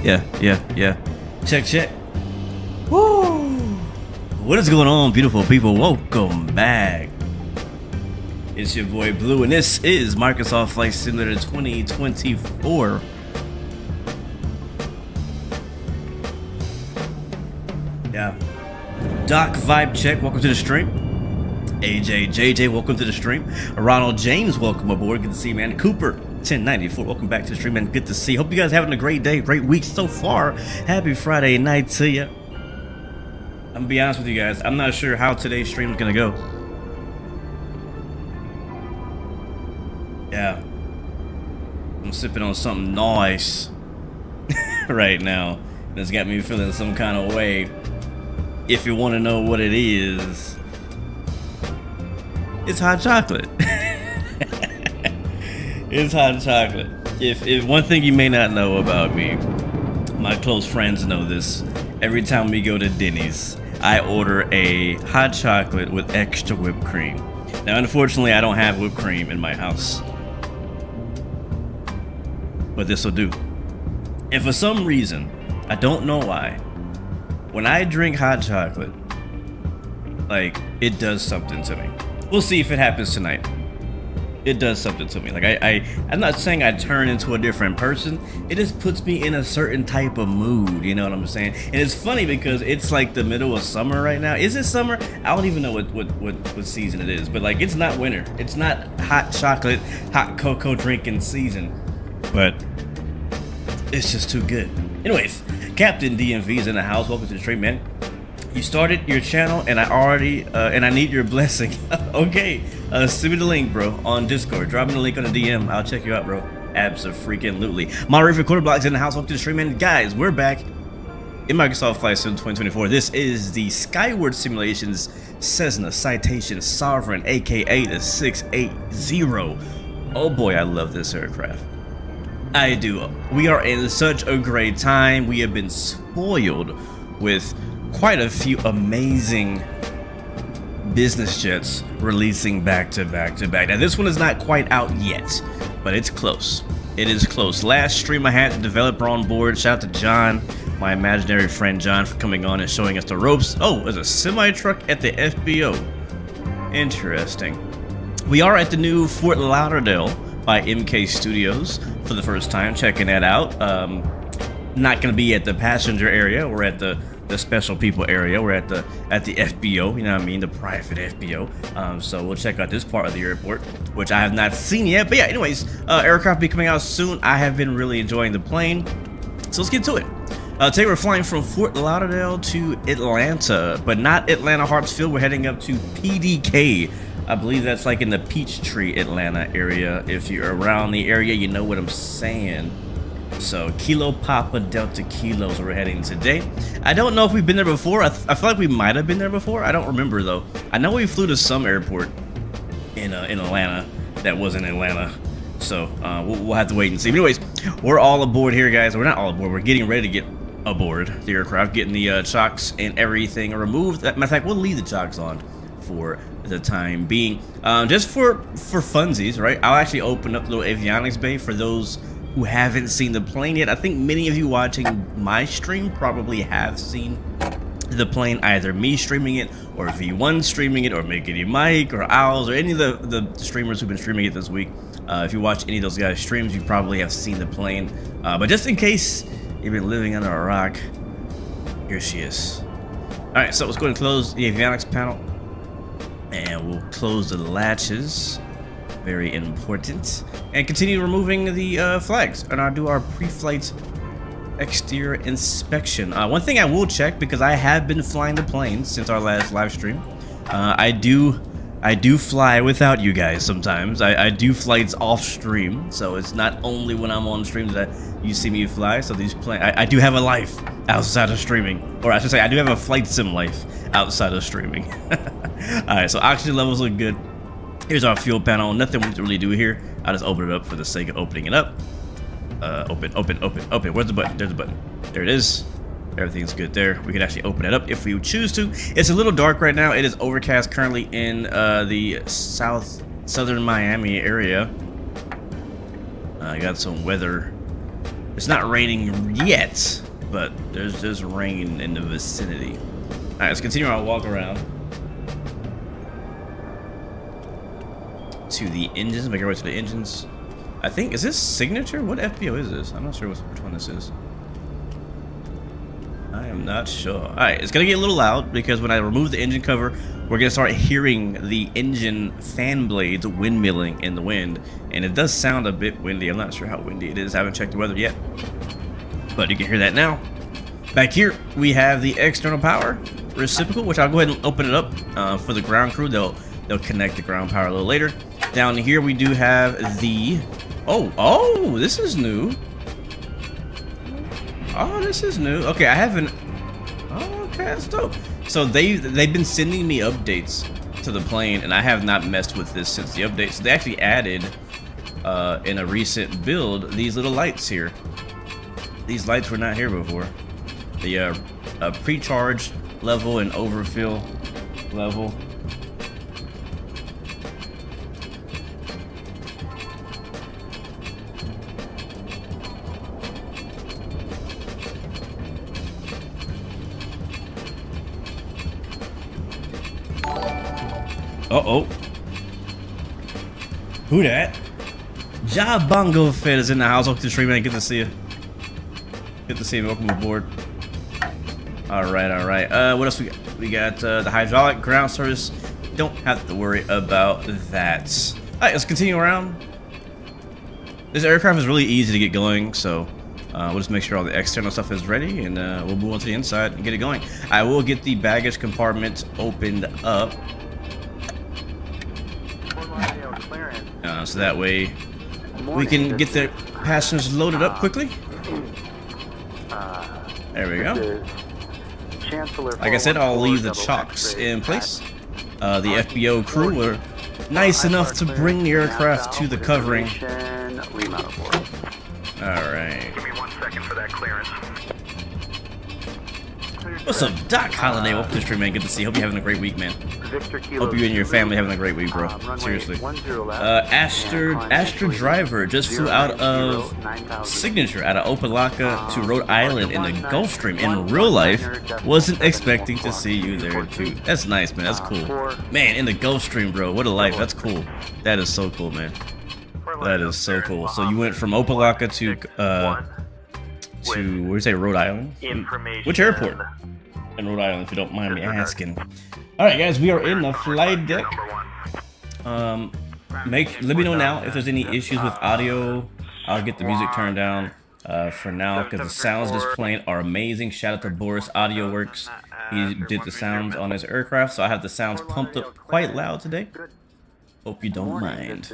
Yeah. Check. Woo! What is going on, beautiful people? Welcome back. It's your boy Blue, and this is Microsoft Flight Simulator 2024. Yeah. Doc Vibe Check, welcome to the stream. JJ, welcome to the stream. Ronald James, welcome aboard. Good to see you, man. Cooper 1094, welcome back to the stream, man. Good to see you. Hope you guys having a great day, great week so far. Happy Friday night to you. I'm gonna be honest with you guys, I'm not sure how today's stream is gonna go. Yeah, I'm sipping on something nice right now. That's got me feeling some kind of way. If you want to know what it is, it's hot chocolate. It's hot chocolate. If one thing you may not know about me, my close friends know this. Every time we go to Denny's, I order a hot chocolate with extra whipped cream. Now, unfortunately, I don't have whipped cream in my house, but this will do. And for some reason, I don't know why, when I drink hot chocolate, like, it does something to me. We'll see if it happens tonight. It does something to me. Like, I'm not saying I turn into a different person. It just puts me in a certain type of mood, you know what I'm saying? And it's funny because it's like the middle of summer right now. Is it summer? I don't even know what season it is, but like, it's not winter. It's not hot chocolate, hot cocoa drinking season, but it's just too good. Anyways, Captain DMV is in the house. Welcome to the stream, man. You started your channel, and I need your blessing. Okay, send me the link, bro, on Discord. Drop me the link on the DM. I'll check you out, bro. Abso-freaking-lutely. Moderator Quarter Blocks in the house. Welcome to the stream, and guys, we're back in Microsoft Flight Sim 2024. This is the Skyward Simulations Cessna Citation Sovereign, aka the 680. Oh boy, I love this aircraft. I do. We are in such a great time. We have been spoiled with quite a few amazing business jets releasing back to back. Now, this one is not quite out yet, but it's close. It is close. Last stream I had the developer on board. Shout out to John, my imaginary friend John, for coming on and showing us the ropes. Oh, there's a semi-truck at the FBO. Interesting. We are at the new Fort Lauderdale by MK Studios for the first time, checking that out. Not going to be at the passenger area. We're at the special people area. We're at the FBO, you know what I mean, the private FBO. So we'll check out this part of the airport, which I have not seen yet. But yeah, anyways, aircraft will be coming out soon. I have been really enjoying the plane, so let's get to it. Today we're flying from Fort Lauderdale to Atlanta, but not Atlanta Hartsfield. We're heading up to PDK. I believe that's like in the Peachtree, Atlanta area. If you're around the area, you know what I'm saying. So Kilo Papa Delta Kilos, we're heading today. I don't know if we've been there before. I feel like we might have been there before. I don't remember though. I know we flew to some airport in Atlanta that wasn't Atlanta. So we'll have to wait and see. But anyways, we're all aboard here, guys. We're not all aboard. We're getting ready to get aboard the aircraft, getting the chocks and everything removed. Matter of fact, we'll leave the chocks on for the time being, just for funsies, right? I'll actually open up the little avionics bay for those who haven't seen the plane yet. I think many of you watching my stream probably have seen the plane, either me streaming it or V1 streaming it or Mickey Mike or Owls or any of the streamers who've been streaming it this week. If you watch any of those guys' streams, you probably have seen the plane. But just in case you've been living under a rock, here she is. All right, so let's go and close the avionics panel, and we'll close the latches. Very important. And continue removing the flags, and I'll do our pre-flight exterior inspection. One thing I will check, because I have been flying the plane since our last live stream. I do fly without you guys sometimes. I do flights off stream, so it's not only when I'm on stream that you see me fly. So these I do have a life outside of streaming, or I should say I do have a flight sim life outside of streaming. All right, so oxygen levels look good. Here's our fuel panel. Nothing we need to really do here. I'll just open it up for the sake of opening it up. Open. Where's the button? There's the button. There it is. Everything's good there. We can actually open it up if we choose to. It's a little dark right now. It is overcast currently in the southern Miami area. I got some weather It's not raining yet, but there's just rain in the vicinity. All right, let's continue our walk around to the engines. Make our way to the engines. I think, is this signature? What FBO is this? I'm not sure which one this is. I am not sure. All right, it's gonna get a little loud because when I remove the engine cover, we're gonna start hearing the engine fan blades windmilling in the wind, and it does sound a bit windy. I'm not sure how windy it is. I haven't checked the weather yet, but you can hear that now. Back here, we have the external power reciprocal, which I'll go ahead and open it up for the ground crew. They'll connect the ground power a little later. Down here, we do have the oh, this is new. Oh, this is new. Okay, I haven't. Oh, okay, that's dope. So they've been sending me updates to the plane, and I have not messed with this since the update. So they actually added in a recent build these little lights here. These lights were not here before. The pre-charge level and overfill level. Uh-oh. Who that? Ja Bongo Fed is in the house. Welcome to the stream, man. Good to see you. Good to see you. Welcome aboard. Alright, alright. What else we got? We got the hydraulic ground service. Don't have to worry about that. Alright, let's continue around. This aircraft is really easy to get going, so we'll just make sure all the external stuff is ready, and we'll move on to the inside and get it going. I will get the baggage compartment opened up. So that way we can get the passengers loaded up quickly. There we go. Like I said, I'll leave the chocks in place. The FBO crew were nice enough to bring the aircraft to the covering. Alright. Give me 1 second for that clearance. What's up, Doc Holiday? Welcome to the stream, man. Good to see you. Hope you're having a great week, man. Hope you and your family having a great week, bro. Seriously. Astra Driver just flew out of Signature out of Opelika to Rhode Island in the Gulfstream. In real life, wasn't expecting to see you there too. That's nice, man. That's cool. Man, in the Gulfstream, bro. What a life. That's cool. That is so cool, man. That is so cool. So you went from Opelika to where do you say, Rhode Island? Which airport? In Rhode Island, if you don't mind me asking. Alright guys, we are in the flight deck. Let me know now if there's any issues with audio. I'll get the music turned down for now, because the sounds just playing are amazing. Shout out to Boris Audio Works. He did the sounds on his aircraft, so I have the sounds pumped up quite loud today. Hope you don't mind.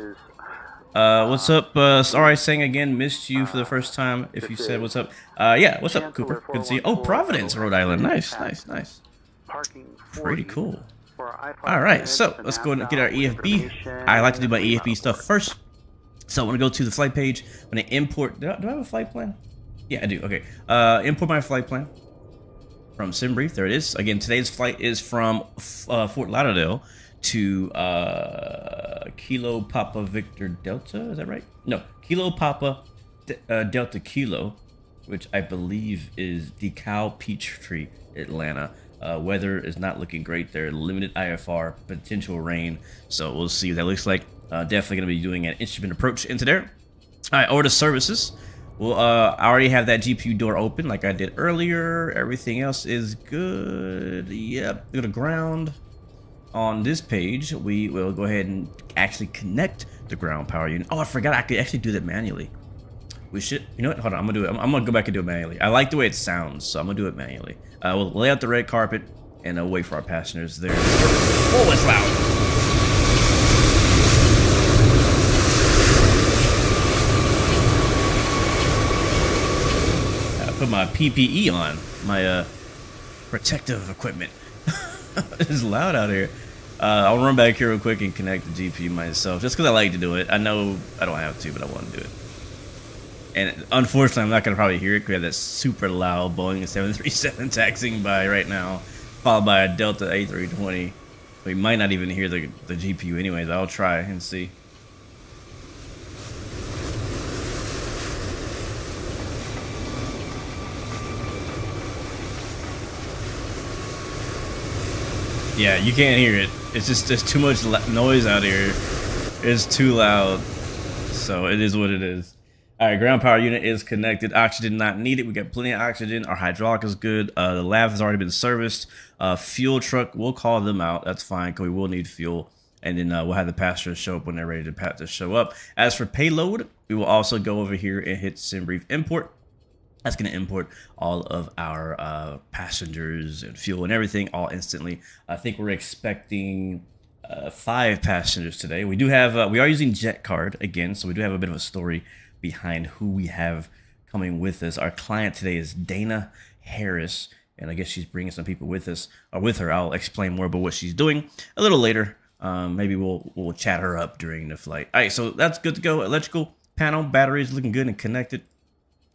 What's up? Sorry, saying again, missed you for the first time. If you said what's up, yeah, what's up, Cooper? Good to see you. Oh, Providence, Rhode Island. Nice, nice, nice. Pretty cool. All right, so let's go and get our EFB. I like to do my EFB stuff first. So I want to go to the flight page. I'm going to import. Do I have a flight plan? Yeah, I do. Okay. Import my flight plan from SimBrief. There it is. Again, today's flight is from Fort Lauderdale to Kilo Papa Victor Delta. Is that right? No, Kilo Papa Delta Kilo, which I believe is DeKalb Peachtree, Atlanta. Weather is not looking great there. Limited IFR, potential rain. So we'll see what that looks like. Definitely going to be doing an instrument approach into there. All right, order services. Well, I already have that GPU door open like I did earlier. Everything else is good. Yep, go to ground. On this page, we will go ahead and actually connect the ground power unit. Oh, I forgot I could actually do that manually. We should, you know what? Hold on, I'm gonna do it. I'm gonna go back and do it manually. I like the way it sounds, so I'm gonna do it manually. We'll lay out the red carpet and wait for our passengers there. Oh, it's loud. I put my PPE on, my protective equipment. It's loud out here. I'll run back here real quick and connect the GPU myself, just because I like to do it. I know I don't have to, but I want to do it. And unfortunately, I'm not going to probably hear it because we have that super loud Boeing 737 taxiing by right now, followed by a Delta A320. We might not even hear the GPU anyways. I'll try and see. Yeah, you can't hear it. It's just there's too much noise out here. It's too loud. So it is what it is. All right, ground power unit is connected. Oxygen not needed. We got plenty of oxygen. Our hydraulic is good. The lab has already been serviced. Fuel truck, we'll call them out. That's fine, because we will need fuel. And then we'll have the passengers show up when they're ready to show up. As for payload, we will also go over here and hit send brief import. That's going to import all of our passengers and fuel and everything all instantly. I think we're expecting 5 passengers today. We do have, we are using JetCard again, so we do have a bit of a story behind who we have coming with us. Our client today is Dana Harris, and I guess she's bringing some people with us, or with her. I'll explain more about what she's doing a little later. Maybe we'll chat her up during the flight. All right, so that's good to go. Electrical panel, batteries looking good and connected.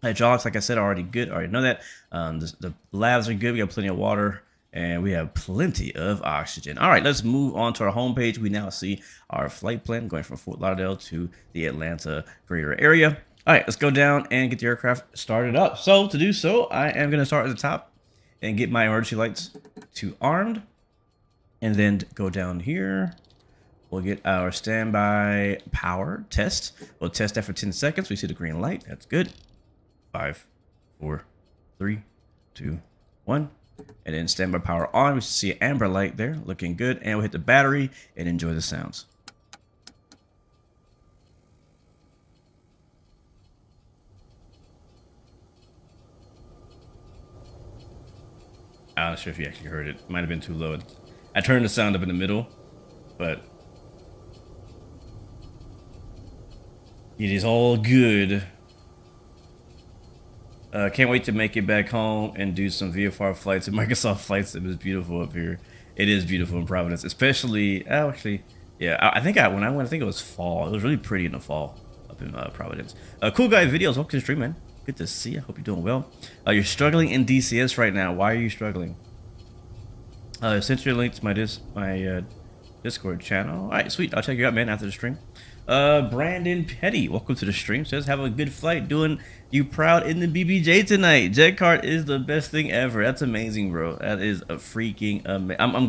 Hydraulics, like I said, already good. Already know that. The labs are good. We got plenty of water, and we have plenty of oxygen. All right, let's move on to our homepage. We now see our flight plan going from Fort Lauderdale to the Atlanta greater area. All right, let's go down and get the aircraft started up. So to do so, I am going to start at the top and get my emergency lights to armed, and then go down here. We'll get our standby power test. We'll test that for 10 seconds. We see the green light. That's good. 5, 4, 3, 2, 1. And then standby power on. We should see an amber light there, looking good. And we'll hit the battery and enjoy the sounds. I'm not sure if you actually heard it. Might have been too low. I turned the sound up in the middle, but it is all good. Can't wait to make it back home and do some VFR flights and Microsoft flights. It was beautiful up here. It is beautiful in Providence, especially actually, yeah. I think when I went, I think it was fall. It was really pretty in the fall up in Providence. Cool guy videos. Welcome to the stream, man. Good to see you. Hope you're doing well. You're struggling in DCS right now. Why are you struggling? Sent your link to my Discord channel. All right, sweet. I'll check you out, man, after the stream. Brandon Petty, welcome to the stream. Says, have a good flight. Doing you proud in the BBJ tonight. JetCard is the best thing ever. That's amazing, bro. That is a freaking amazing. I'm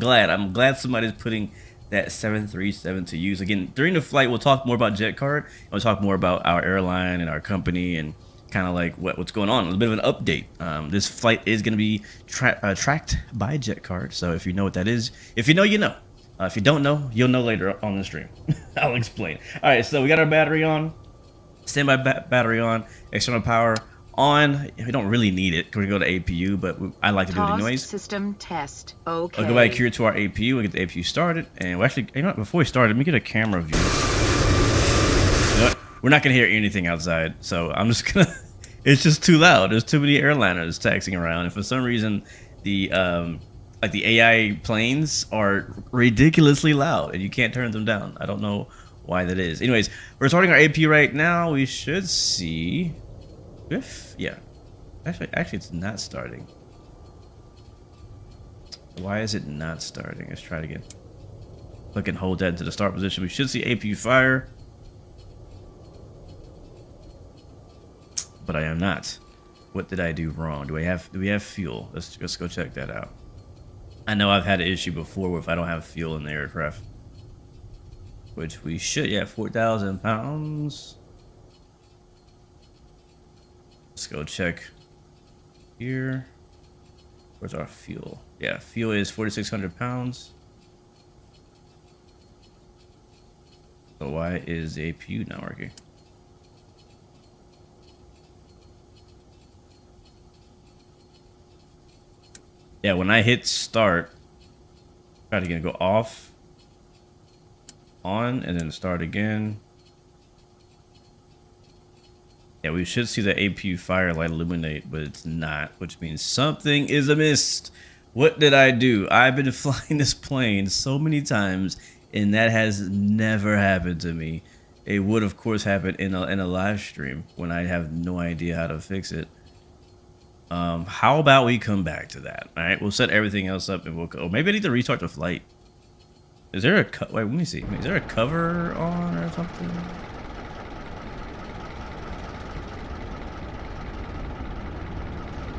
glad somebody's putting that 737 to use. Again, during the flight, we'll talk more about JetCard. And we'll talk more about our airline and our company and kind of like what's going on. A little bit of an update. This flight is going to be tracked by JetCard. So if you know what that is, if you know, you know. If you don't know, you'll know later on the stream. I'll explain. All right, so we got our battery on, standby battery on, external power on. We don't really need it because we go to APU, but I like to do it anyways. System test. Okay. I'll go back here to our APU and get the APU started. And we'll actually, you know what, before we start, let me get a camera view. You know what? We're not gonna hear anything outside, so I'm just gonna. It's just too loud. There's too many airliners taxiing around, and for some reason, the like the AI planes are ridiculously loud and you can't turn them down. I don't know why that is. Anyways, we're starting our APU right now. We should see if, yeah, actually it's not starting. Why is it not starting? Let's try it again. Click and hold that into the start position. We should see APU fire, but I am not. What did I do wrong? Do we have fuel? Let's go check that out. I know I've had an issue before if I don't have fuel in the aircraft, which we should. Yeah, 4,000 pounds. Let's go check here. Where's our fuel? Yeah, fuel is 4,600 pounds. So why is the APU not working? Yeah, when I hit start, try to go off, on, and then start again. Yeah, we should see the APU fire light illuminate, but it's not, which means something is amiss. What did I do? I've been flying this plane so many times, and that has never happened to me. It would, of course, happen in a live stream when I have no idea how to fix it. How about we come back to that? All right, we'll set everything else up and we'll go. Oh, maybe I need to restart the flight. Is there a wait, let me see. Is there a cover on or something?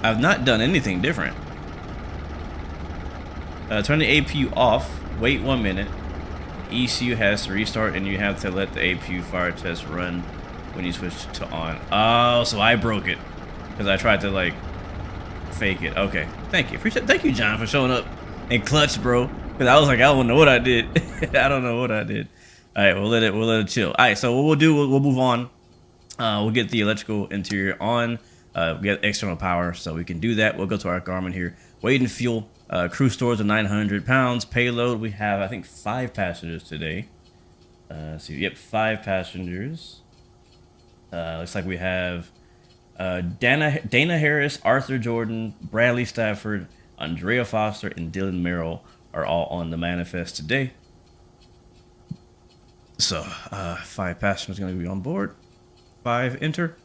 I've not done anything different. Turn the APU off. Wait 1 minute. ECU has to restart, and you have to let the APU fire test run when you switch to on. Oh, so I broke it because I tried to like fake it. Okay, thank you. Thank you, John, for showing up in clutch, bro. Because I was like, I don't know what I did. I don't know what I did. All right, we'll let it chill. All right, so what we'll do, we'll move on. We'll get the electrical interior on. We have external power, so we can do that. We'll go to our Garmin here. Weight and fuel. Crew stores are 900 pounds. Payload, we have, I think, 5 passengers today. So, yep, 5 passengers. Looks like we have Dana Harris, Arthur Jordan, Bradley Stafford, Andrea Foster, and Dylan Merrill are all on the manifest today. So, 5 passengers going to be on board. 5, enter.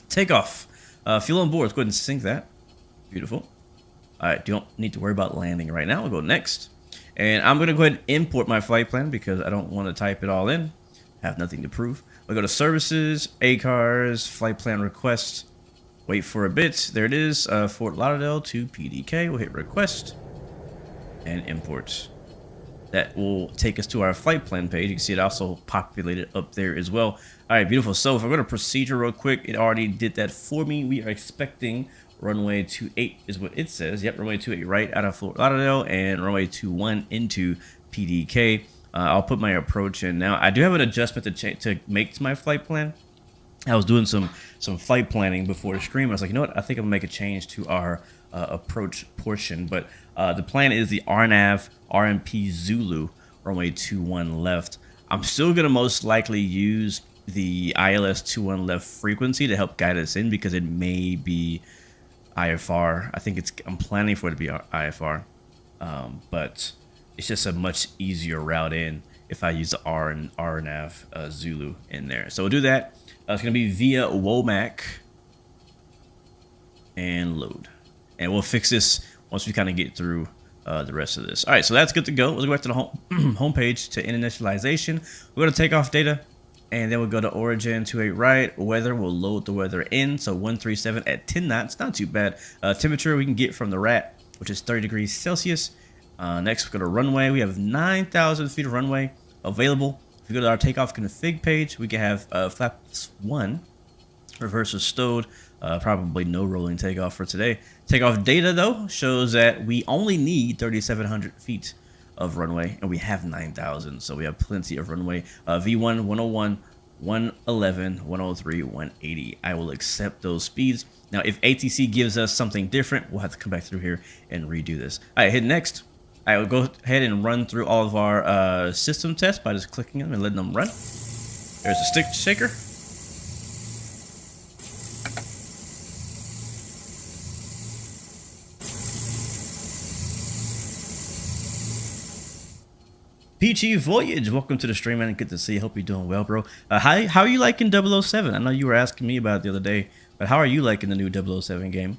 Takeoff. Fuel on board. Let's go ahead and sync that. Beautiful. All right, don't need to worry about landing right now. We'll go next. And I'm going to go ahead and import my flight plan because I don't want to type it all in. I have nothing to prove. We'll go to services, ACARS, flight plan request. Wait for a bit. There it is. Fort Lauderdale to PDK. We'll hit request and import. That will take us to our flight plan page. You can see it also populated up there as well. All right, beautiful. So if I go to procedure real quick, it already did that for me. We are expecting runway 28 is what it says. Yep, runway 28 right out of Fort Lauderdale and runway 21 into PDK. I'll put my approach in now. I do have an adjustment to make to my flight plan. I was doing some flight planning before the stream. I was like, you know what? I think I'm gonna make a change to our approach portion. But the plan is the RNAV RMP Zulu runway 21 left. I'm still gonna most likely use the ILS 21 left frequency to help guide us in because it may be IFR. I think I'm planning for it to be IFR, but it's just a much easier route in if I use the RNAV Zulu in there. So we'll do that. It's going to be via WOMAC and load. And we'll fix this once we kind of get through the rest of this. All right, so that's good to go. Let's go back to the home page to initialization. We're going to take off data. And then we'll go to origin 28 right. Weather, we'll load the weather in. So 137 at 10 knots, not too bad. Temperature we can get from the RAT, which is 30 degrees Celsius. Next, we go to runway. We have 9,000 feet of runway available. If we go to our takeoff config page, we can have flaps 1, reverse is stowed. Probably no rolling takeoff for today. Takeoff data, though, shows that we only need 3,700 feet of runway, and we have 9,000, so we have plenty of runway. V1, 101, 111, 103, 180. I will accept those speeds. Now, if ATC gives us something different, we'll have to come back through here and redo this. All right, hit next. I will go ahead and run through all of our system tests by just clicking them and letting them run. There's a stick shaker. Peachy Voyage, welcome to the stream, man. Good to see you. Hope you're doing well, bro. How are you liking 007? I know you were asking me about it the other day, but how are you liking the new 007 game?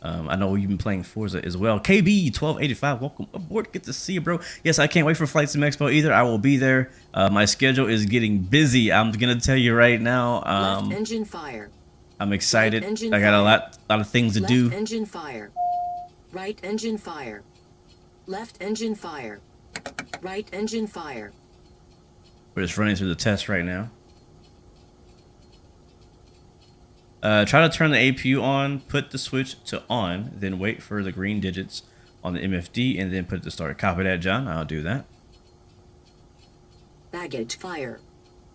I know you've been playing Forza as well. KB1285, welcome aboard. Good to see you, bro. Yes, I can't wait for Flight Sim Expo either. I will be there. My schedule is getting busy. I'm gonna tell you right now. Left engine fire. I'm excited. I got fire. a lot of things to do. Left engine fire. Right engine fire. Left engine fire. Right engine fire. We're just running through the test right now. Try to turn the APU on, put the switch to on, then wait for the green digits on the MFD, and then put it to start. Copy that, John. I'll do that. Baggage fire.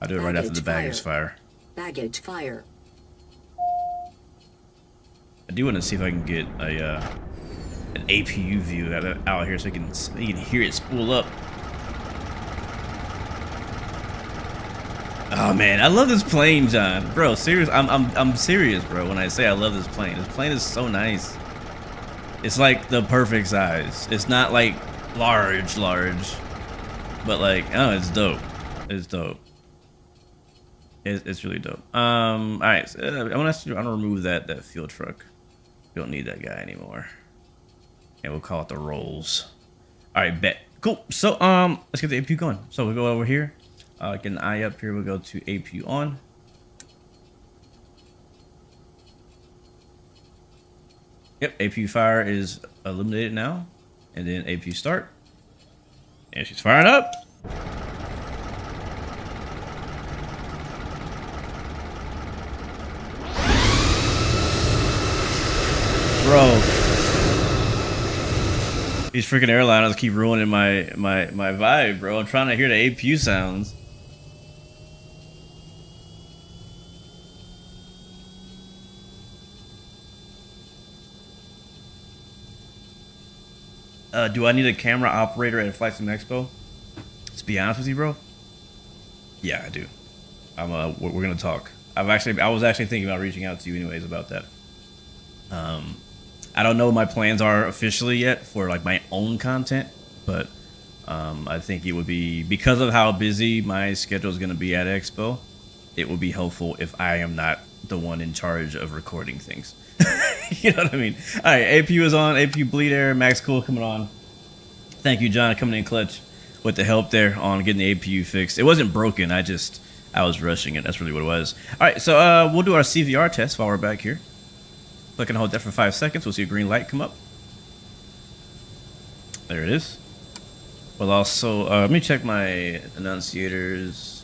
I'll do it right after the baggage fire. Baggage fire. I do want to see if I can get a an APU view out here so you can hear it spool up. Oh man, I love this plane, John. Bro, serious. I'm serious, bro. When I say I love this plane is so nice. It's like the perfect size. It's not like large, but like, oh, it's dope. It's dope. It's really dope. All right. So, I'm gonna remove that fuel truck. We don't need that guy anymore. And we'll call it the Rolls. All right, bet. Cool. So let's get the APU going. So we'll go over here. Get an eye up here. We'll go to APU on. Yep, APU fire is illuminated now. And then APU start. And she's firing up. Bro. These freaking airliners keep ruining my vibe, bro. I'm trying to hear the APU sounds. Do I need a camera operator at Flight Sim Expo? To be honest with you, bro. Yeah, I do. We're gonna talk. I was actually thinking about reaching out to you anyways about that. I don't know what my plans are officially yet for like my own content, but I think it would be, because of how busy my schedule is gonna be at Expo, it would be helpful if I am not the one in charge of recording things. You know what I mean? All right, APU is on. APU bleed air. Max Cool coming on. Thank you, John, coming in clutch with the help there on getting the APU fixed. It wasn't broken. I was rushing it. That's really what it was. All right, so we'll do our CVR test while we're back here. Click and hold that for 5 seconds. We'll see a green light come up. There it is. We'll also let me check my annunciators.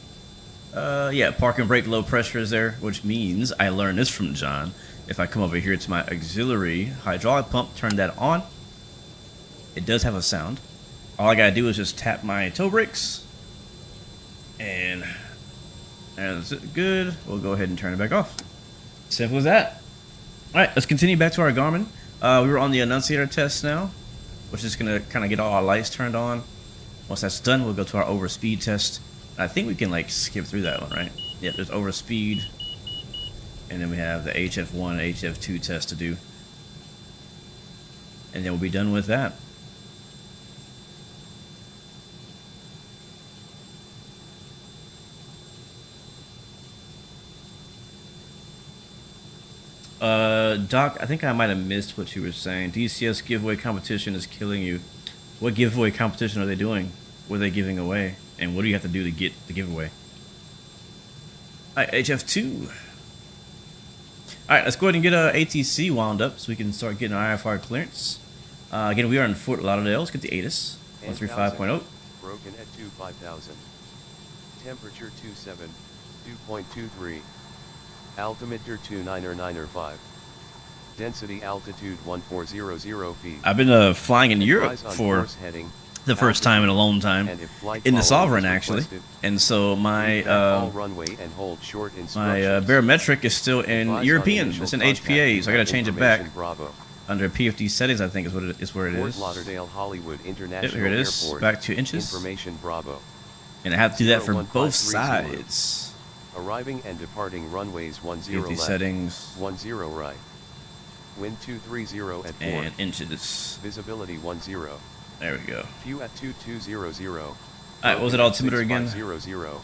Yeah, park and brake low pressure is there, which means I learned this from John. If I come over here to my auxiliary hydraulic pump, turn that on, it does have a sound. All I gotta do is just tap my toe brakes, and that's it. Good. We'll go ahead and turn it back off. Simple as that. All right, let's continue back to our Garmin. We were on the annunciator test now, which is gonna kind of get all our lights turned on. Once that's done, we'll go to our overspeed test. I think we can like skip through that one, right? Yeah, there's overspeed. And then we have the HF1 and HF2 test to do. And then we'll be done with that. Doc, I think I might have missed what you were saying. DCS giveaway competition is killing you. What giveaway competition are they doing? What are they giving away? And what do you have to do to get the giveaway? Alright, HF2. Alright, let's go ahead and get ATC wound up so we can start getting our IFR clearance. Again, we are in Fort Lauderdale. Let's get the ATIS 135.0. Broken at 25,000. Temperature 27, 2.23. Altimeter 29905. Density altitude 1400 feet. I've been flying in Europe for the first time in a long time, in the Sovereign actually, and so my barometric is still in European. It's in HPA, so I gotta change it back. Under PFD settings, I think is what it is, where it is. Yep, here it is. Back to inches. And I have to do that for both sides. Arriving and departing runways 10 PFD left, settings. 10 right. Wind 230 at 4. And inches. Visibility 10. There we go. Few at 2200. Alright, what was it altimeter again? 6500.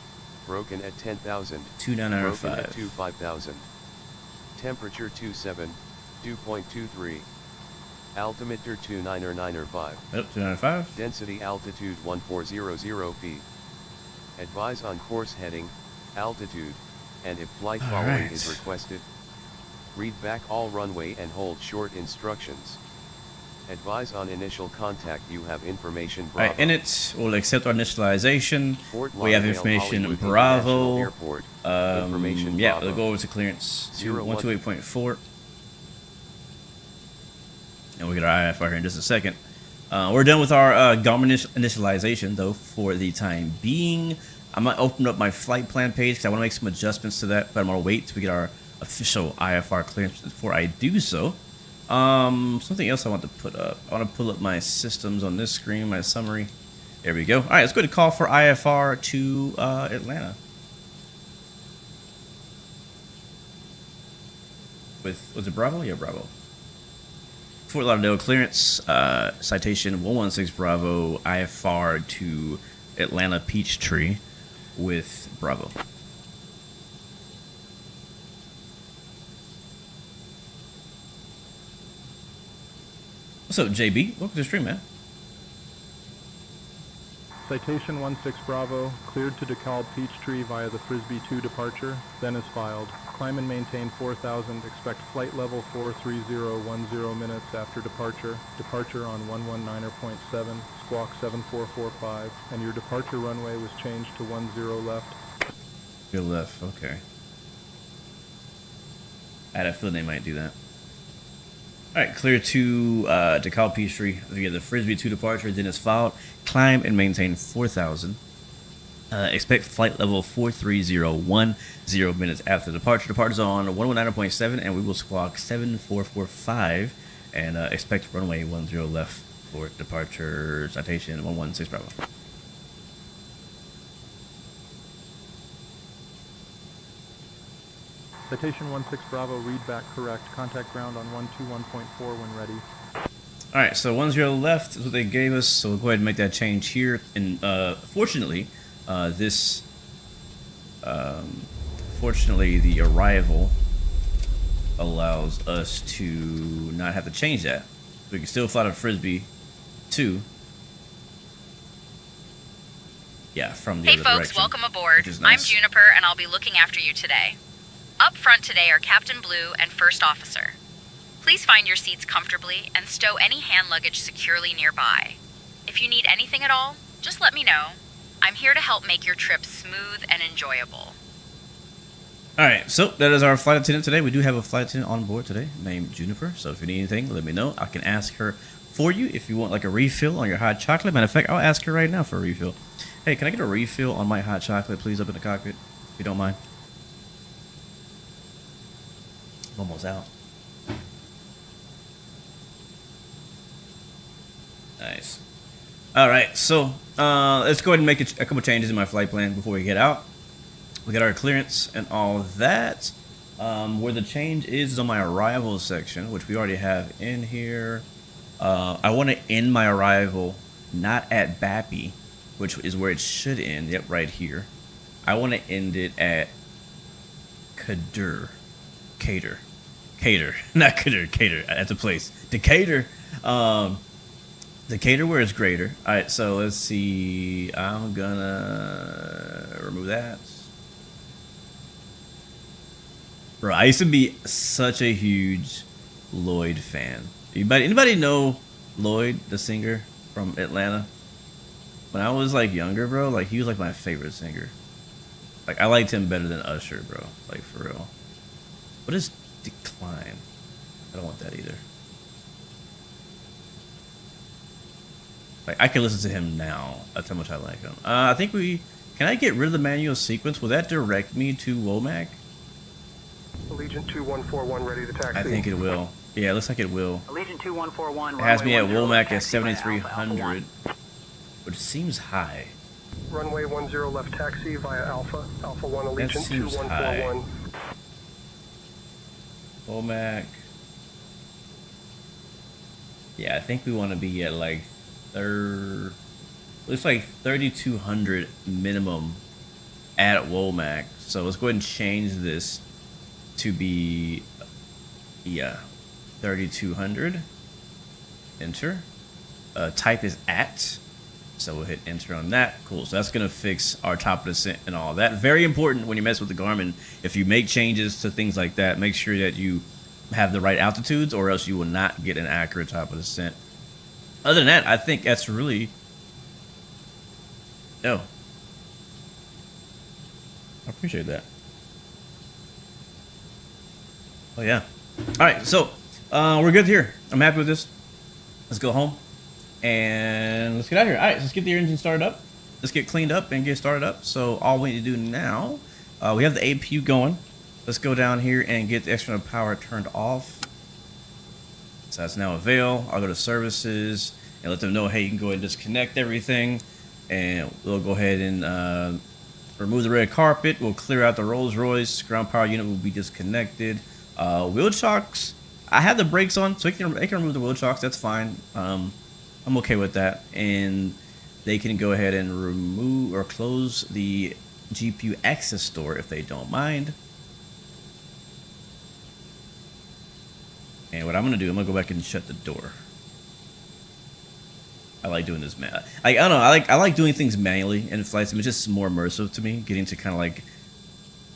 Broken at 10,000. 2905. Broken at 25,000. Temperature 27, 2.23. Altimeter 29905. Yep, 295. Density altitude 1400 feet. Advise on course heading, altitude, and if flight following is requested. Read back all runway and hold short instructions. Advise on initial contact. You have information Bravo. Alright, in it, we'll accept our initialization. We have information Hollywood Bravo. Airport. Information yeah, we'll go over to clearance 128.4. And we'll get our IFR here in just a second. We're done with our Garmin initialization, though, for the time being. I'm going to open up my flight plan page because I want to make some adjustments to that, but I'm going to wait till we get our official IFR clearance before I do so. Something else I want to put up. I want to pull up my systems on this screen, my summary. There we go. All right, let's go to call for IFR to Atlanta. Was it Bravo? Yeah, Bravo. Fort Lauderdale clearance, citation 116 Bravo, IFR to Atlanta Peachtree with Bravo. What's up, JB? Welcome to the stream, man. Citation 16 Bravo, cleared to DeKalb Peachtree via the Frisbee 2 departure, then is filed. Climb and maintain 4000, expect flight level 43010 minutes after departure. Departure on 119.7, squawk 7445, and your departure runway was changed to 10 left. Good left, okay. I had a feeling they might do that. Alright, clear to DeKalb Peachtree via the Frisbee 2 departure, then is filed. Climb and maintain 4000. Expect flight level 43010 minutes after departure. Departure's on 119.7, and we will squawk 7445 and expect runway 10 left for departure. Citation 116 Bravo. Citation 16 Bravo, read back correct. Contact ground on 121.4 when ready. Alright, so 10 left is what they gave us, so we'll go ahead and make that change here. And fortunately, fortunately, the arrival allows us to not have to change that. We can still fly to Frisbee 2. Yeah, from the other direction. Hey folks, welcome aboard. Nice. I'm Juniper, and I'll be looking after you today. Up front today are Captain Blue and First Officer. Please find your seats comfortably and stow any hand luggage securely nearby. If you need anything at all, just let me know. I'm here to help make your trip smooth and enjoyable. Alright, so that is our flight attendant today. We do have a flight attendant on board today named Juniper, so if you need anything, let me know. I can ask her for you if you want like a refill on your hot chocolate. Matter of fact, I'll ask her right now for a refill. Hey, can I get a refill on my hot chocolate, please, up in the cockpit, if you don't mind? I'm almost out. Nice. Alright, so let's go ahead and make a couple changes in my flight plan before we get out. We got our clearance and all that. Where the change is on my arrival section, which we already have in here. I want to end my arrival not at Bappy, which is where it should end. Yep, right here. I want to end it at Cater, not Cater, Cater. That's a place. Decatur. Decatur where it's greater. All right, so let's see. I'm gonna remove that. Bro, I used to be such a huge Lloyd fan. Anybody know Lloyd, the singer from Atlanta? When I was like younger, bro, like he was like my favorite singer. Like I liked him better than Usher, bro. Like for real. What is decline? I don't want that either. Like I can listen to him now. That's how much I like him. I think can I get rid of the manual sequence? Will that direct me to Womack? Allegiant 2141 ready to taxi. I think it will. Yeah, it looks like it will. Allegiant 2141. It has me at Womack at 7,300, which seems high. Runway 10 left taxi via Alpha 1 Allegiant 2141. Womack. Yeah, I think we want to be at like looks like 3,200 minimum at Womack. So let's go ahead and change this to be 3,200. Enter. Type is at. So we'll hit enter on that. Cool. So that's going to fix our top of descent and all that. Very important when you mess with the Garmin. If you make changes to things like that, make sure that you have the right altitudes or else you will not get an accurate top of descent. Other than that, I think that's really... Oh. I appreciate that. Oh, yeah. All right. So we're good here. I'm happy with this. Let's go home. And let's get out of here. All right, so let's get the engine started up. Let's get cleaned up and get started up. So all we need to do now, we have the APU going. Let's go down here and get the external power turned off. So that's now avail. I'll go to services and let them know, hey, you can go ahead and disconnect everything. And we'll go ahead and remove the red carpet. We'll clear out the Rolls Royce. Ground power unit will be disconnected. Wheel chocks. I have the brakes on, so they can remove the wheel chocks. That's fine. I'm okay with that, and they can go ahead and remove or close the GPU access door if they don't mind. And what I'm gonna do, I'm gonna go back and shut the door. I like doing this, man. Like, I don't know. I like doing things manually in flight sim. It's just more immersive to me. Getting to kind of like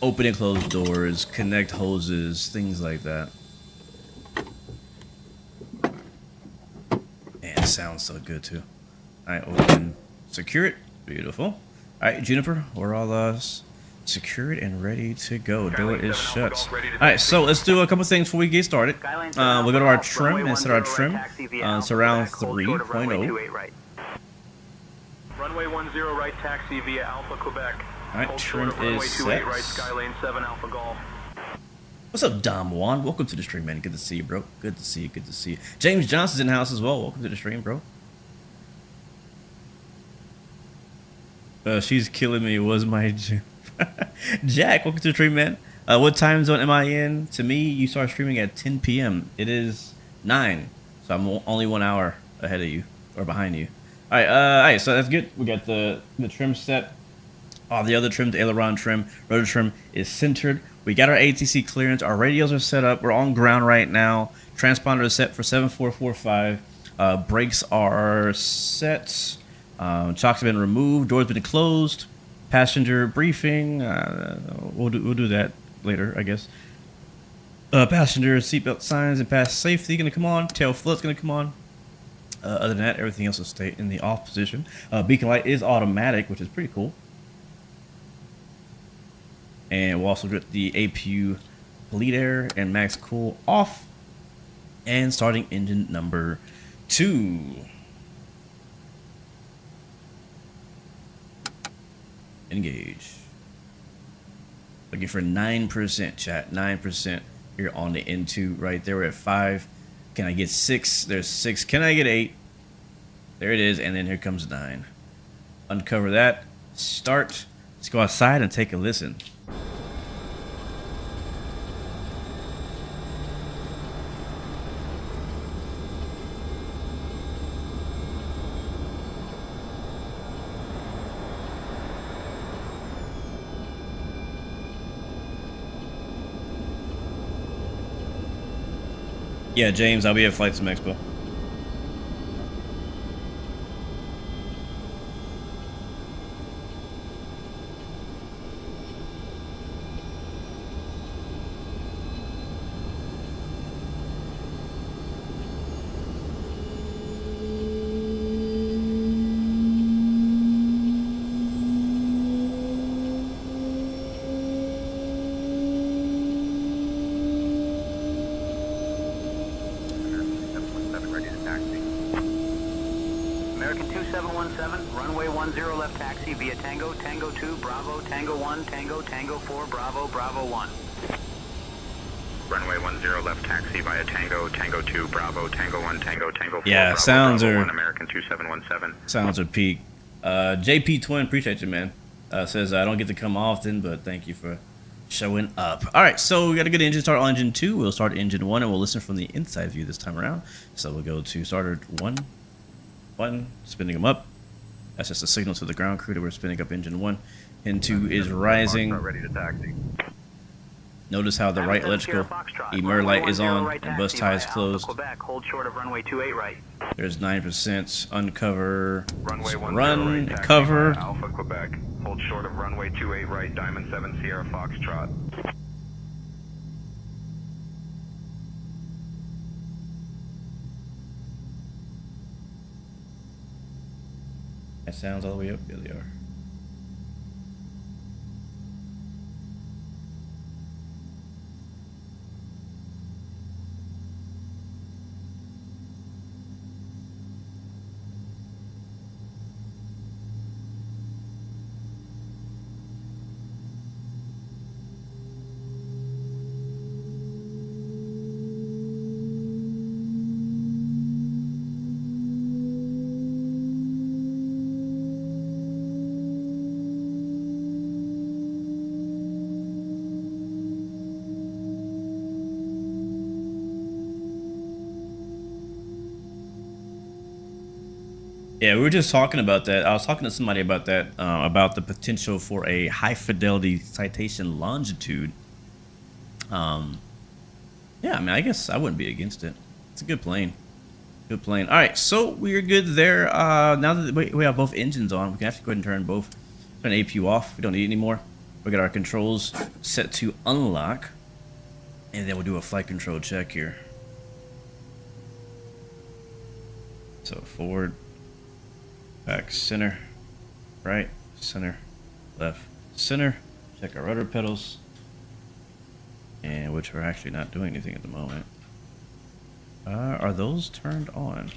open and close doors, connect hoses, things like that. Man, it sounds so good too. All right, open, secure it. Beautiful. All right, Juniper, we're all secured and ready to go. Door is shut. All right, so let's do a couple things before we get started. We'll go to our trim and set our trim. It's around 3.0. Runway 10 right taxi via Alpha Quebec. All right, trim is set. Right, Skylane 7 Alpha Golf. What's up, Dom Juan? Welcome to the stream, man. Good to see you, bro. Good to see you. Good to see you. James Johnson's in the house as well. Welcome to the stream, bro. She's killing me. Was my Jack? Welcome to the stream, man. What time zone am I in? To me, you start streaming at 10 p.m. It is 9, so I'm only 1 hour ahead of you or behind you. All right, so that's good. We got the trim set. All the other trim, the aileron trim, rotor trim is centered. We got our ATC clearance. Our radios are set up. We're on ground right now. Transponder is set for 7445. Brakes are set. Chocks have been removed. Doors been closed. Passenger briefing. We'll do that later, I guess. Passenger seatbelt signs and pass safety gonna come on. Tail flood's gonna come on. Other than that, everything else will stay in the off position. Beacon light is automatic, which is pretty cool. And we'll also get the APU bleed air and max cool off. And starting engine number 2. Engage. Looking for 9%, chat. 9% here on the N2 right there. We're at 5. Can I get 6? There's 6. Can I get 8? There it is. And then here comes 9. Uncover that. Start. Let's go outside and take a listen. Yeah, James, I'll be at Flight Sim Expo. Yeah, sounds are American 2717. Sounds are peak. JP Twin, appreciate you, man. Says I don't get to come often, but thank you for showing up. All right, so we got a good engine start on engine 2. We'll start engine 1 and we'll listen from the inside view this time around. So we'll go to starter 1, spinning them up. That's just a signal to the ground crew that we're spinning up engine 1. Engine 2 is rising. Ready to taxi. Notice how the right electrical emer light is on and bus tie is closed. Hold short of runway 28 right. There's 9%. Uncover. Runway 10 Run. right, Cover. Alpha Quebec. Hold short of runway 28 right. Diamond 7 Sierra Foxtrot. That sounds all the way up. There they are. Yeah, we were just talking about that. I was talking to somebody about that, about the potential for a high fidelity citation longitude. Yeah, I mean, I guess I wouldn't be against it. It's a good plane. Good plane. All right, so we're good there. Now that we have both engines on, we can actually go ahead and turn both. Turn APU off. We don't need it anymore. We got our controls set to unlock, and then we'll do a flight control check here. So forward, back, center, right, center, left, center. Check our rudder pedals, and which are actually not doing anything at the moment. Are those turned on?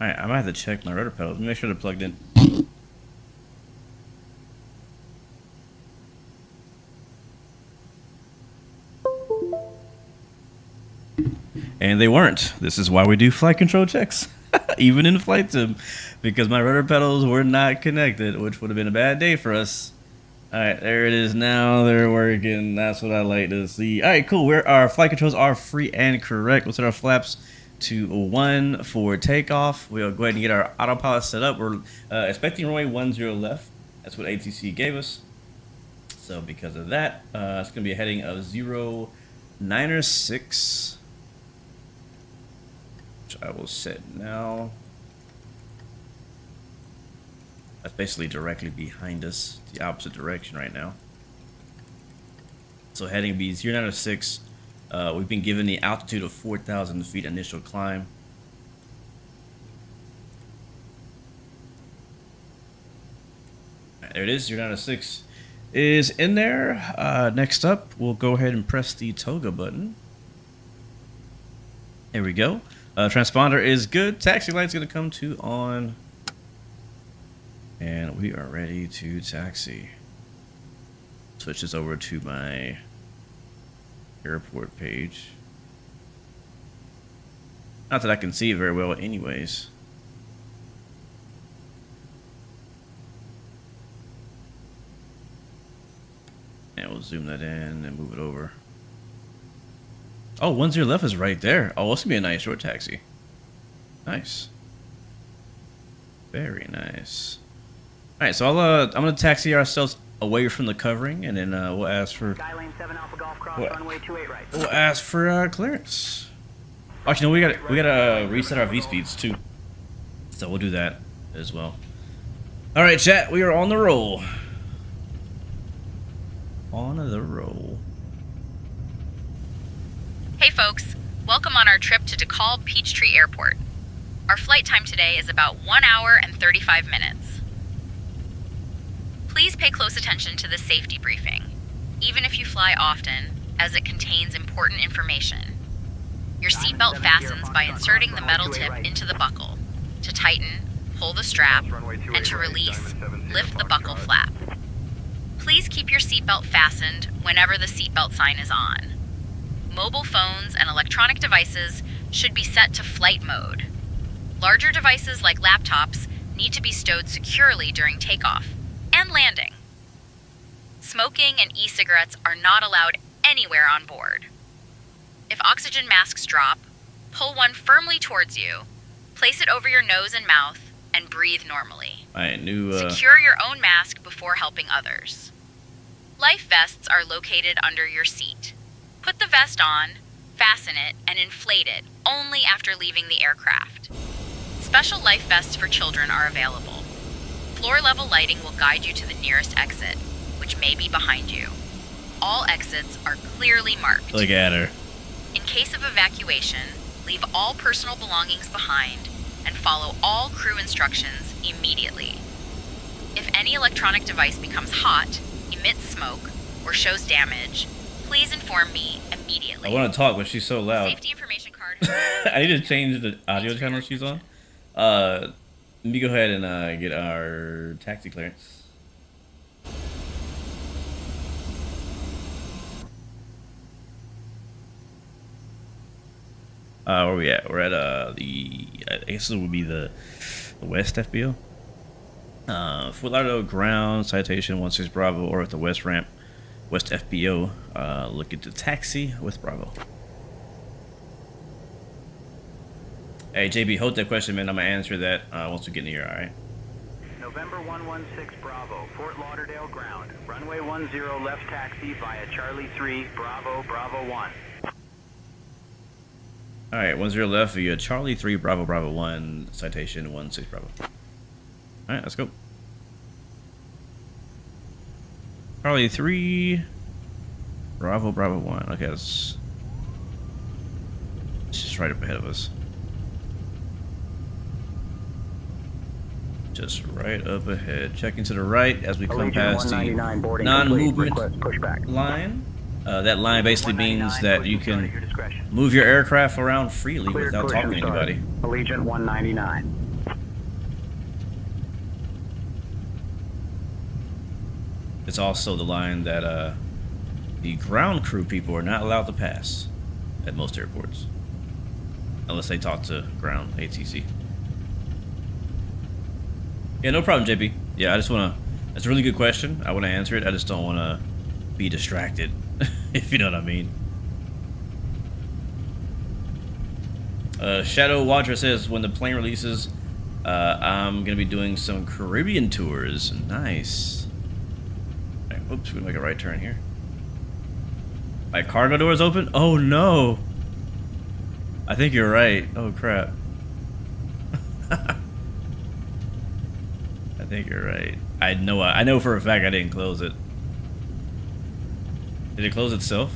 Alright, I might have to check my rudder pedals. Make sure they're plugged in. And they weren't. This is why we do flight control checks. Even in flight sim. Because my rudder pedals were not connected, which would have been a bad day for us. Alright, there it is now. They're working. That's what I like to see. Alright, cool. Our flight controls are free and correct. We'll set our flaps to 1 for takeoff. We'll go ahead and get our autopilot set up. We're expecting runway 10 left. That's what ATC gave us. So because of that, it's going to be a heading of 096. Which I will set now. That's basically directly behind us, the opposite direction right now. So heading be 096. We've been given the altitude of 4,000 feet initial climb. Right, there it is, 096 is in there. Next up, we'll go ahead and press the toga button. There we go. Transponder is good. Taxi light's gonna come to on. And we are ready to taxi. Switch this over to my airport page. Not that I can see it very well anyways. And we'll zoom that in and move it over. Oh, 10 left is right there. Oh, this gonna be a nice short taxi. Nice. Very nice. Alright, so I'm gonna taxi ourselves away from the covering, and then we'll ask for we'll ask for clearance. Actually, no, we gotta reset our V speeds too, so we'll do that as well. All right, chat, we are on the roll. On the roll. Hey folks, welcome on our trip to DeKalb Peachtree Airport. Our flight time today is about 1 hour and 35 minutes. Please pay close attention to the safety briefing, even if you fly often, as it contains important information. Your seatbelt fastens by inserting the metal tip into the buckle. To tighten, pull the strap, and to release, lift the buckle flap. Please keep your seatbelt fastened whenever the seatbelt sign is on. Mobile phones and electronic devices should be set to flight mode. Larger devices like laptops need to be stowed securely during takeoff and landing. Smoking and e-cigarettes are not allowed anywhere on board. If oxygen masks drop, pull one firmly towards you, place it over your nose and mouth, and breathe normally. I knew. Secure your own mask before helping others. Life vests are located under your seat. Put the vest on, fasten it, and inflate it only after leaving the aircraft. Special life vests for children are available. Floor-level lighting will guide you to the nearest exit, which may be behind you. All exits are clearly marked. Look at her. In case of evacuation, leave all personal belongings behind and follow all crew instructions immediately. If any electronic device becomes hot, emits smoke, or shows damage, please inform me immediately. I want to talk, but she's so loud. Safety information card. I need to change the audio channel she's on. Let me go ahead and get our taxi clearance. Where are we at? We're at I guess it would be the West FBO. Fort Lauderdale ground, Citation 16 Bravo, or at the West ramp, West FBO. Looking to taxi with Bravo. Hey JB, hold that question, man. I'm gonna answer that once we get in here. All right. No November 116 Bravo, Fort Lauderdale ground. Runway 10 left taxi via Charlie 3, Bravo, Bravo 1. Alright, 10 left via Charlie 3, Bravo, Bravo 1, citation 16 Bravo. Alright, let's go. Charlie 3, Bravo, Bravo 1. Okay, it's just right up ahead of us. Just right up ahead. Checking to the right as we come past the non-movement line. That line basically means that you can move your aircraft around freely without talking to anybody. Allegiant 199. It's also the line that the ground crew people are not allowed to pass at most airports. Unless they talk to ground ATC. Yeah, no problem, JP. Yeah, I just want to... That's a really good question. I want to answer it. I just don't want to be distracted, if you know what I mean. Shadow Watcher says, when the plane releases, I'm going to be doing some Caribbean tours. Nice. Right, oops, we're going to make a right turn here. My cargo door is open? Oh, no. I think you're right. Oh, crap. I think you're right. I know for a fact I didn't close it. Did it close itself?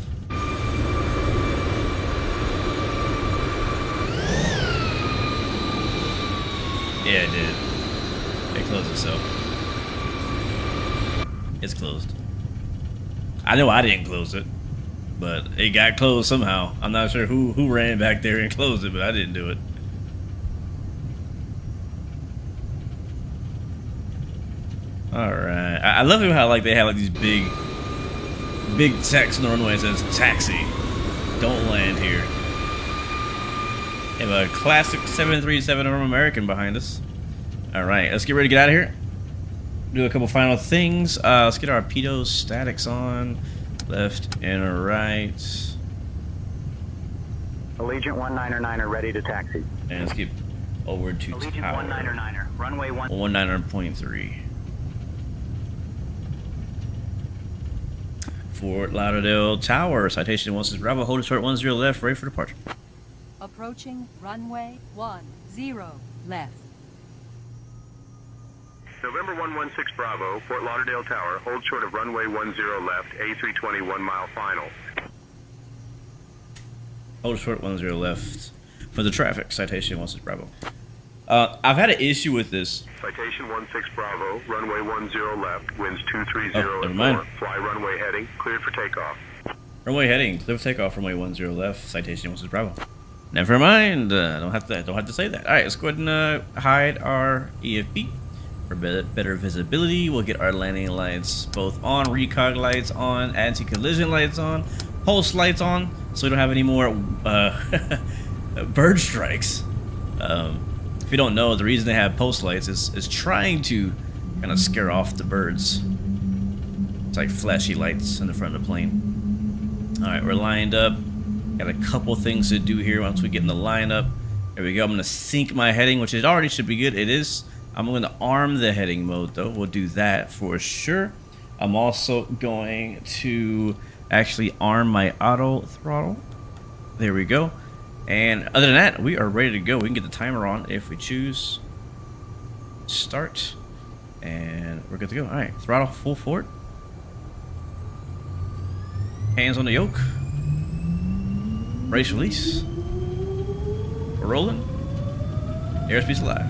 Yeah, it did. It closed itself. It's closed. I know I didn't close it, but it got closed somehow. I'm not sure who ran back there and closed it, but I didn't do it. Alright. I love it how like they have like these big text on the runway that says taxi. Don't land here. We have a classic 737 American behind us. Alright, let's get ready to get out of here. Do a couple final things. Let's get our pitot statics on. Left and right. Allegiant 199er ready to taxi. And let's get over to Allegiant tower. 199er, runway 119.3. Fort Lauderdale Tower, citation 16 Bravo, hold it short 10 left, ready for departure. Approaching runway 10 left. November 116 Bravo, Fort Lauderdale Tower, hold short of runway 10 left, A320 1 mile final. Hold short 10 left for the traffic, citation 16 Bravo. I've had an issue with this. Citation 16 Bravo, runway 10 left, winds 230 never and mind. 4. Fly runway heading, cleared for takeoff. Runway heading, clear for takeoff, runway 10 left, citation 16 Bravo. Never mind, don't have to say that. All right, let's go ahead and hide our EFB for better visibility. We'll get our landing lights both on, recog lights on, anti-collision lights on, pulse lights on, so we don't have any more bird strikes. If you don't know, the reason they have post lights is trying to kind of scare off the birds. It's like flashy lights in the front of the plane. Alright, we're lined up. Got a couple things to do here once we get in the lineup. There we go. I'm going to sync my heading, which it already should be good. It is. I'm going to arm the heading mode, though. We'll do that for sure. I'm also going to actually arm my auto throttle. There we go. And other than that, we are ready to go. We can get the timer on if we choose. Start. And we're good to go. Alright, throttle full forward. Hands on the yoke. Brace release. We're rolling. Airspeed's alive.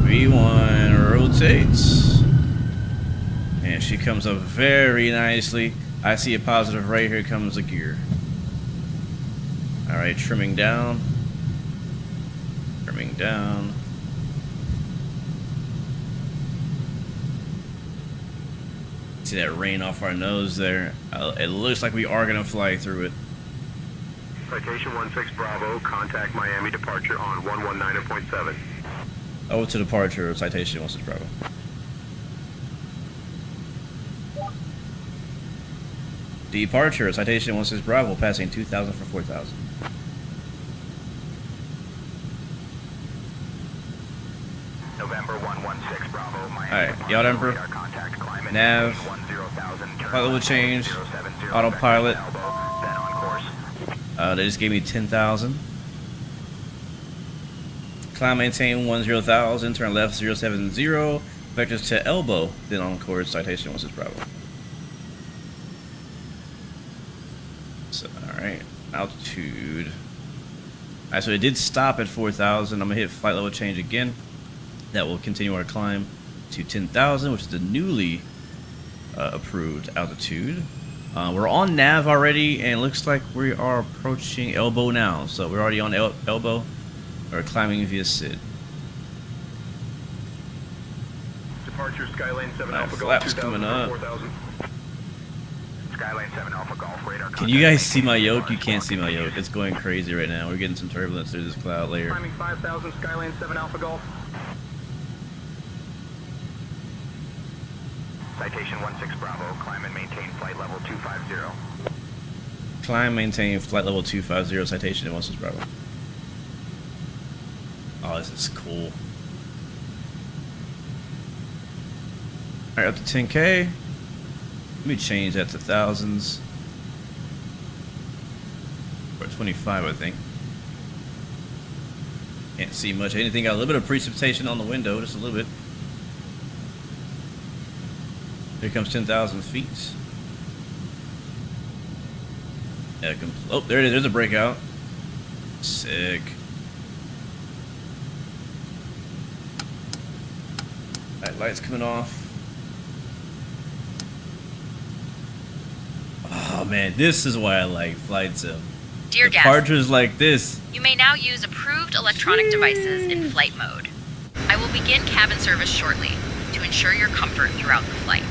V1 rotates. And she comes up very nicely. I see a positive right here comes a gear. Alright, trimming down. Trimming down. See that rain off our nose there? It looks like we are going to fly through it. Citation 16 Bravo, contact Miami departure on 119.7. Over to departure, citation 16 Bravo. Departure, Citation 16 Bravo, passing 2,000 for 4,000. November 116 Bravo. Alright, Yacht Emperor. Nav. Flight level change. Autopilot. They just gave me 10,000. Climb, maintain 10,000. Turn left 070. Vectors to elbow. Then on course, Citation 16 Bravo. So, alright. Altitude. Alright, so it did stop at 4,000. I'm gonna hit flight level change again. That will continue our climb to 10,000, which is the newly approved altitude. We're on nav already, and it looks like we are approaching elbow now. So we're already on elbow. We're climbing via SID. Departure Skylane 7 Alpha Golf. Flaps coming up. 4,000. Skylane 7 Alpha Golf radar. Can you guys see my yoke? You can't see my yoke. It's going crazy right now. We're getting some turbulence through this cloud layer. Climbing 5,000 Skylane 7 Alpha Golf. Citation 16 Bravo. Climb and maintain flight level 250. Climb, maintain flight level 250. Citation 16 Bravo. Oh, this is cool. Alright, up to 10K. Let me change that to thousands. Or 25, I think. Can't see much. Anything. Got a little bit of precipitation on the window, just a little bit. Here comes 10,000 feet. Yeah, oh, there it is. There's a breakout. Sick. Alright, lights coming off. Oh man, this is why I like flight sim. Dear guests, Departures like this. you may now use approved electronic devices in flight mode. I will begin cabin service shortly to ensure your comfort throughout the flight.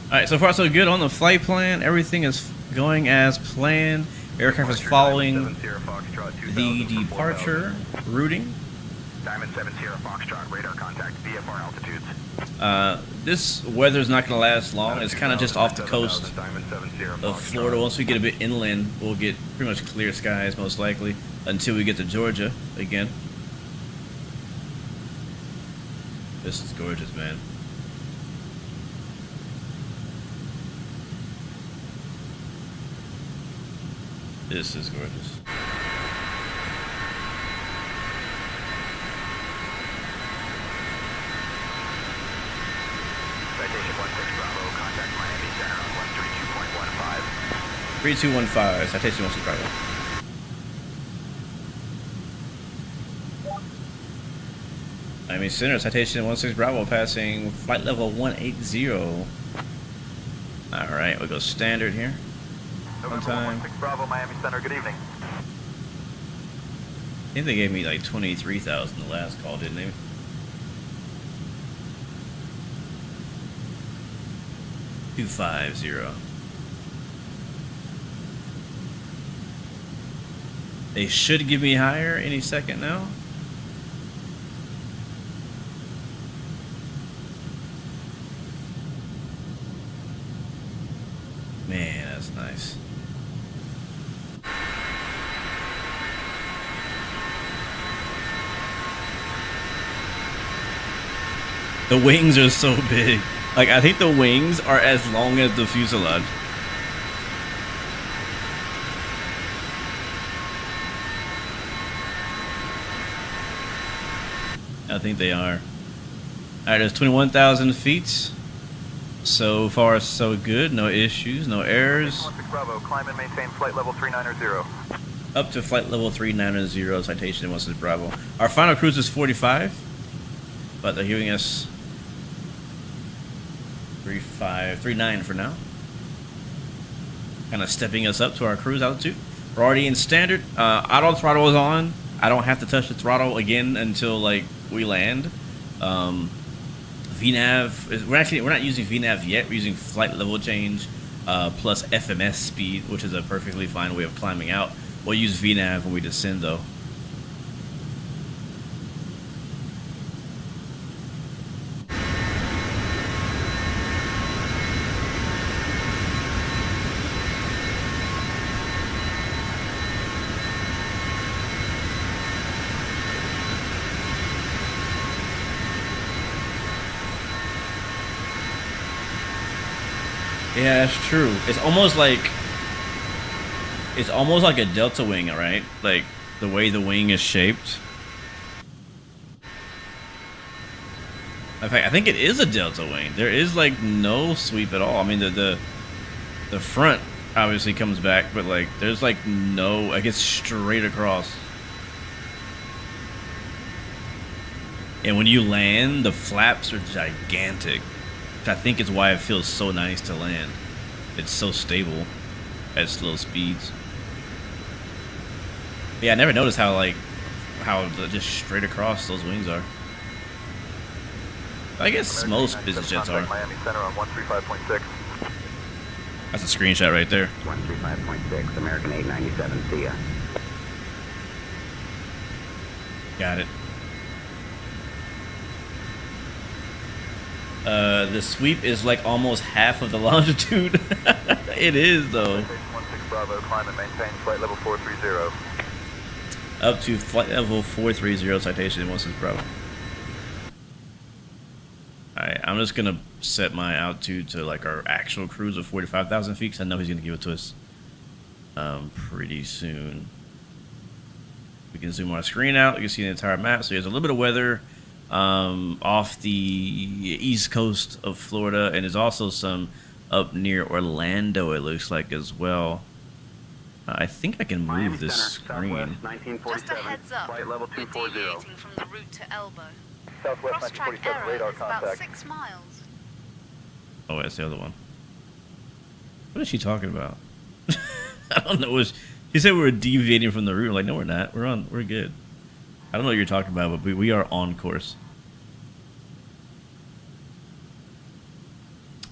Alright, so far so good on the flight plan. Everything is going as planned. Aircraft is following the departure routing. Diamond 7 Sierra Foxtrot radar contact VFR altitudes. This weather's not going to last long. It's kind of just off the coast of Florida. Once we get a bit inland, we'll get pretty much clear skies most likely until we get to Georgia again. This is gorgeous, man. This is gorgeous. Citation 16 Bravo, contact Miami Center on 132.15. 3215, Citation 16 Bravo. Miami Center, Citation 16 Bravo, passing flight level 180. Alright, we'll go standard here. One time. 16 Bravo, Miami Center, good evening. I think they gave me like 23,000 the last call, didn't they? $250. They should give me higher any second now. Man, that's nice. The wings are so big. Like, I think the wings are as long as the fuselage. I think they are. Alright, there's 21,000 feet. So far, so good. No issues, no errors. 16 Bravo, climb and maintain flight level 390. Up to flight level 390, Citation 16 Bravo. Our final cruise is 45, but they're giving us 39 for now. Kind of stepping us up to our cruise altitude. We're already in standard. Auto throttle is on. I don't have to touch the throttle again until like we land. VNAV, we're not using VNAV yet. We're using flight level change plus FMS speed, which is a perfectly fine way of climbing out. We'll use VNAV when we descend though. Yeah, that's true. It's almost like a delta wing, right? Like the way the wing is shaped. In fact, I think it is a delta wing. There is like no sweep at all. I mean, the front obviously comes back, but like there's like no, like it's straight across. And when you land, the flaps are gigantic, which I think is why it feels so nice to land. It's so stable at slow speeds. But yeah, I never noticed how just straight across those wings are. I guess most business jets are. Miami Center on 135.6. That's a screenshot right there. 135.6, American 897, see ya. Got it. The sweep is like almost half of the longitude. It is though. 16 Bravo, climb and maintain flight level 430. Up to flight level 430 citation 16 Bravo. Alright, I'm just gonna set my altitude to like our actual cruise of 45,000 feet because I know he's gonna give it to us pretty soon. We can zoom our screen out. You can see the entire map. So there's a little bit of weather off the east coast of Florida, and there's also some up near Orlando, it looks like, as well. I think I can move this screen. Just a heads up, Flight level we're 240. deviating from the route to Elbow. Southwest Cross-track 1947, error radar is about contact. 6 miles. Oh, that's the other one. What is she talking about? I don't know. She said we were deviating from the route. I'm like, no, we're not. We're good. I don't know what you're talking about, but we are on course.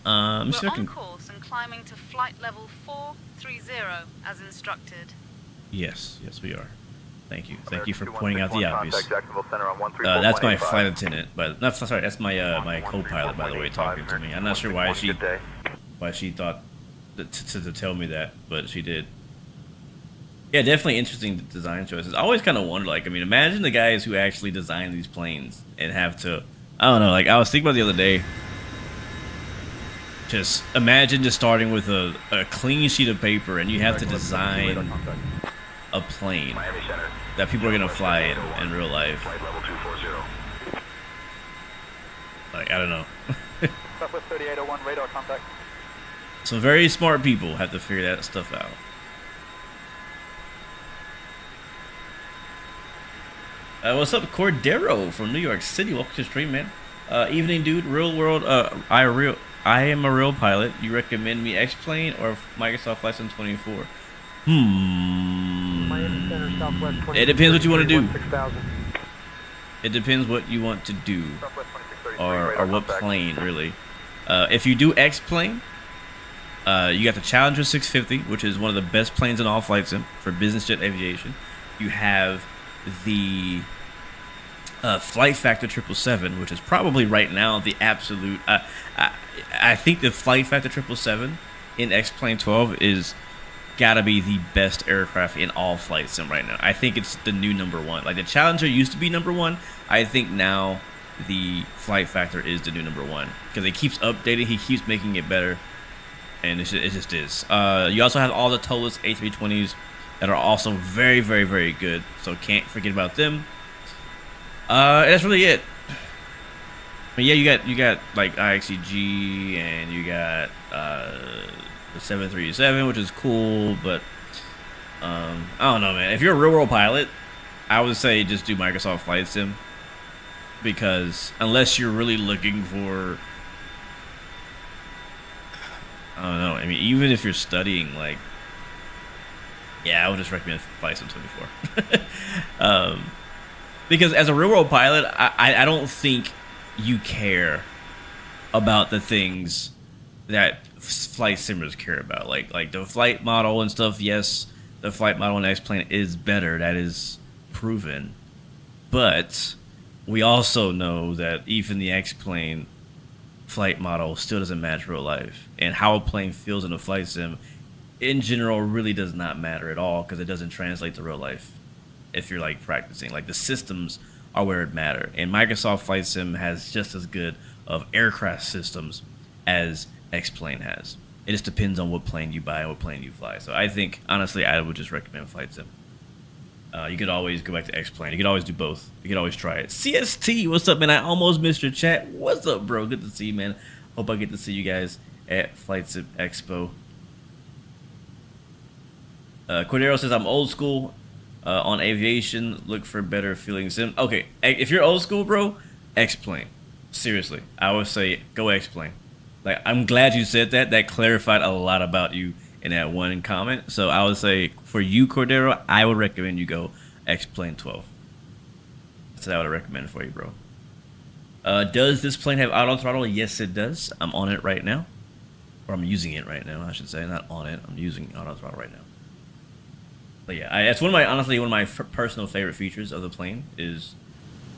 We're I'm on course and climbing to flight level 430 as instructed. Yes, we are. Thank you. Thank you for pointing out the obvious. Contact Jacksonville Center on That's my 134.85. flight attendant, but no, sorry, that's my my co-pilot, by the way, talking to me. I'm not sure why she thought to tell me that, but she did. Yeah, definitely interesting design choices. I always kind of wonder, like, I mean, imagine the guys who actually design these planes and have to, I don't know, like, I was thinking about the other day, just imagine just starting with a clean sheet of paper and you have to design a plane that people are going to fly in real life. Flight level 240. Like, I don't know. Southwest 3801, radar contact. Some very smart people have to figure that stuff out. What's up, Cordero from New York City? Welcome to the stream, man. Evening, dude. Real world. I am a real pilot. You recommend me X-Plane or Microsoft Flight Sim 24? It depends what you want to do. It depends what you want to do, or what plane, really. If you do X-Plane, you got the Challenger 650, which is one of the best planes in all flight sim for business jet aviation. You have the Flight Factor 777, which is probably right now the absolute. I think the Flight Factor 777 in X-Plane 12 is gotta be the best aircraft in all flight sim right now. I think it's the new #1. Like the Challenger used to be #1. I think now the Flight Factor is the new #1 because it keeps updating. He keeps making it better, and it just is. You also have all the Tolas A320s that are also very, very, very good. So can't forget about them. That's really it. But yeah, you got like IXCG and you got the 737, which is cool, but I don't know, man. If you're a real world pilot, I would say just do Microsoft Flight Sim, because unless you're really looking for, I don't know. I mean, even if you're studying, like, yeah, I would just recommend Flight Sim 24. Because as a real world pilot, I don't think you care about the things that flight simmers care about, like the flight model and stuff. Yes, the flight model in X-Plane is better. That is proven. But we also know that even the X-Plane flight model still doesn't match real life. And how a plane feels in a flight sim, in general, really does not matter at all, because it doesn't translate to real life if you're like practicing. Like the systems are where it matter. And Microsoft Flight Sim has just as good of aircraft systems as X-Plane has. It just depends on what plane you buy and what plane you fly. So I think, honestly, I would just recommend Flight Sim. You could always go back to X-Plane. You could always do both. You could always try it. CST, what's up, man? I almost missed your chat. What's up, bro? Good to see you, man. Hope I get to see you guys at Flight Sim Expo. Cordero says, I'm old school on aviation. Look for better feeling sim. Okay, if you're old school, bro, X-Plane. Seriously, I would say go X-Plane. Like, I'm glad you said that. That clarified a lot about you in that one comment. So I would say for you, Cordero, I would recommend you go X-Plane 12. That's what I would recommend for you, bro. Does this plane have auto throttle? Yes, it does. I'm on it right now. Or I'm using it right now, I should say. Not on it. I'm using auto throttle right now. But yeah, it's honestly one of my personal favorite features of the plane is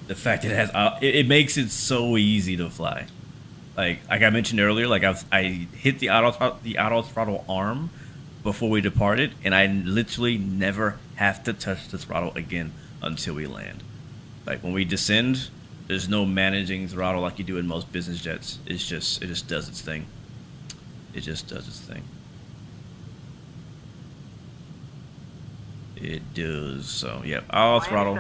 the fact that it has it makes it so easy to fly. Like I mentioned earlier, like I hit the auto throttle arm before we departed, and I literally never have to touch the throttle again until we land. Like when we descend, there's no managing throttle like you do in most business jets. It just does its thing. It just does its thing. It does. So yeah, auto throttle.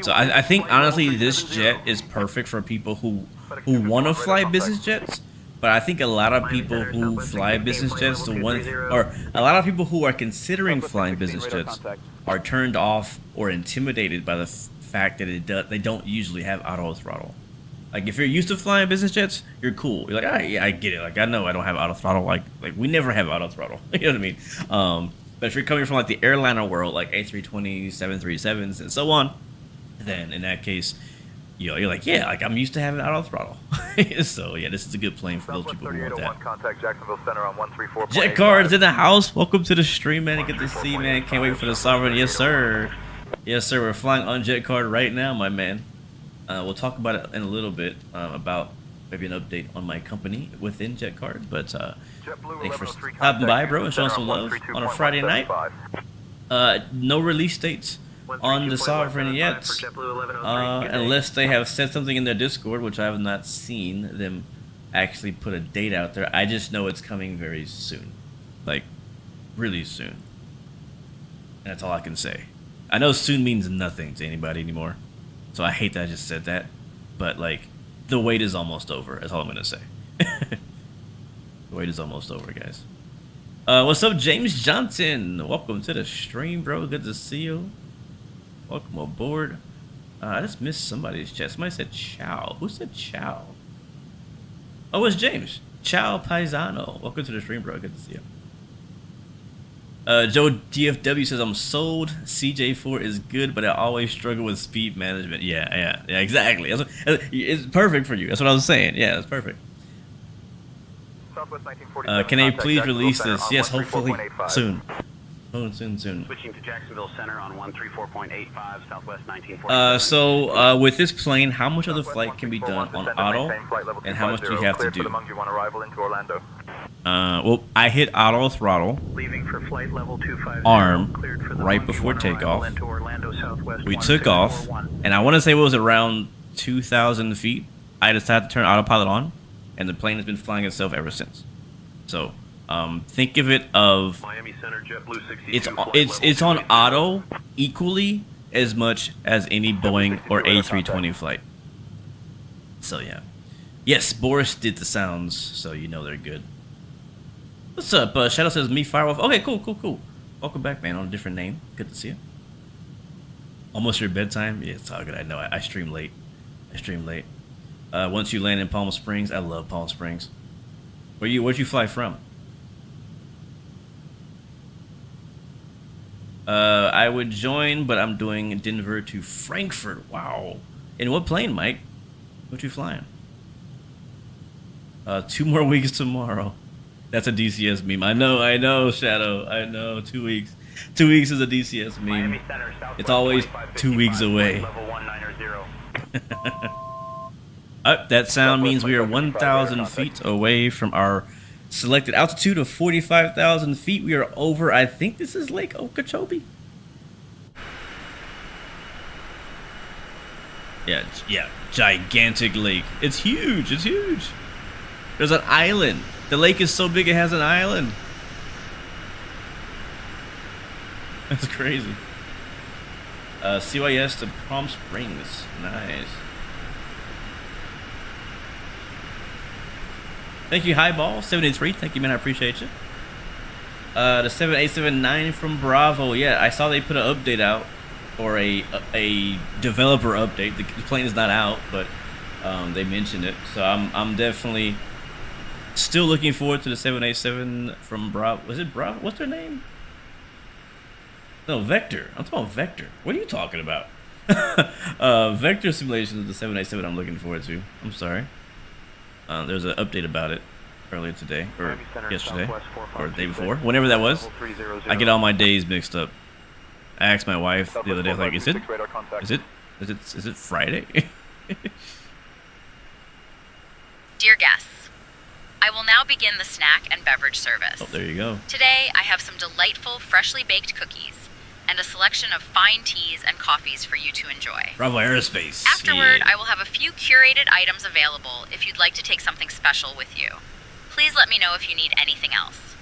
So I think honestly this jet is perfect for people who want to fly business jets. But I think a lot of people who fly business jets, a lot of people who are considering flying business jets, are turned off or intimidated by the fact that they don't usually have auto throttle. Like if you're used to flying business jets, you're cool. You're like, ah, yeah, I get it. Like I know I don't have auto throttle. Like we never have auto throttle. You know what I mean? But if you're coming from like the airliner world, like A320s, 737s, and so on, then in that case, you're like, yeah, like I'm used to having auto throttle. So yeah, this is a good plane for those people who want that. Contact Jacksonville Center on 134. JetCard's in the house. Welcome to the stream, man. Good to see you, man. Can't wait for the Sovereign. Yes, sir. Yes, sir. We're flying on JetCard right now, my man. We'll talk about it in a little bit about maybe an update on my company within JetCard. But thanks for stopping by, bro, and showing some love on a Friday night. No release dates on the Sovereign yet, unless they have said something in their Discord, which I have not seen them actually put a date out there. I just know it's coming very soon, like really soon. And that's all I can say. I know soon means nothing to anybody anymore, so I hate that I just said that, but like the wait is almost over. That's all I'm gonna say. The wait is almost over, guys. What's up, James Johnson? Welcome to the stream, bro. Good to see you. Welcome aboard. I just missed somebody's chat. Somebody said ciao. Who said ciao? Oh, it's James. Ciao Paisano. Welcome to the stream, bro. Good to see you. Joe DFW says, I'm sold. CJ4 is good, but I always struggle with speed management. Yeah, exactly. It's perfect for you. That's what I was saying. Yeah, it's perfect. Can they please release this? Yes, hopefully soon. Soon. Switching to Jacksonville Center on 134.85, Southwest 1940. So with this plane, how much of the flight can be done on auto, and how much do you have to do? Well, I hit auto throttle, Leaving for flight level 250, arm, cleared for the right Monkey before One takeoff. arrival into Orlando Southwest We took off, 1641. and I want to say it was around 2,000 feet. I decided to turn autopilot on, and the plane has been flying itself ever since. So think of it of Miami Center, JetBlue 62. it's on auto equally as much as any Boeing or A320 flight. So yeah, yes, Boris did the sounds, so you know they're good. What's up? Shadow says me Firewolf. Okay, cool. Welcome back, man. On a different name. Good to see you. Almost your bedtime. Yeah, it's all good. I know. I stream late. Once you land in Palm Springs, I love Palm Springs. Where'd you fly from? I would join, but I'm doing Denver to Frankfurt. Wow. In what plane, Mike? What you flying? 2 more weeks tomorrow. That's a DCS meme. I know, Shadow. I know. 2 weeks. 2 weeks is a DCS meme. It's always 2 weeks away. Level 190. That sound means we are 1,000 feet away from our selected altitude of 45,000 feet. We are over, I think this is Lake Okeechobee. Yeah, gigantic lake. It's huge. There's an island The lake is so big it has an island. That's crazy. CYS to Palm Springs. Nice. Thank you, Highball 783. Thank you, man. I appreciate you. The 7879 from Bravo. Yeah, I saw they put an update out, or a developer update. The plane is not out, but they mentioned it. So I'm definitely still looking forward to the 787 from Bravo. Was it Bravo? What's their name? No, Vector. I'm talking about Vector. What are you talking about? Vector Simulations of the 787 I'm looking forward to. I'm sorry. There's an update about it earlier today, or yesterday, or the day before. Whenever that was. I get all my days mixed up. I asked my wife the other day, like, is it Friday? Dear guests, I will now begin the snack and beverage service. Oh, there you go. Today, I have some delightful, freshly baked cookies and a selection of fine teas and coffees for you to enjoy. Bravo Aerospace. Afterward, Yeah. I will have a few curated items available if you'd like to take something special with you. Please let me know if you need anything else.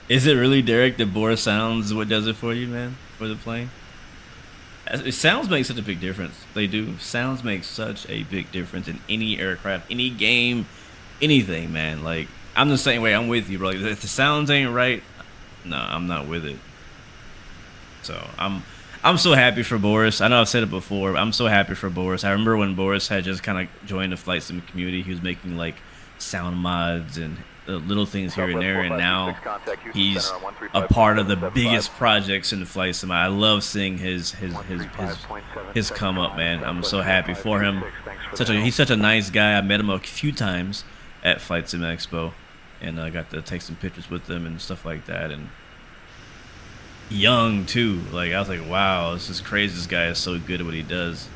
Is it really, Derek, that Boris Sounds what does it for you, man? For the plane? Sounds make such a big difference. They do. Sounds make such a big difference in any aircraft, any game, anything, man. Like, I'm the same way. I'm with you, bro. Like, if the sounds ain't right, no, I'm not with it. So I'm so happy for Boris. I know I've said it before, but I'm so happy for Boris. I remember when Boris had just kind of joined the flight sim community. He was making like sound mods and little things here and there, and now he's a part of the biggest projects in the flight sim. I love seeing his come up, man. I'm so happy for him. He's such a nice guy. I met him a few times at Flight Sim Expo, and I got to take some pictures with him and stuff like that. And young too. Like, I was like, wow, this is crazy. This guy is so good at what he does.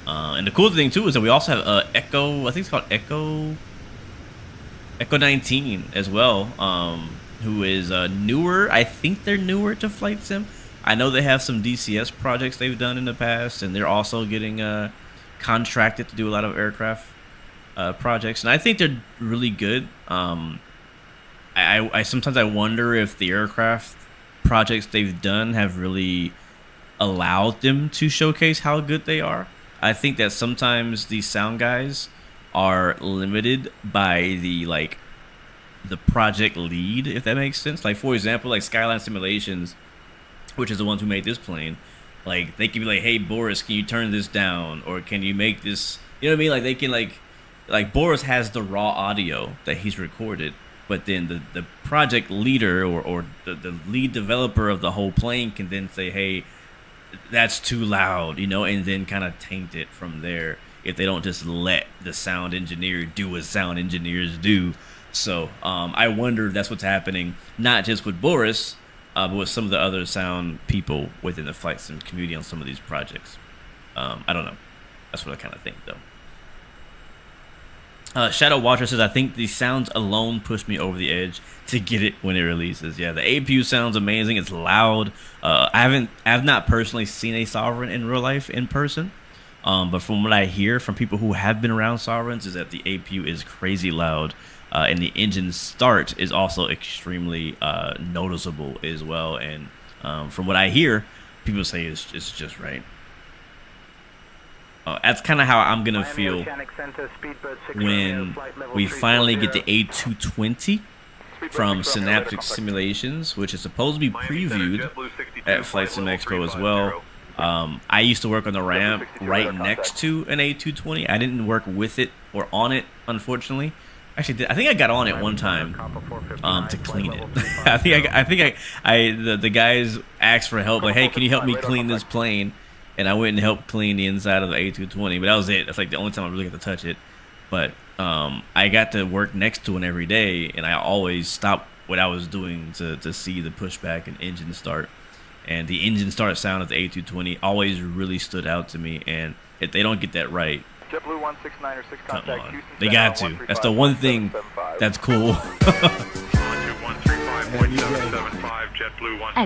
And the cool thing too is that we also have Echo. I think it's called Echo 19 as well, who is newer. I think they're newer to Flight Sim. I know they have some DCS projects they've done in the past, and they're also getting contracted to do a lot of aircraft projects, and I think they're really good. I sometimes I wonder if the aircraft projects they've done have really allowed them to showcase how good they are. I think that sometimes these sound guys are limited by the project lead, if that makes sense. Like, for example, like Skyline Simulations, which is the ones who made this plane, like they can be like, hey Boris, can you turn this down, or can you make this, you know what I mean? Like, they can like Boris has the raw audio that he's recorded, but then the project leader or the lead developer of the whole plane can then say, hey, that's too loud, you know, and then kind of taint it from there if they don't just let the sound engineer do what sound engineers do. So I wonder if that's what's happening, not just with Boris, but with some of the other sound people within the flight sim community on some of these projects. I don't know. That's what I kind of think, though. Shadow Watcher says, I think the sounds alone pushed me over the edge to get it when it releases. Yeah, the APU sounds amazing. It's loud. I've not personally seen a Sovereign in real life in person, but from what I hear from people who have been around Sovereigns is that the APU is crazy loud, and the engine start is also extremely noticeable as well. And from what I hear, people say it's just right. That's kind of how I'm going to feel when we finally get the A220 from Synaptic Simulations, which is supposed to be previewed at Flight Sim Expo as well. I used to work on the ramp right next to an A220. I didn't work with it or on it, unfortunately. Actually, I think I got on it one time to clean it. The guys asked for help, like, hey, can you help me clean this plane? And I went and helped clean the inside of the A220, but that was it. That's like the only time I really got to touch it. But I got to work next to it every day, and I always stopped what I was doing to see the pushback and engine start. And the engine start sound of the A220 always really stood out to me. And if they don't get that right, JetBlue 16906 come contact on. Houston They got to. That's the one thing that's cool. At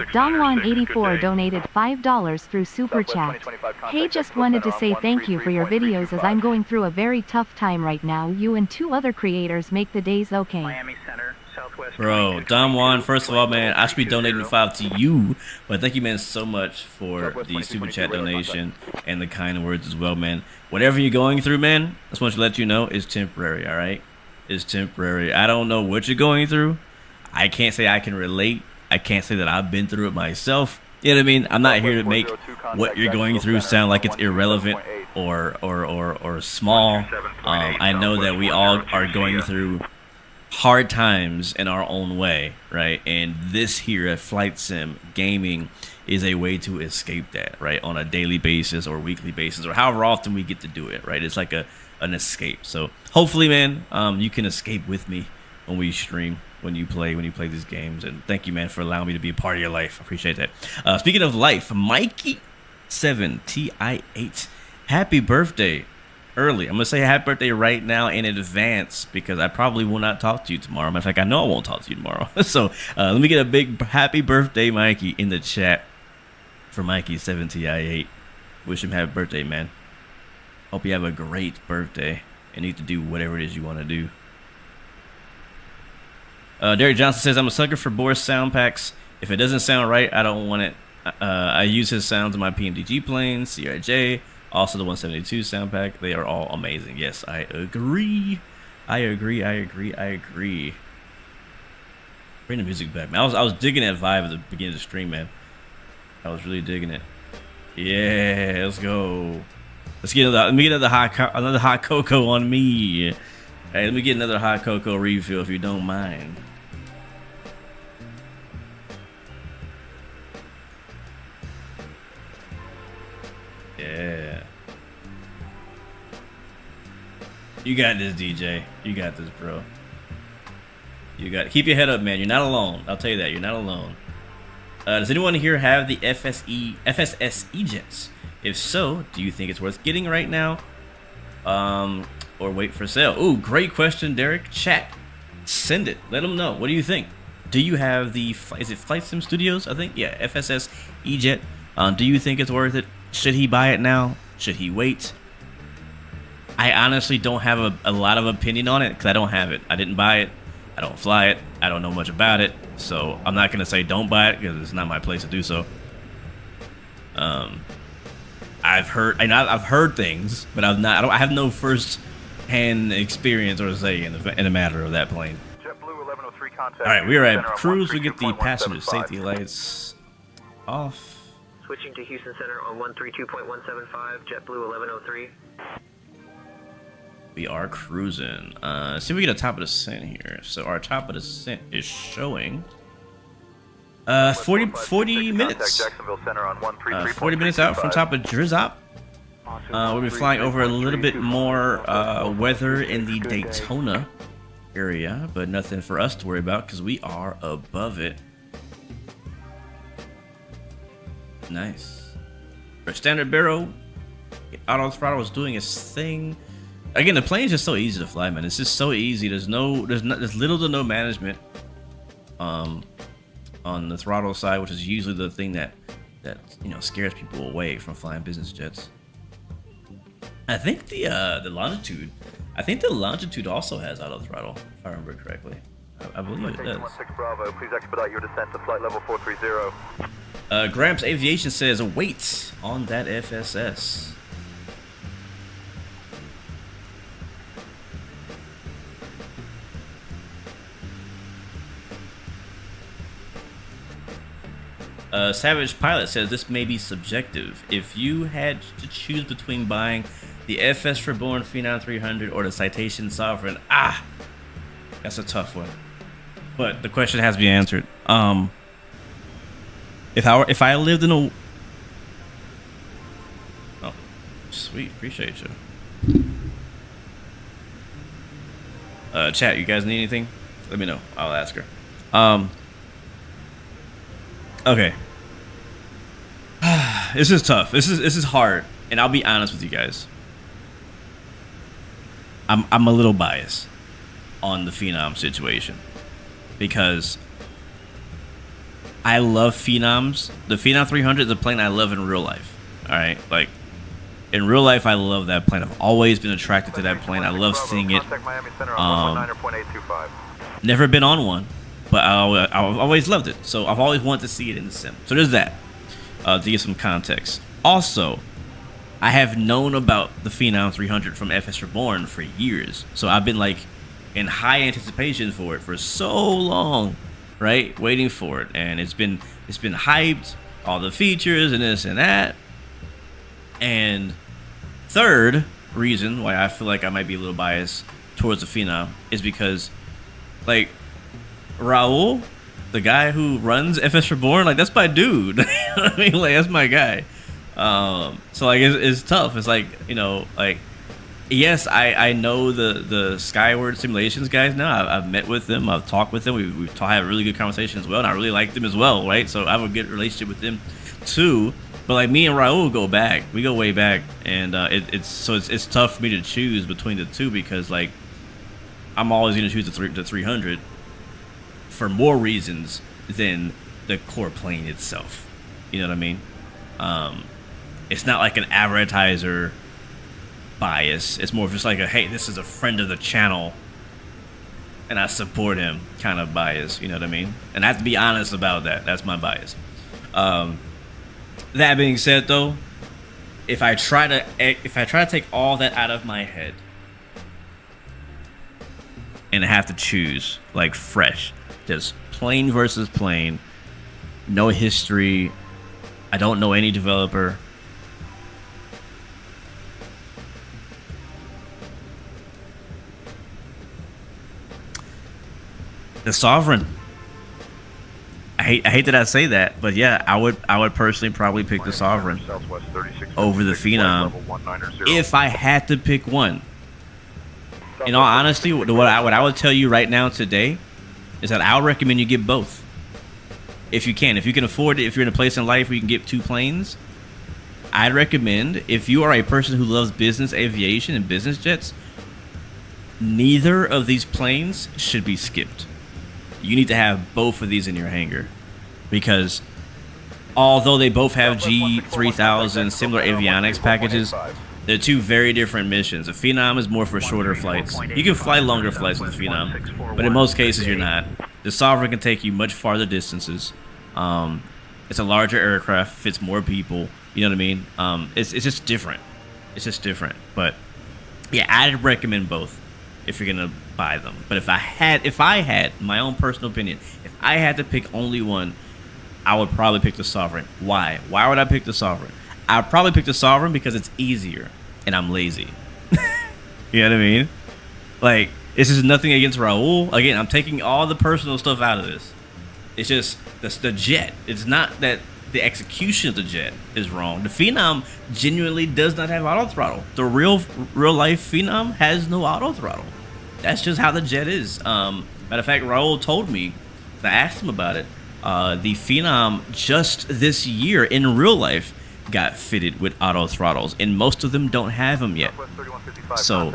Don184 donated $5 through Super Chat. Hey, just wanted to say thank you for your videos as I'm going through a very tough time right now. You and 2 other creators make the days okay. Miami Center, Southwest. Bro, Don Juan, first of all, man, I should be donating 5 to you, but thank you, man, so much for the Super Chat donation and the kind words as well, man. Whatever you're going through, man, I just want to let you know it's temporary, all right? It's temporary. I don't know what you're going through. I can't say I can relate. I can't say that I've been through it myself. You know what I mean? I'm not here to make what you're going through sound like it's irrelevant or small. I know that we all are going through hard times in our own way, right? And this here at Flight Sim Gaming is a way to escape that, right? On a daily basis or weekly basis or however often we get to do it, right? It's like an escape. So hopefully, man, you can escape with me when we stream, when you play these games. And thank you, man, for allowing me to be a part of your life. I appreciate that. Speaking of life, Mikey7TI8, happy birthday early. I'm gonna say happy birthday right now in advance because I probably will not talk to you tomorrow. Matter of fact, I know I won't talk to you tomorrow. So let me get a big happy birthday, Mikey, in the chat for Mikey7TI8. Wish him happy birthday, man. Hope you have a great birthday and need to do whatever it is you want to do. Derek Johnson says, I'm a sucker for Boris sound packs. If it doesn't sound right, I don't want it. I use his sounds in my PMDG planes, CRJ, also the 172 sound pack. They are all amazing. Yes, I agree. I agree. Bring the music back, man. I was digging that vibe at the beginning of the stream, man. I was really digging it. Yeah, let's go. Let me get another hot cocoa on me. Hey, let me get another hot cocoa refill if you don't mind. Yeah. You got this, DJ. You got this, bro. You got it. Keep your head up, man. You're not alone. I'll tell you that. You're not alone. Does anyone here have the FSS E-Jets? If so, do you think it's worth getting right now? Or wait for sale? Ooh, great question, Derek. Chat. Send it. Let them know. What do you think? Do you have the... Is it Flight Sim Studios, I think? Yeah, FSS E-Jet. Do you think it's worth it? Should he buy it now? Should he wait? I honestly don't have a lot of opinion on it because I don't have it. I didn't buy it. I don't fly it. I don't know much about it. So I'm not going to say don't buy it because it's not my place to do so. I've heard things, but I have no first-hand experience or say in the matter of that plane. All right, we are at cruise. We get the passenger safety lights off. Switching to Houston Center on 132.175, JetBlue 1103. We are cruising. See if we get a top of descent here. So our top of descent is showing 40 minutes. 40 minutes out from top of Drizop. We'll be flying over a little bit more weather in the Daytona area, but nothing for us to worry about because we are above it. Nice. For standard barrel, auto throttle is doing its thing. Again, the plane is just so easy to fly, man. It's just so easy. There's little to no management on the throttle side, which is usually the thing that scares people away from flying business jets. I think the longitude. I think the longitude also has auto throttle, if I remember correctly. I believe it does. 16 Bravo, please expedite your descent to flight level 430. Gramps Aviation says wait on that FSS. Savage Pilot says this may be subjective. If you had to choose between buying the FS Reborn Phenom 300 or the Citation Sovereign, that's a tough one. But the question has to be answered. If I lived in a... Oh, sweet. Appreciate you. Chat, you guys need anything? Let me know. I'll ask her. Okay. This is tough. This is hard. And I'll be honest with you guys. I'm a little biased on the Phenom situation. Because I love Phenoms. The Phenom 300 is a plane I love in real life. All right, like in real life, I love that plane. I've always been attracted to that plane. I love seeing it. Never been on one, but I've always loved it. So I've always wanted to see it in the sim. So there's that. To give some context. Also, I have known about the Phenom 300 from FS Reborn for years. So I've been like in high anticipation for it for so long, right? Waiting for it, and it's been hyped, all the features and this and that. And third reason why I feel like I might be a little biased towards the Phenom is because, like, Raul, the guy who runs FS Reborn, like, that's my dude. You know what I mean? Like, that's my guy. So like it's tough. It's like, you know, like, yes, I know the Skyward Simulations guys now. I've met with them. I've talked with them. We've had a really good conversation as well, and I really like them as well, right? So I have a good relationship with them too. But like me and Raul go back. We go way back, and it's tough for me to choose between the two because like I'm always gonna choose the 300 for more reasons than the core plane itself. You know what I mean? It's not like an advertiser bias. It's more of just like a, hey, this is a friend of the channel and I support him kind of bias. You know what I mean? And I have to be honest about that. That's my bias. That being said, though, if I try to take all that out of my head and I have to choose like fresh, just plain versus plain, no history, I don't know any developer, the Sovereign. I hate that I say that, but yeah, I would personally probably pick the Sovereign over the Phenom if I had to pick one. In all honesty, what I would tell you right now today is that I would recommend you get both. If you can afford it, if you're in a place in life where you can get two planes, I'd recommend, if you are a person who loves business aviation and business jets, neither of these planes should be skipped. You need to have both of these in your hangar, because although they both have G3000 similar avionics packages, they're two very different missions. The Phenom is more for shorter flights. You can fly longer flights with the Phenom, but in most cases you're not. The Sovereign can take you much farther distances. It's a larger aircraft, fits more people. You know what I mean? It's just different. It's just different. But yeah, I'd recommend both if you're gonna buy them. But if I had my own personal opinion, if I had to pick only one, I would probably pick the Sovereign. Why would I pick the Sovereign? I'd probably pick the Sovereign because it's easier and I'm lazy. You know what I mean? Like, this is nothing against Raul. Again, I'm taking all the personal stuff out of this. It's just the jet. It's not that the execution of the jet is wrong. The Phenom genuinely does not have auto throttle. The real life Phenom has no auto throttle. That's just how the jet is. Matter of fact, Raul told me, I asked him about it, the Phenom just this year in real life got fitted with auto throttles, and most of them don't have them yet. So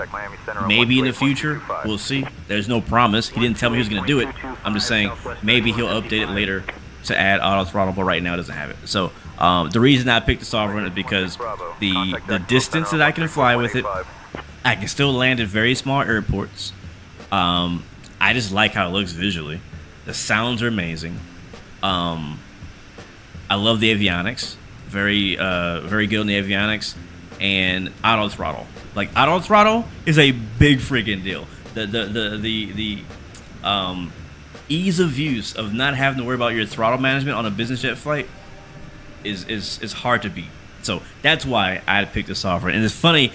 maybe in the future, we'll see. There's no promise. He didn't tell me he was going to do it. I'm just saying maybe he'll update it later to add auto throttle, but right now it doesn't have it. So the reason I picked the Sovereign is because the distance that I can fly with it, I can still land at very small airports. I just like how it looks visually. The sounds are amazing. I love the avionics. Very good on the avionics. And auto throttle. Like, auto throttle is a big freaking deal. The ease of use of not having to worry about your throttle management on a business jet flight is hard to beat. So that's why I picked the Sovereign. And it's funny,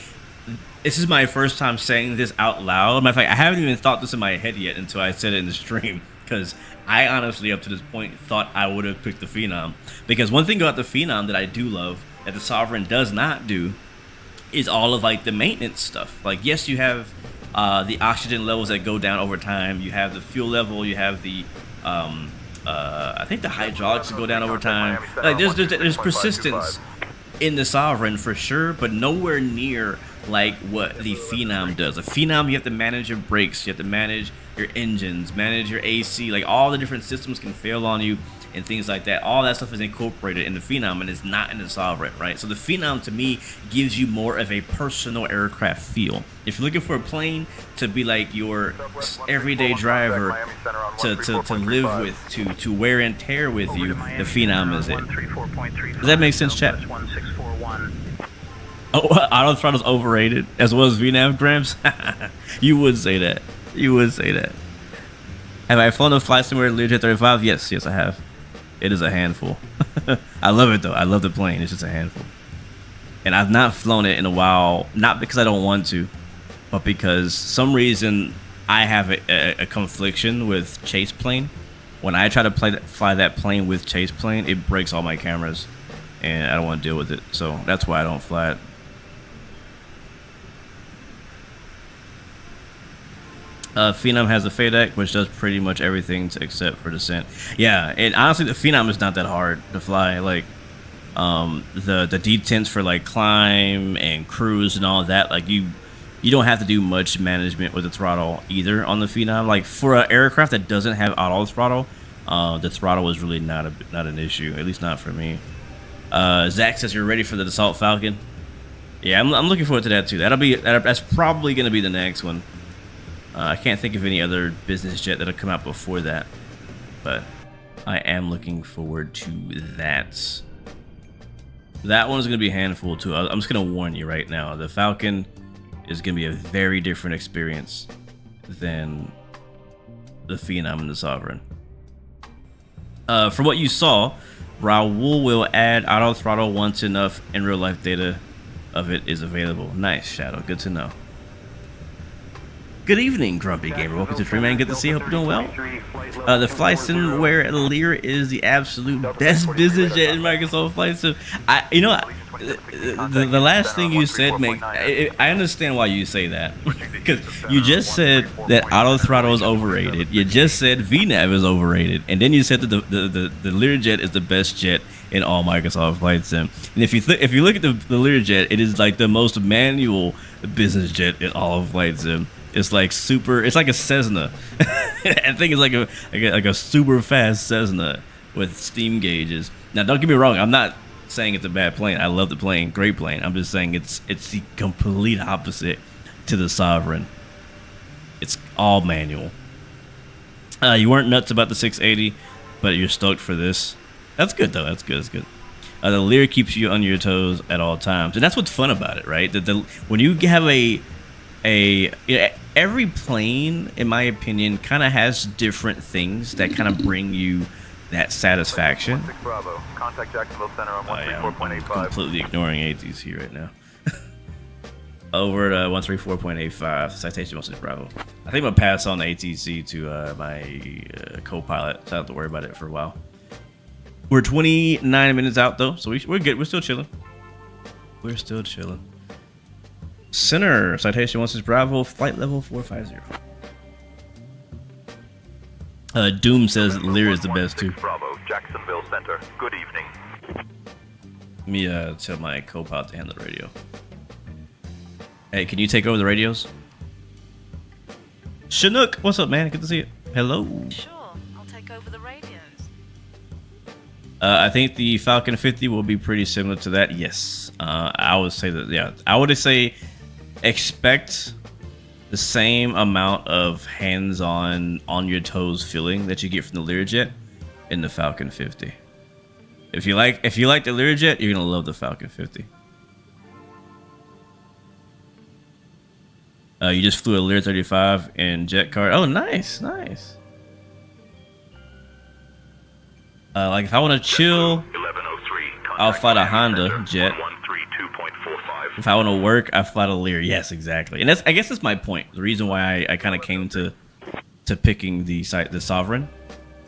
this is my first time saying this out loud. Matter of fact, I haven't even thought this in my head yet until I said it in the stream, because I honestly, up to this point, thought I would have picked the Phenom. Because one thing about the Phenom that I do love, that the Sovereign does not do, is all of like the maintenance stuff. Like, yes, you have the oxygen levels that go down over time. You have the fuel level. You have the I think the hydraulics that go down over time. Like, there's persistence in the Sovereign for sure, but nowhere near like what the Phenom does. The Phenom, you have to manage your brakes, you have to manage your engines, manage your AC, like all the different systems can fail on you and things like that. All that stuff is incorporated in the Phenom and it's not in the Sovereign, right? So the Phenom to me gives you more of a personal aircraft feel. If you're looking for a plane to be like your everyday driver to live with, to wear and tear with you, the Phenom is it. Does that make sense, chat? Oh, auto throttle's overrated as well as VNAV Gramps. You would say that. You would say that. Have I flown a flight simulator Learjet 35? Yes, I have. It is a handful. I love it though. I love the plane. It's just a handful. And I've not flown it in a while, not because I don't want to, but because some reason I have a confliction with chase plane. When I try to fly that plane with chase plane, it breaks all my cameras, and I don't want to deal with it. So that's why I don't fly it. Phenom has a FADEC, which does pretty much everything except for descent. Yeah, and honestly, the Phenom is not that hard to fly. Like, the detents for like climb and cruise and all that. Like you don't have to do much management with the throttle either on the Phenom. Like for an aircraft that doesn't have auto throttle, the throttle is really not an issue. At least not for me. Zach says you're ready for the Dassault Falcon. Yeah, I'm looking forward to that too. That's probably gonna be the next one. I can't think of any other business jet that'll come out before that, but I am looking forward to that. That one's gonna be a handful too. I'm just gonna warn you right now. The Falcon is gonna be a very different experience than the Phenom and the Sovereign. From what you saw, Raul will add auto throttle once enough in real life data of it is available. Nice, Shadow. Good to know. Good evening, Grumpy Gamer. Welcome to Freeman. Good to see you. Hope you're doing well. The flight sim where Lear is the absolute best business jet in Microsoft Flight Sim. The last thing you said, I understand why you say that. Because you just said that auto throttle is overrated. You just said VNAV is overrated, and then you said that the Learjet is the best jet in all Microsoft Flight Sim. And if you look at the Learjet, it is like the most manual business jet in all of Flight Sim. It's like it's like a Cessna. I think it's like a super fast Cessna with steam gauges. Now, don't get me wrong. I'm not saying it's a bad plane. I love the plane. Great plane. I'm just saying it's the complete opposite to the Sovereign. It's all manual. You weren't nuts about the 680, but you're stoked for this. That's good, though. That's good. That's good. The Lear keeps you on your toes at all times. And that's what's fun about it, right? When you have every plane, in my opinion, kind of has different things that kind of bring you that satisfaction. Bravo. Contact Jacksonville Center on 134.85. I'm completely ignoring ATC right now. Over at 134.85, Citation 16 Bravo. I think I'm gonna pass on the ATC to my co-pilot, so I don't have to worry about it for a while. We're 29 minutes out though, so we're good. We're still chilling. We're still chilling. Center, Citation 16 Bravo, flight level 450. Doom says Lear is the best too. Bravo, Jacksonville Center. Good evening. Let me tell my co-pilot to handle the radio. Hey, can you take over the radios? Chinook, what's up, man? Good to see you. Hello. Sure, I'll take over the radios. I think the Falcon 50 will be pretty similar to that. Yes, I would say that. Yeah, I would say expect the same amount of hands-on, on your toes feeling that you get from the Learjet in the Falcon 50. If you like the Learjet, you're gonna love the Falcon 50. You just flew a Lear 35 in JetCard. Oh, nice, nice. Like if I want to chill, I'll fly the Honda jet. If I want to work, I fly the Lear. Yes, exactly. And I guess that's my point. The reason why I kind of came to picking the Sovereign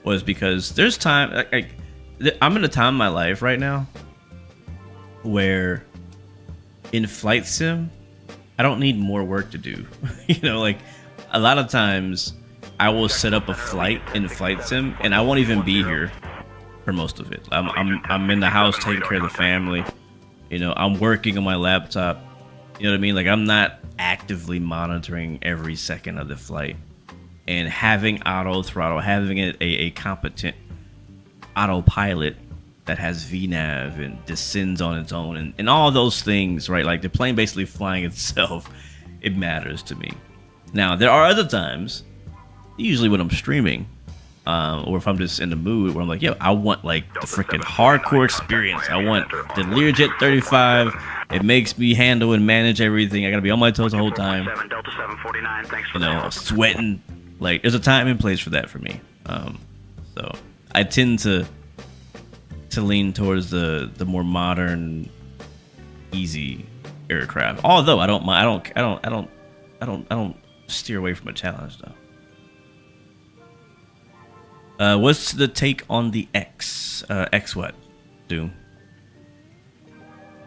was because there's time. I'm in a time in my life right now where in flight sim, I don't need more work to do. You know, like a lot of times I will set up a flight in flight sim and I won't even be here for most of it. I'm in the house taking care of the family. You know, I'm working on my laptop. You know what I mean? Like, I'm not actively monitoring every second of the flight. And having auto throttle, having a competent autopilot that has VNAV and descends on its own and all those things, right? Like the plane basically flying itself, it matters to me. Now, there are other times, usually when I'm streaming, or if I'm just in the mood where I'm like, yo, I want like the freaking hardcore experience. I want the Learjet 35. It makes me handle and manage everything. I gotta be on my toes the whole time. You know, sweating. Like, there's a time and place for that for me. So I tend to lean towards the more modern, easy aircraft. Although I don't mind. I don't steer away from a challenge though. What's the take on the X? X what? Doom.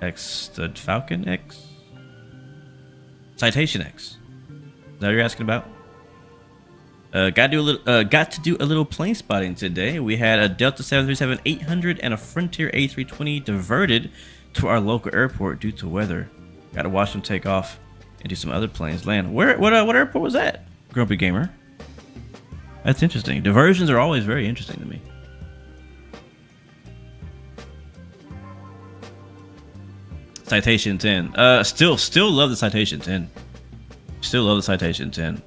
X the Falcon X? Citation X. Is that what you're asking about? Got to do a little plane spotting today. We had a Delta 737-800 and a Frontier A320 diverted to our local airport due to weather. Got to watch them take off and do some other planes land. What airport was that? Grumpy Gamer. That's interesting. Diversions are always very interesting to me. Citation 10. Still love the Citation 10. Still love the Citation 10.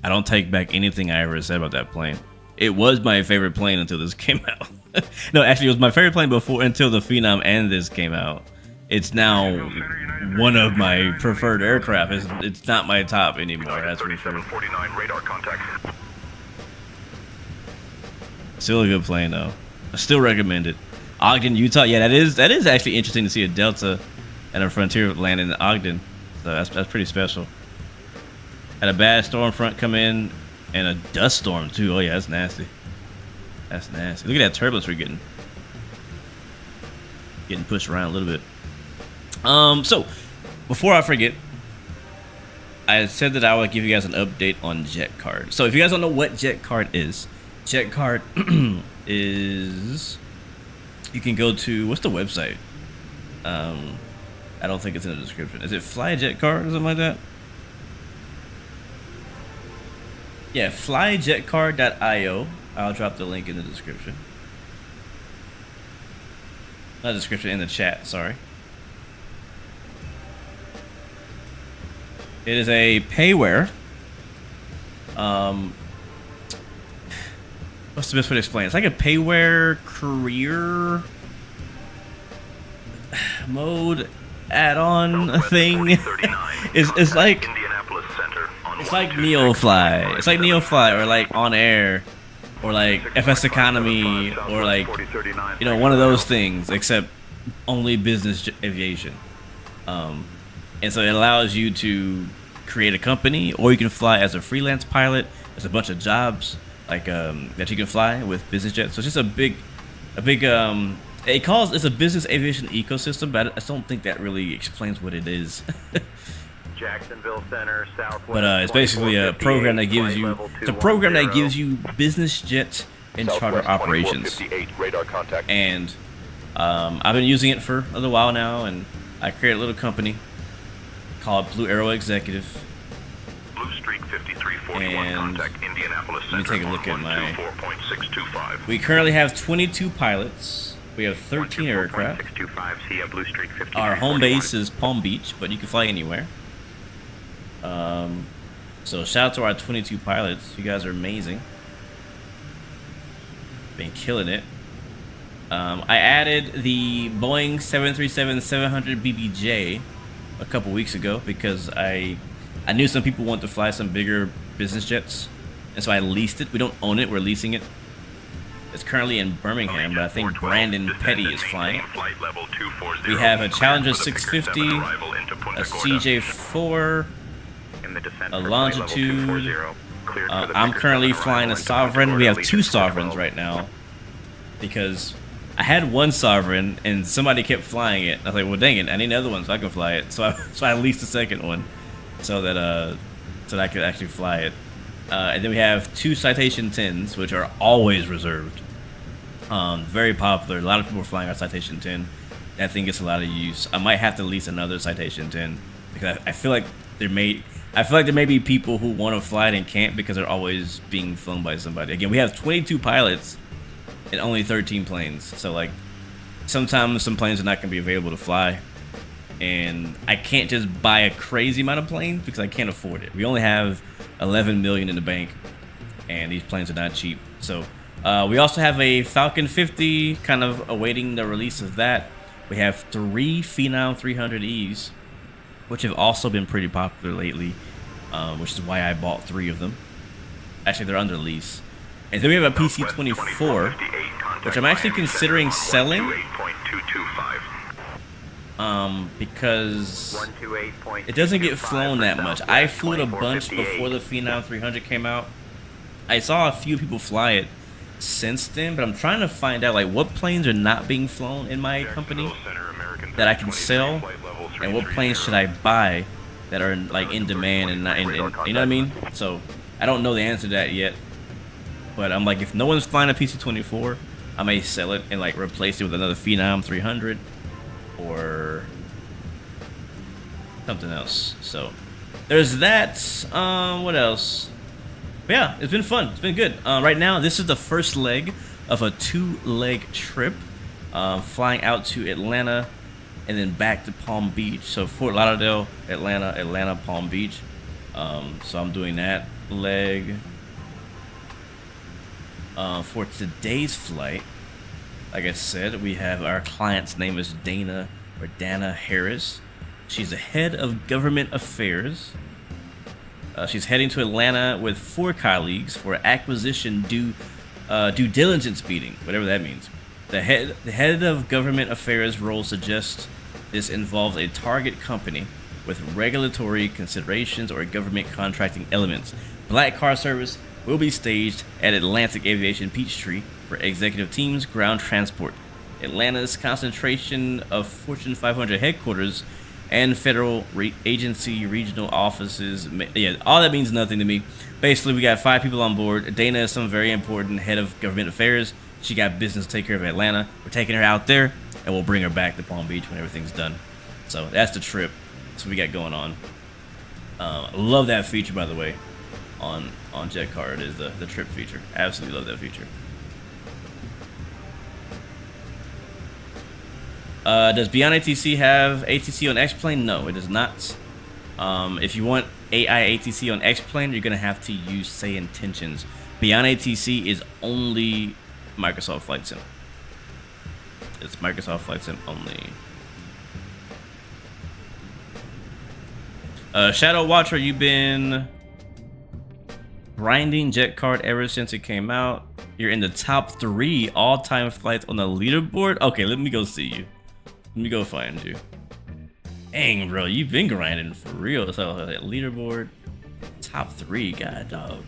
I don't take back anything I ever said about that plane. It was my favorite plane until this came out. No, actually, it was my favorite plane before until the Phenom and this came out. It's now one of my preferred aircraft. It's not my top anymore. That's for sure. Radar contact. Still a good plane though. I still recommend it. Ogden, Utah. Yeah, that is actually interesting to see a Delta and a Frontier land in Ogden. So that's pretty special. Had a bad storm front come in and a dust storm too. Oh yeah, that's nasty. That's nasty. Look at that turbulence we're getting. Getting pushed around a little bit. So before I forget, I said that I would give you guys an update on JetCard. So if you guys don't know what JetCard is is, you can go to, what's the website? I don't think it's in the description. Is it Fly JetCard or something like that? Yeah, flyjetcard.io. I'll drop the link in the description. Not description, in the chat, sorry. It is a payware. What's the best way to explain it? It's like a payware career mode add-on thing. It's like NeoFly. It's like NeoFly or like On Air or like FS Economy or like, you know, one of those things, except only business aviation. And so it allows you to create a company, or you can fly as a freelance pilot. There's a bunch of jobs like that you can fly with business jets. So it's just a big it's a business aviation ecosystem, but I don't think that really explains what it is. Jacksonville Center, Southwest. But it's basically a program that gives you business jet and charter operations. Radar contact. And I've been using it for a little while now, and I created a little company called Blue Arrow Executive. Blue Streak 5341 and contact Indianapolis let me Center take a look at my. 124.625. We currently have 22 pilots. We have 13 aircraft. Blue Streak 5341. Our home base is Palm Beach, but you can fly anywhere. So shout out to our 22 pilots. You guys are amazing. Been killing it. I added the Boeing 737-700 BBJ a couple weeks ago because I knew some people want to fly some bigger business jets, and so I leased it. We don't own it, we're leasing it. It's currently in Birmingham, but I think Brandon Petty is flying it. We have a Challenger 650, a CJ4, a Longitude. I'm currently flying a Sovereign. We have two Sovereigns right now because I had one Sovereign and somebody kept flying it. I was like, well, dang it, I need another one so I can fly it. So I leased the second one so that I could actually fly it. And then we have two Citation 10s, which are always reserved. Very popular. A lot of people are flying our Citation 10. that thing gets a lot of use. I might have to lease another Citation 10 because I feel like there may be people who want to fly it and can't because they're always being flown by somebody. Again, we have 22 pilots and only 13 planes, so like sometimes some planes are not going to be available to fly, and I can't just buy a crazy amount of planes because I can't afford it. We only have 11 million in the bank, and these planes are not cheap. So we also have a Falcon 50, kind of awaiting the release of that. We have 3 Phenom 300Es, which have also been pretty popular lately, which is why I bought 3 of them. Actually, they're under lease. And then we have a PC-24, which I'm actually considering selling, because it doesn't get flown that much. I flew it a bunch before the Phenom 300 came out. I saw a few people fly it since then, but I'm trying to find out like what planes are not being flown in my company that I can sell, and what planes should I buy that are like in demand and not in, you know what I mean? So I don't know the answer to that yet, but I'm like, if no one's flying a PC-24, I may sell it and like replace it with another Phenom 300 or something else. So there's that. What else? But yeah, it's been fun. It's been good. Right now, this is the first leg of a 2-leg trip, flying out to Atlanta and then back to Palm Beach. So Fort Lauderdale, Atlanta, Palm Beach. So I'm doing that leg. For today's flight, like I said, we have our client's name is Dana Harris. She's the head of government affairs. She's heading to Atlanta with 4 colleagues for acquisition due diligence meeting, whatever that means. The head of government affairs role suggests this involves a target company with regulatory considerations or government contracting elements. Black car service will be staged at Atlantic Aviation Peachtree for executive teams ground transport. Atlanta's concentration of Fortune 500 headquarters and federal agency regional offices. Yeah, all that means nothing to me. Basically, we got 5 people on board. Dana is some very important head of government affairs. She got business to take care of in Atlanta. We're taking her out there, and we'll bring her back to Palm Beach when everything's done. So that's the trip. That's what we got going on. I love that feature, by the way, on JetCard is the trip feature. Absolutely love that feature. Does Beyond ATC have ATC on X-Plane? No, it does not. If you want AI ATC on X-Plane, you're going to have to use Say Intentions. Beyond ATC is only Microsoft Flight Sim. It's Microsoft Flight Sim only. Shadow Watcher, you've been grinding JetCard ever since it came out. You're in the top 3 all-time flights on the leaderboard. Okay, let me go see you. Let me go find you. Dang, bro, you've been grinding for real. So leaderboard, top 3, god dog.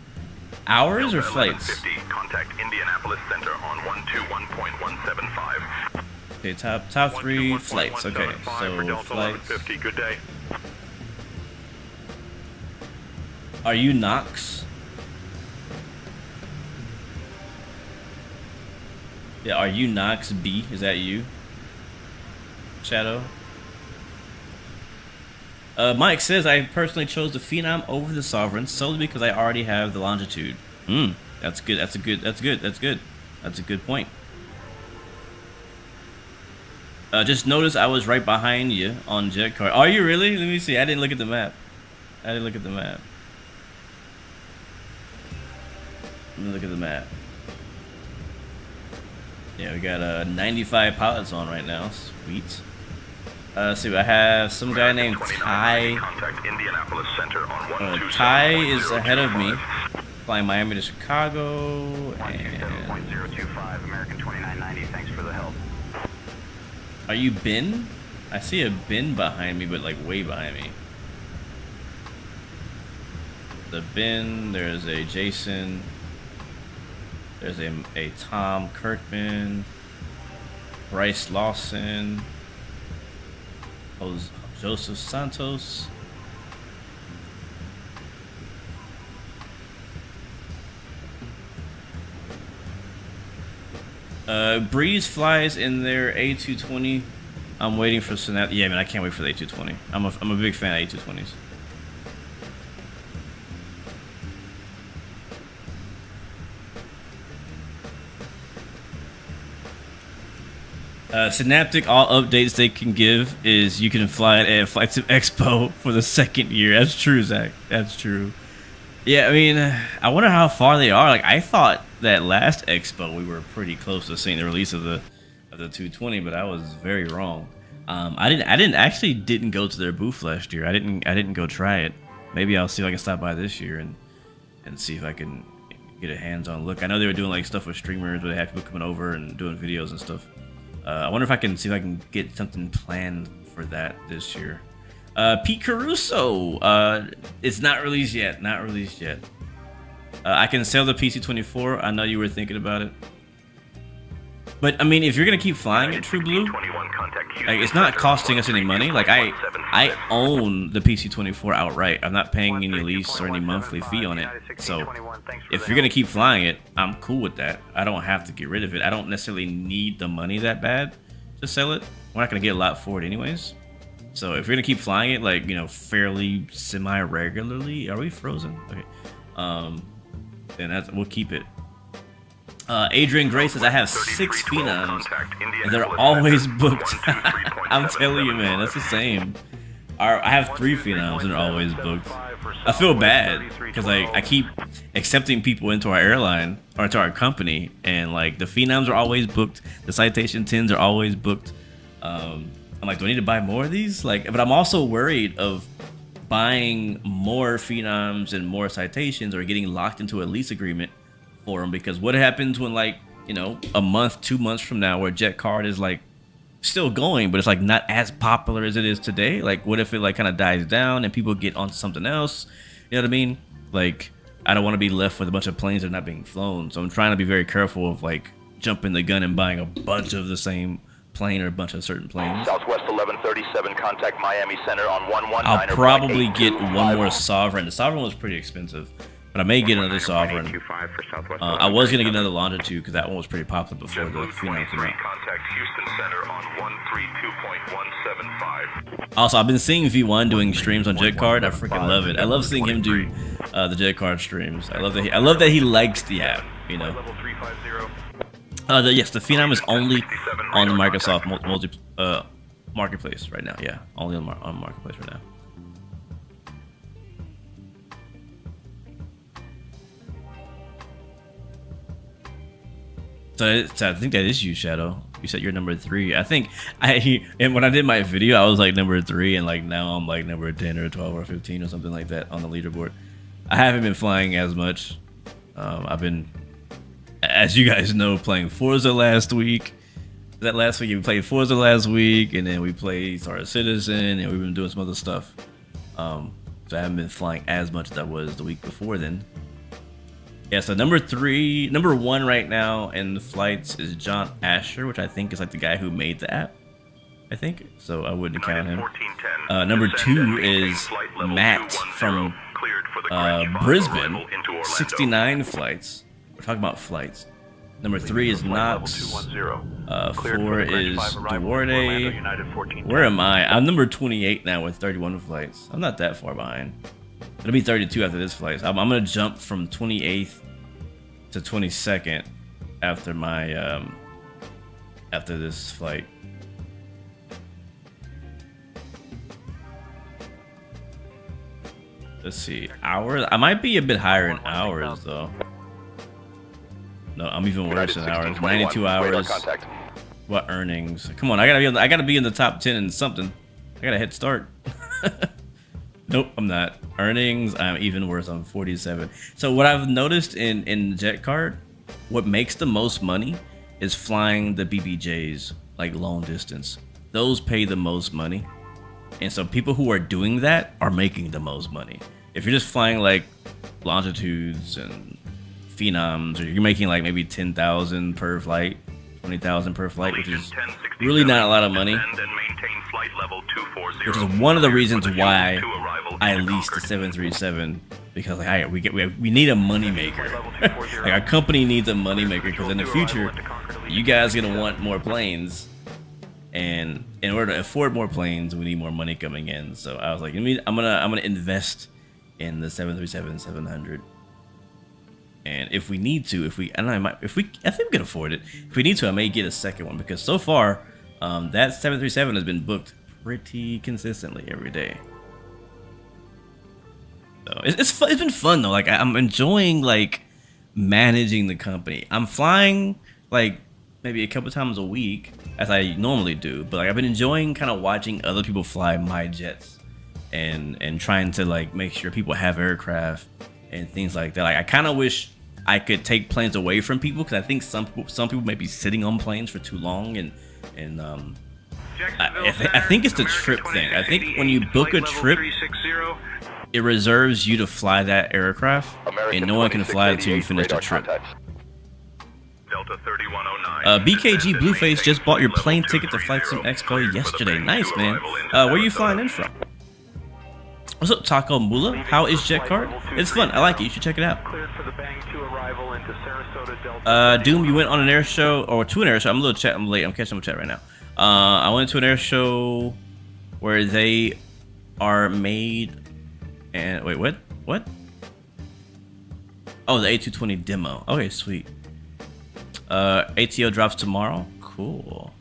Hours or flights? Contact Indianapolis Center on 121.175. Okay, top 3 flights. Okay, so flights. Good day. Are you Knox? Yeah, are you Knox B? Is that you? Shadow. Mike says I personally chose the Phenom over the Sovereign solely because I already have the Longitude. That's good. That's a good point. Just notice I was right behind you on JetCard. Are you really? Let me see. I didn't look at the map. Let me look at the map. Yeah, we got 95 pilots on right now. Sweet. Let's see, I have some guy named Ty. Ty is ahead of me, flying Miami to Chicago. And American 2990, thanks for the help. Are you Ben? I see a Ben behind me, but like way behind me. The Ben, there's a Jason, there's a Tom Kirkman, Bryce Lawson, Joseph Santos. Breeze flies in their A220 I'm waiting for Synaptic. Yeah, man, I can't wait for the A220. I'm a big fan of A220s. Synaptic, all updates they can give is you can fly it at Flight Sim Expo for the 2nd year. That's true, Zach. That's true. Yeah, I mean, I wonder how far they are. Like, I thought that last Expo we were pretty close to seeing the release of the 220, but I was very wrong. I didn't go to their booth last year. I didn't go try it. Maybe I'll see if I can stop by this year and see if I can get a hands-on look. I know they were doing like stuff with streamers where they had people coming over and doing videos and stuff. I wonder if I can see if I can get something planned for that this year. Pete Caruso, it's not released yet. Not released yet. I can sell the PC-24. I know you were thinking about it. But I mean, if you're gonna keep flying it, True Blue, like, it's not costing us any money. Like I own the PC-24 outright. I'm not paying any lease or any monthly fee on it. So if you're gonna keep flying it, I'm cool with that. I don't have to get rid of it. I don't necessarily need the money that bad to sell it. We're not gonna get a lot for it anyways. So if you're gonna keep flying it, like, you know, fairly semi-regularly, are we frozen? Okay. Then we'll keep it. Adrian Gray says, I have 6 phenoms and they're always booked. I'm telling you, man, that's the same. I have 3 phenoms and they're always booked. I feel bad because I keep accepting people into our airline or into our company, and like the phenoms are always booked. The Citation 10s are always booked. I'm like, do I need to buy more of these? Like, but I'm also worried of buying more phenoms and more citations or getting locked into a lease agreement for them, because what happens when, like, you know, a month, 2 months from now, where JetCard is like still going, but it's like not as popular as it is today? Like, what if it like kind of dies down and people get onto something else? You know what I mean? Like, I don't want to be left with a bunch of planes that are not being flown. So I'm trying to be very careful of like jumping the gun and buying a bunch of the same plane or a bunch of certain planes. Southwest 1137, contact Miami Center on 119. I'll probably get one more Sovereign. The Sovereign was pretty expensive, but I may get another Sovereign. I was going to get another Longitude because that one was pretty popular before the Phenom came out. Contact Houston Center on 132.175. Also, I've been seeing V1 doing streams on JetCard. I freaking love it. I love seeing him do the JetCard streams. I love that he likes the app, you know. Yes, the Phenom is only on the Microsoft Marketplace right now. Yeah, only on Marketplace right now. So I think that is you, Shadow. You said you're number 3. I think and when I did my video, I was like number 3, and like now I'm like number 10 or 12 or 15 or something like that on the leaderboard. I haven't been flying as much. I've been, as you guys know, playing Forza last week. We played Forza last week, and then we played Star Citizen, and we've been doing some other stuff. So I haven't been flying as much as I was the week before then. Yeah, so number 1 right now in the flights is John Asher, which I think is like the guy who made the app, I think. So I wouldn't count him. Number 2 is Matt from Brisbane, 69 flights. We're talking about flights. Number 3 is Knox. 4 is Duarte. Where am I? I'm number 28 now with 31 flights. I'm not that far behind. It'll be 32 after this flight. I'm gonna jump from 28th to 22nd after my after this flight. Let's see, hours. I might be a bit higher in hours though. No, I'm even worse in hours. 92 hours. What earnings? Come on, I gotta be in the top 10 in something. I got a head start. Nope, I'm not. Earnings, I'm even worse. I'm 47. So what I've noticed in JetCard, what makes the most money is flying the BBJs, like long distance. Those pay the most money. And so people who are doing that are making the most money. If you're just flying like Longitudes and Phenoms, or you're making like maybe 10,000 per flight, 20,000 per flight, which is really not a lot of money. Which is one of the reasons why I leased the 737, because like, we need a money maker. Like, our company needs a money maker, because in the future you guys are gonna want more planes, and in order to afford more planes, we need more money coming in. So I was like, I'm gonna invest in the 737-700. And if we need to, I think we can afford it. If we need to, I may get a second one, because so far, that 737 has been booked pretty consistently every day. So it's been fun though. Like I'm enjoying like managing the company. I'm flying like maybe a couple times a week as I normally do, but like I've been enjoying kind of watching other people fly my jets and trying to like make sure people have aircraft and things like that. Like I kind of wish I could take planes away from people, because I think some people may be sitting on planes for too long, and I think it's the trip thing. I think when you book a trip, it reserves you to fly that aircraft, and no one can fly it until you finish the trip. Delta 3109. BKG Blueface just bought your plane ticket to Flight Sim Expo yesterday. Nice, man. Where are you flying in from? What's up, Taco Mula? How is JetCard? It's fun. I like it. You should check it out. Doom, you went on an air show, or to an air show. I'm late. I'm catching up with chat right now. I went to an air show where they are made. And wait, what? Oh, the A220 demo. Okay, sweet. ATO drops tomorrow. Cool.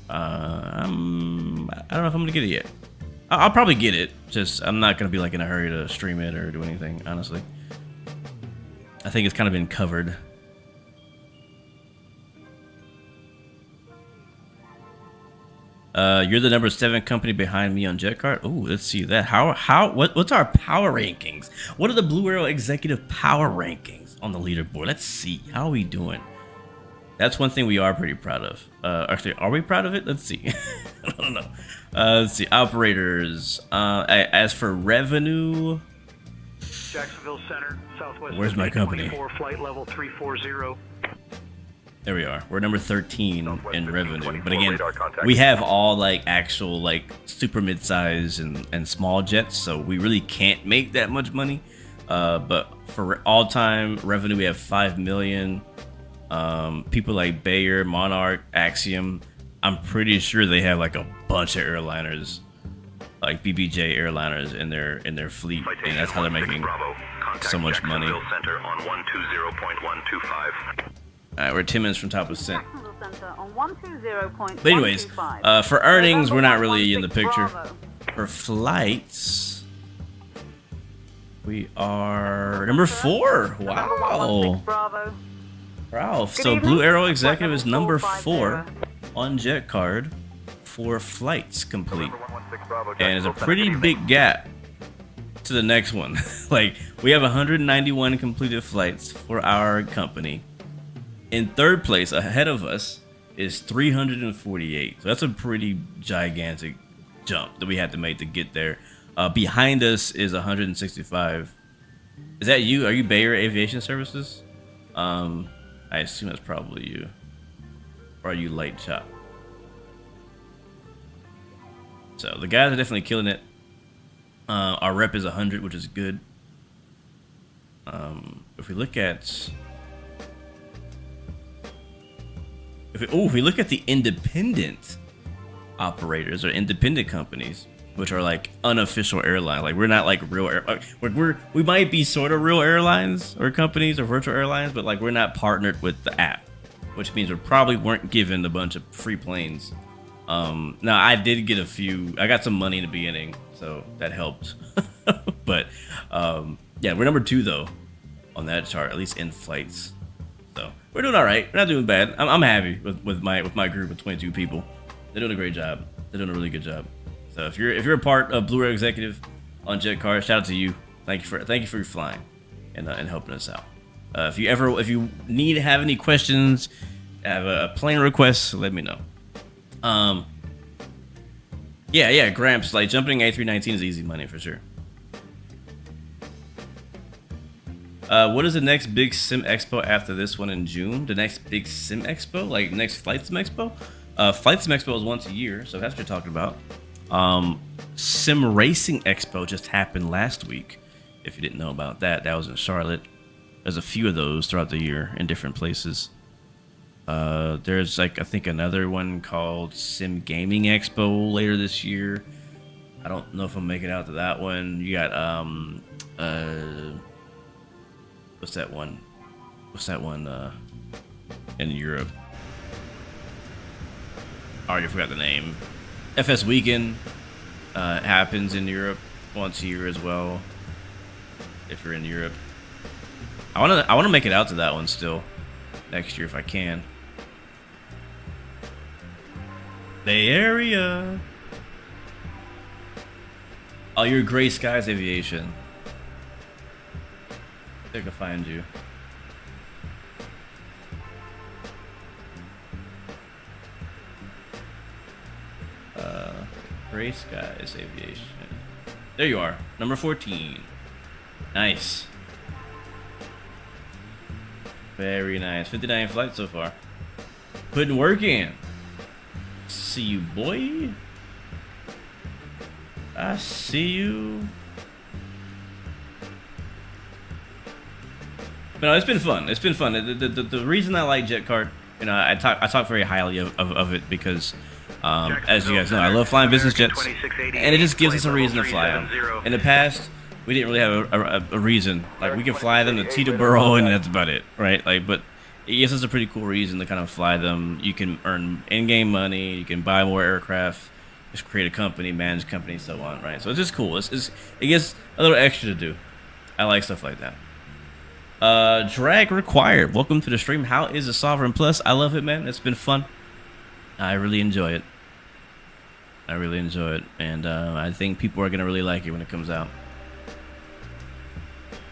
I don't know if I'm gonna get it yet. I'll probably get it. Just I'm not gonna be like in a hurry to stream it or do anything. Honestly, I think it's kind of been covered. You're the number 7 company behind me on JetCard. Oh, let's see that. What's our power rankings? What are the Blue Arrow executive power rankings on the leaderboard? Let's see. How are we doing? That's one thing we are pretty proud of. Actually, are we proud of it? Let's see. I don't know. Let's see. Operators. As for revenue, Jacksonville Center, Southwest. Where's my company? Flight level 340. There we are. We're number 13 in revenue. But again, we have all like actual like super mid-size and small jets, so we really can't make that much money. But for all-time revenue, we have 5 million. People like Bayer, Monarch, Axiom, I'm pretty sure they have like a bunch of airliners, like BBJ airliners in their fleet, and that's how they're making so much money. Alright, we're 10 minutes from top of cent. But anyways, for earnings, we're not really in the picture. For flights, we are number 4. Wow. Wow. So Blue Arrow Executive is number 4 on JetCard for flights complete. And it's a pretty big gap to the next one. Like, we have 191 completed flights for our company. In third place, ahead of us, is 348. So that's a pretty gigantic jump that we had to make to get there. Behind us is 165. Is that you? Are you Bayer Aviation Services? I assume that's probably you. Or are you Light Chop? So the guys are definitely killing it. Our rep is 100, which is good. If we look at... If we look at the independent operators or independent companies, which are like unofficial airlines, like we're not like real we might be sort of real airlines or companies or virtual airlines, but like we're not partnered with the app, which means we probably weren't given a bunch of free planes. Now I did get a few. I got some money in the beginning, so that helped. But yeah, we're number 2 though on that chart, at least in flights. So we're doing all right. We're not doing bad. I'm happy with my group of 22 people. They're doing a great job. They're doing a really good job. So if you're a part of Blue Arrow Executive on JetCard, shout out to you. Thank you for your flying and helping us out. If you have any questions, have a plane request, let me know. Yeah, Gramps, like jumping A319 is easy money for sure. What is the next big sim expo after this one in June? The next big sim expo, like next Flight Sim Expo? Flight Sim Expo is once a year, so that's what you're talking about. Sim Racing Expo just happened last week. If you didn't know about that, that was in Charlotte. There's a few of those throughout the year in different places. There's like I think another one called Sim Gaming Expo later this year. I don't know if I'll make it out to that one. You got what's that one? What's that one in Europe? I already forgot the name. FS Weekend happens in Europe once a year as well. If you're in Europe, I wanna make it out to that one still next year if I can. Bay Area. Oh, you're Gray Skies Aviation. I think I can find you. Gray Skies Aviation. There you are, number 14. Nice. Very nice. 59 flights so far. Putting work in. See you, boy. I see you. But no, it's been fun. It's been fun. The reason I like JetCard, you know, I talk very highly of it because, as you guys know, I love flying business jets, and it just gives us a reason to fly them. In the past, we didn't really have a reason. Like, we could fly them to Teterboro, and that's about it, right? Like, but it gives us a pretty cool reason to kind of fly them. You can earn in-game money. You can buy more aircraft. Just create a company, manage a company, so on, right? So it's just cool. It gets a little extra to do. I like stuff like that. Drag required. Welcome to the stream. How is the Sovereign Plus? I love it, man. It's been fun. I really enjoy it. I really enjoy it, and I think people are gonna really like it when it comes out.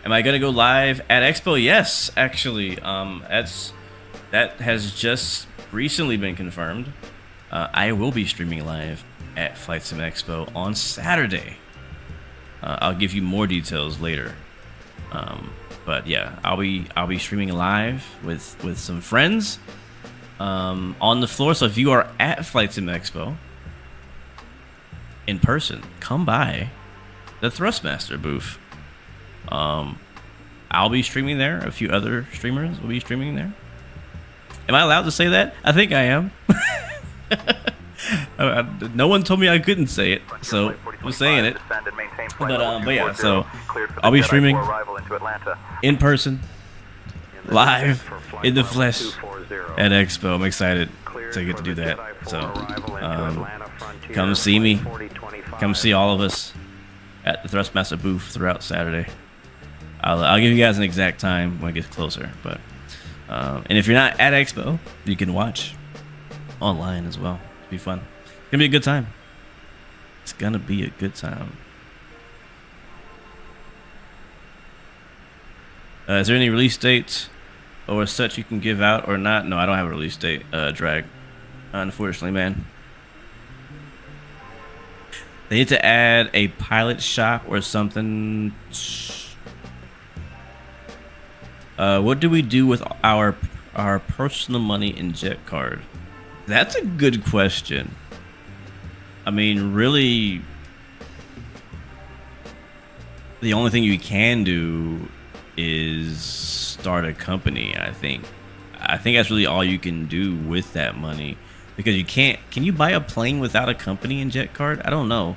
Am I gonna go live at Expo? Yes, actually. That has just recently been confirmed. I will be streaming live at Flight Sim Expo on Saturday. I'll give you more details later. But yeah, I'll be streaming live with some friends on the floor. So if you are at Flight Sim Expo in person, come by the Thrustmaster booth. I'll be streaming there. A few other streamers will be streaming there. Am I allowed to say that? I think I am. No one told me I couldn't say it, so I'm saying it. But yeah, so I'll be streaming in person, live, in the flesh at Expo. I'm excited to get to do that. So come see me. Come see all of us at the Thrustmaster booth throughout Saturday. I'll give you guys an exact time when it gets closer. But and if you're not at Expo, you can watch online as well. It'll be fun. It's gonna be a good time. It's gonna be a good time. Is there any release dates or such you can give out or not? No, I don't have a release date, Drag. Unfortunately, man. They need to add a pilot shop or something. What do we do with our personal money in JetCard? That's a good question. I mean, really, the only thing you can do is start a company. I think that's really all you can do with that money, because you can't. Can you buy a plane without a company in JetCard? I don't know,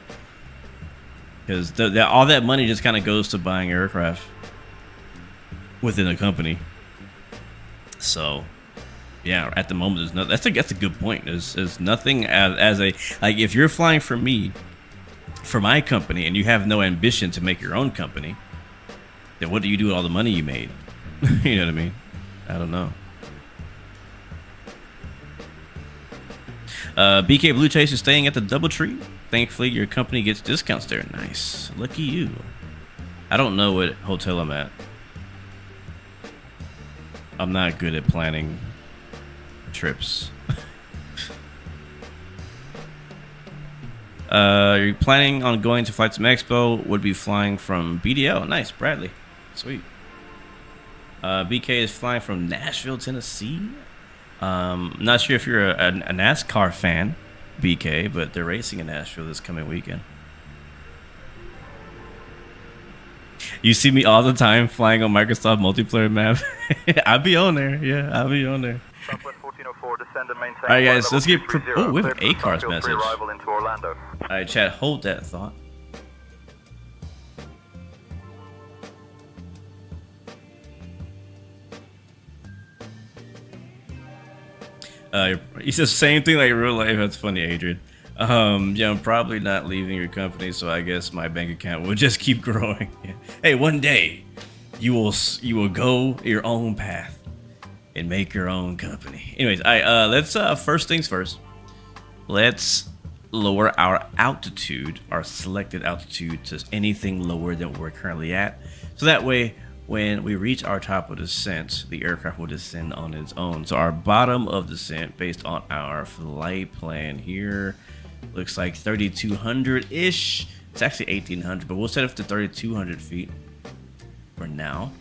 because all that money just kind of goes to buying aircraft within a company. So yeah, at the moment there's no. That's a good point. There's nothing as a, like, if you're flying for me, for my company, and you have no ambition to make your own company, then what do you do with all the money you made? You know what I mean? I don't know. BK Blue Chase is staying at the DoubleTree. Thankfully, your company gets discounts there. Nice. Lucky you. I don't know what hotel I'm at. I'm not good at planning trips. You're planning on going to Flight Sim Expo? Would be flying from BDL. Nice, Bradley. Sweet. BK is flying from Nashville, Tennessee. Not sure if you're a NASCAR fan, BK, but they're racing in Nashville this coming weekend. You see me all the time flying on Microsoft multiplayer map. I'll be on there. Yeah, I'll be on there. Southwest 14 1904, descend and maintain. Alright guys, flight let's get level 230, oh, we have cleared an for ACARS Starfield message. Pre-arrival into Orlando. Alright, chat, hold that thought. He says same thing like real life. That's funny, Adrian. Yeah, I'm probably not leaving your company, so I guess my bank account will just keep growing. Hey, one day you will go your own path and make your own company. Anyways, let's first things first. Let's lower our altitude, our selected altitude, to anything lower than we're currently at. So that way, when we reach our top of descent, the aircraft will descend on its own. So our bottom of descent, based on our flight plan here, looks like 3,200-ish. It's actually 1,800, but we'll set it to 3,200 feet for now.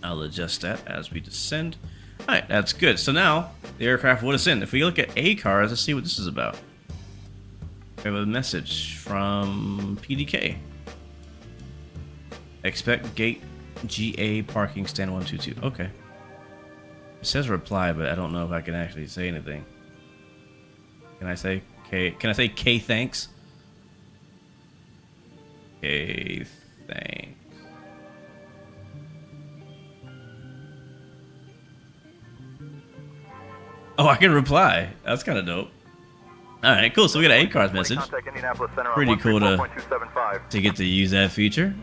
I'll adjust that as we descend. All right, that's good. So now the aircraft will descend. If we look at ACARS, let's see what this is about. We have a message from PDK. Expect gate GA parking stand 122. Okay. It says reply, but I don't know if I can actually say anything. Can I say K? Can I say K thanks? K thanks. Oh, I can reply. That's kind of dope. All right, cool. So we got an ACARS message. Pretty cool to get to use that feature.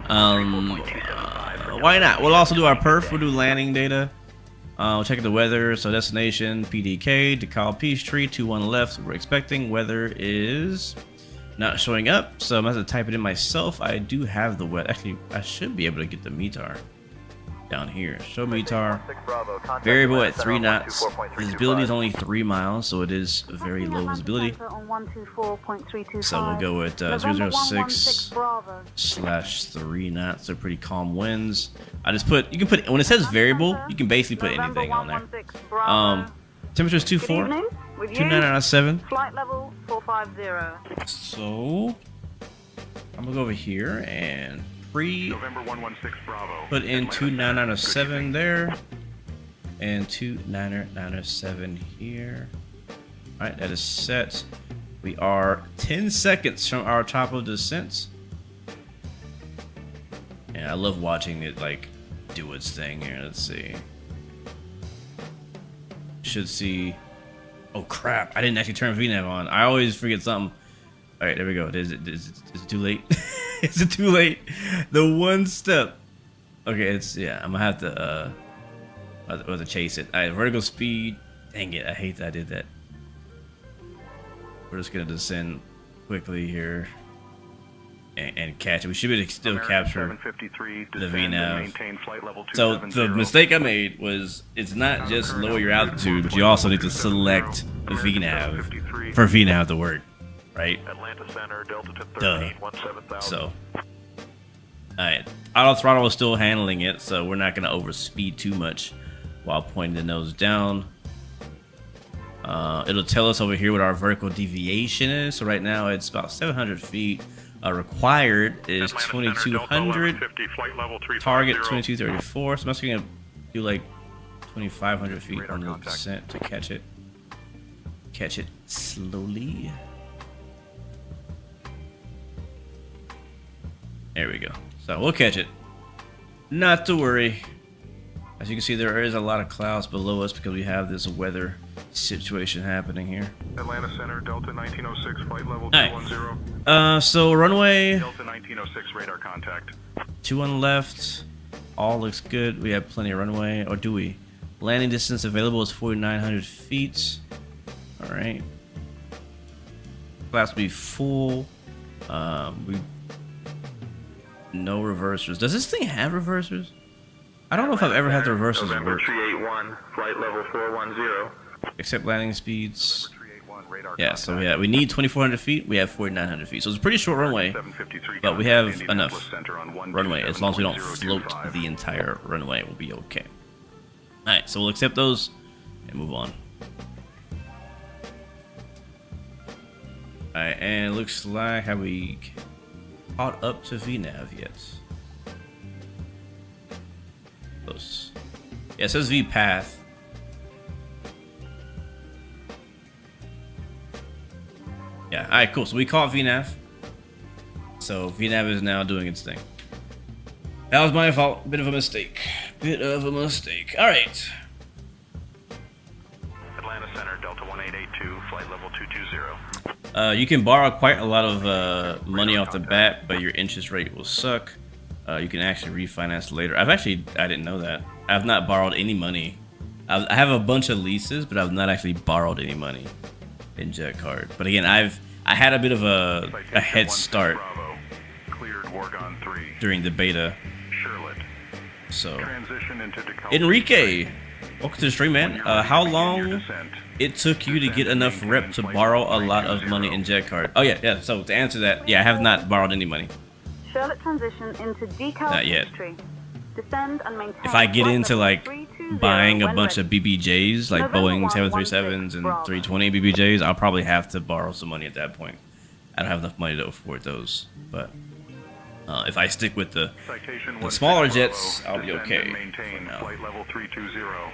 Why not? We'll also do our perf. We'll do landing data. We'll check the weather. So destination PDK, DeKalb Peachtree, 21 left. We're expecting weather is not showing up, so I'm gonna have to type it in myself. I do have the weather. Actually, I should be able to get the METAR down here. Show METAR. Variable at 3 knots. Visibility is only 3 miles, so it is very low visibility. So we'll go with 006/3 knots. They're pretty calm winds. I just put, you can put, when it says variable, you can basically put anything on there. Temperature is 24. 29 out of 7. Flight level 450. So I'm gonna go over here and November 116 Bravo. put in 29 out of 7 there, and 29 out of 7 here. All right, that is set. We are 10 seconds from our top of descent. And I love watching it like do its thing here. Let's see. Should see. Oh crap! I didn't actually turn VNAV on. I always forget something. All right, there we go. Is it too late? Is it too late? The one step. Okay, it's, yeah. I'm gonna have to chase it. All right, vertical speed. Dang it! I hate that I did that. We're just gonna descend quickly here and catch it. We should be able to still capture the VNAV. So the mistake I made was, it's not just lower your altitude, but you also need to select the VNAV for VNAV to work. Right? Atlanta Center, Delta to 13, so, alright. Auto throttle is still handling it, so we're not going to overspeed too much while pointing the nose down. It'll tell us over here what our vertical deviation is. So right now it's about 700 feet. Required is 2200. Target 2234. So I'm actually going to do like 2500 feet on the descent to catch it. Catch it slowly. There we go. So we'll catch it. Not to worry. As you can see, there is a lot of clouds below us because we have this weather situation happening here. Atlanta Center, Delta 1906, flight level 210. So runway. Delta 1906, radar contact. 21 left. All looks good. We have plenty of runway. Or do we? Landing distance available is 4,900 feet. All right. Flaps will be full. No reversers. Does this thing have reversers? I don't know if I've ever had the reversers work. 381, flight level 410. Except landing speeds. Yeah, so we need 2,400 feet. We have 4,900 feet. So it's a pretty short runway, but we have enough runway. As long as we don't float the entire runway, we'll be okay. All right, so we'll accept those and move on. All right, and it looks like, have we caught up to VNAV yet? Close. Yeah, it says V path. Yeah. All right, cool. So we caught VNAV. So VNAV is now doing its thing. That was my fault. Bit of a mistake. Bit of a mistake. All right. Atlanta Center, Delta 1882, flight level 220. You can borrow quite a lot of money off the bat, but your interest rate will suck. You can actually refinance later. I didn't know that. I've not borrowed any money. I have a bunch of leases, but I've not actually borrowed any money in JetCard. But again, I had a bit of a head start during the beta. So, Enrique, welcome to the stream, man. How long it took you to get enough rep to borrow a lot of money in JetCard? Oh yeah. So to answer that, yeah, I have not borrowed any money. Charlotte transition into decal Not yet. tree. Descend and maintain. If I get flight into level like 320 buying a when bunch of ready. BBJs, like November Boeing 737s and 116 320 BBJs, I'll probably have to borrow some money at that point. I don't have enough money to afford those, but if I stick with the smaller jets, I'll be okay. For now. Flight level 320.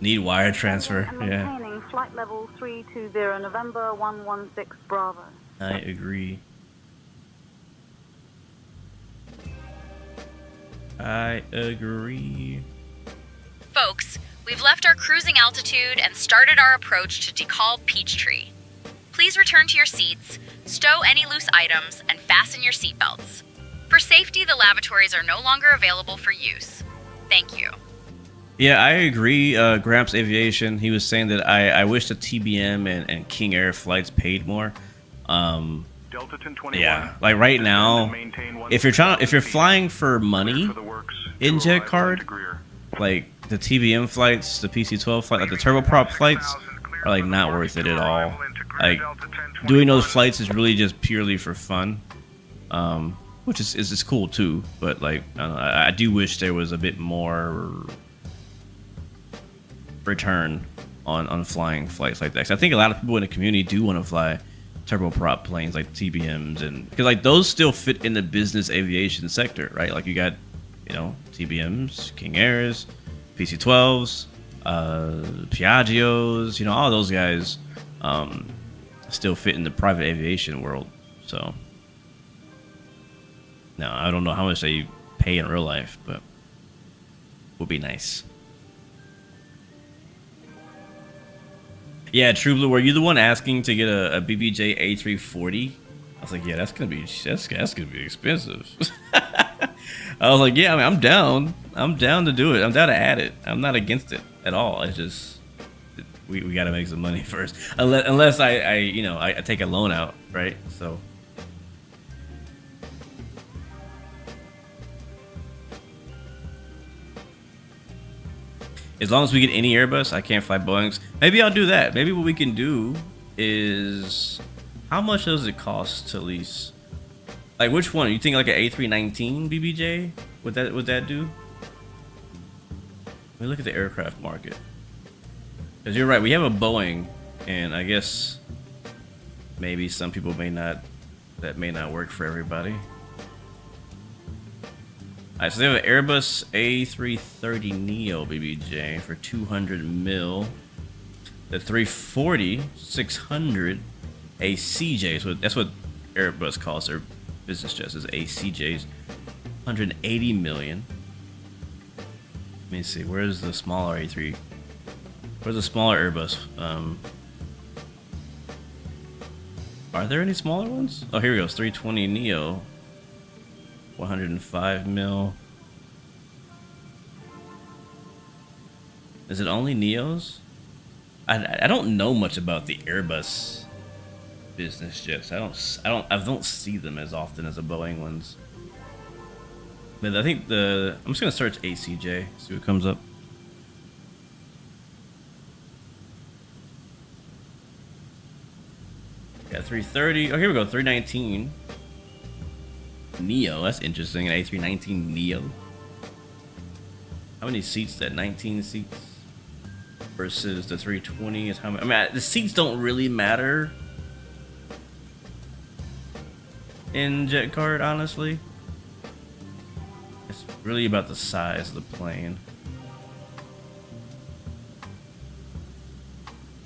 Need wire transfer, And yeah. maintaining flight level 320 November 116 Bravo. I agree. I agree. Folks, we've left our cruising altitude and started our approach to decal Peachtree. Please return to your seats, stow any loose items, and fasten your seatbelts. For safety, the lavatories are no longer available for use. Thank you. Yeah, I agree. Gramps Aviation, he was saying that I wish the TBM and King Air flights paid more. Yeah, like right now, if you're flying for money in JetCard, like the TBM flights, the PC-12 flight, like the turboprop flights, are like not worth it at all. Like doing those flights is really just purely for fun, which is cool too. But like I do wish there was a bit more return on flying flights like that. 'Cause I think a lot of people in the community do want to fly turboprop planes like TBMs, and because like those still fit in the business aviation sector, right? Like you got, TBMs, King Airs, PC-12s, Piaggios, all those guys still fit in the private aviation world. So now I don't know how much they pay in real life, but would be nice. Yeah, True Blue, were you the one asking to get a BBJ A340? I was like, yeah, that's gonna be expensive. I was like, yeah, I mean, I'm down to do it. I'm down to add it. I'm not against it at all. It's just we gotta make some money first, unless I take a loan out, right? So. As long as we get any Airbus, I can't fly Boeings. Maybe I'll do that. Maybe what we can do is, how much does it cost to lease? Like which one? You think like an A319 BBJ? Would that do? Let me look at the aircraft market. Because you're right, we have a Boeing, and I guess maybe some people may not work for everybody. Alright, so they have an Airbus A330neo BBJ for 200 mil. The 340, 600, a CJ. So that's what Airbus calls their business jets, is ACJs. 180 million. Let me see, where's the smaller A3? Where's the smaller Airbus? Are there any smaller ones? Oh, here we go. 320 neo. 105 mil. Is it only Neos? I don't know much about the Airbus business jets. I don't see them as often as the Boeing ones. But I think I'm just gonna search ACJ, see what comes up. Yeah, 330. Oh, here we go. 319. Neo, that's interesting. An A319 Neo. How many seats? That 19 seats versus the 320 is how many? I mean, the seats don't really matter in JetCard, honestly. It's really about the size of the plane.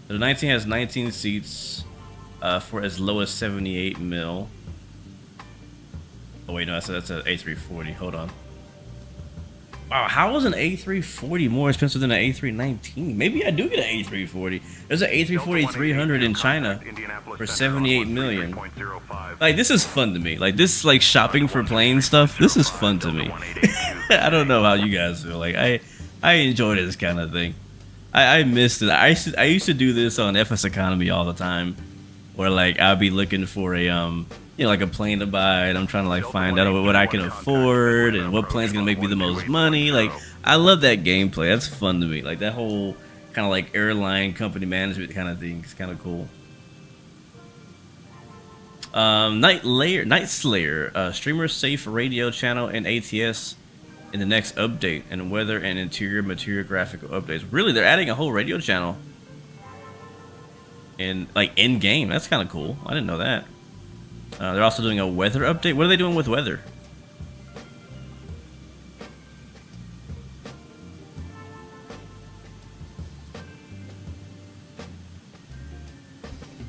The 19 has 19 seats. for as low as 78 mil. Oh wait, no, that's an A340. Hold on. Wow, how is an A340 more expensive than an A319? Maybe I do get an A340. There's an A340-300 in China for 78 million. Like, this is fun to me. Like, this, like, shopping for plane stuff, this is fun to me. I don't know how you guys feel. Like, I enjoy this kind of thing. I missed it. I used to do this on FS Economy all the time, where, like, I'd be looking for a, you know, like a plane to buy, and I'm trying to like find out what I can afford and what plane's gonna make me the most money. Like, I love that gameplay. That's fun to me. Like, that whole kind of like airline company management kind of thing is kind of cool. Night Slayer, streamer safe radio channel and ATS in the next update, and weather and interior material graphical updates. Really, they're adding a whole radio channel in like in game. That's kind of cool. I didn't know that. They're also doing a weather update. What are they doing with weather?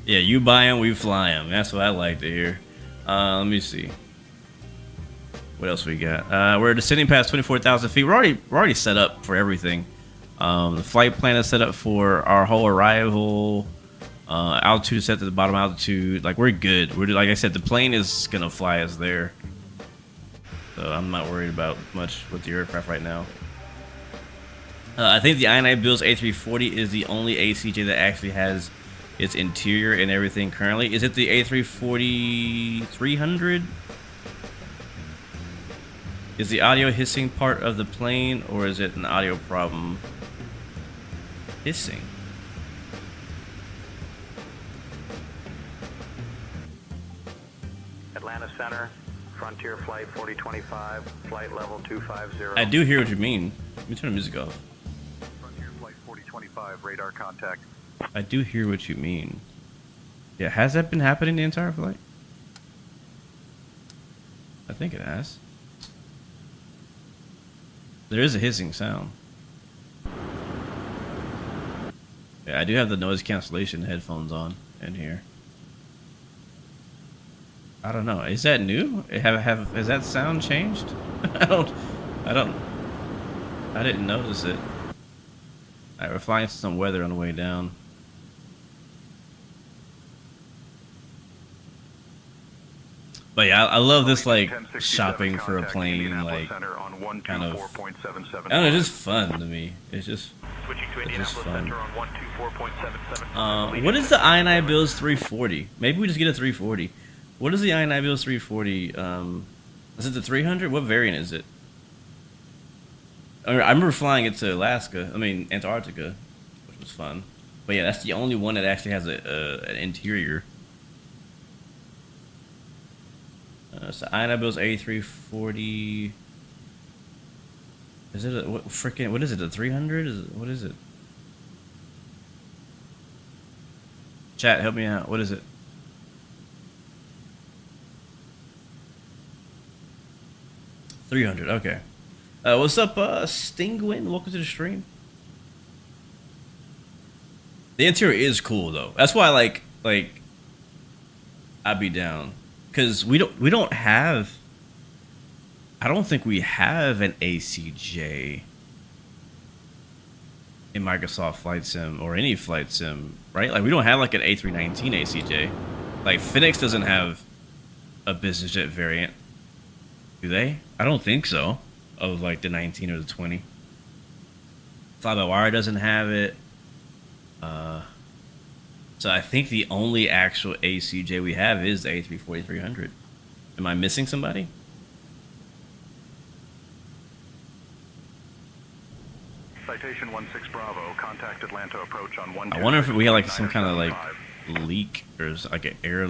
Yeah, you buy them, we fly them. That's what I like to hear. Let me see. What else we got? We're descending past 24,000 feet. We're already set up for everything. The flight plan is set up for our whole arrival. Altitude is set to the bottom altitude. Like, we're good. We're, like I said, the plane is gonna fly us there, so I'm not worried about much with the aircraft right now. I think the INI Bill's A340 is the only ACJ that actually has its interior and everything currently. Is it the A340-300? Is the audio hissing part of the plane, or is it an audio problem? Hissing. Atlanta Center, Frontier Flight 4025, flight level 250. I do hear what you mean. Let me turn the music off. Frontier Flight 4025, radar contact. I do hear what you mean. Yeah, has that been happening the entire flight? I think it has. There is a hissing sound. Yeah, I do have the noise cancellation headphones on in here. I don't know. Is that new? Has that sound changed? I didn't notice it. Alright, we're flying to some weather on the way down. But yeah, I love this, like, shopping for a plane, like, kind of, I don't know, it's just fun to me. It's just fun. What is the INI Bill's 340? Maybe we just get a 340. What is the INI Bill's 340? Is it the 300? What variant is it? I remember flying it to Antarctica, which was fun. But yeah, that's the only one that actually has an interior. So INI Bill's A340. Is it what is it? A 300? What is it? Chat, help me out. What is it? $300. Okay. What's up, Stingwin? Welcome to the stream. The interior is cool though. That's why like I'd be down. Because we don't have, I don't think we have an ACJ in Microsoft Flight Sim or any Flight Sim, right? Like, we don't have like an A319 ACJ. Like, Phoenix doesn't have a business jet variant, do they? I don't think so, of like the 19 or the 20. Fly-by-wire doesn't have it. So I think the only actual ACJ we have is the A340-300. Am I missing somebody? Citation 16 Bravo, contact Atlanta approach on 1. I wonder if we had like some kind of like leak or like an air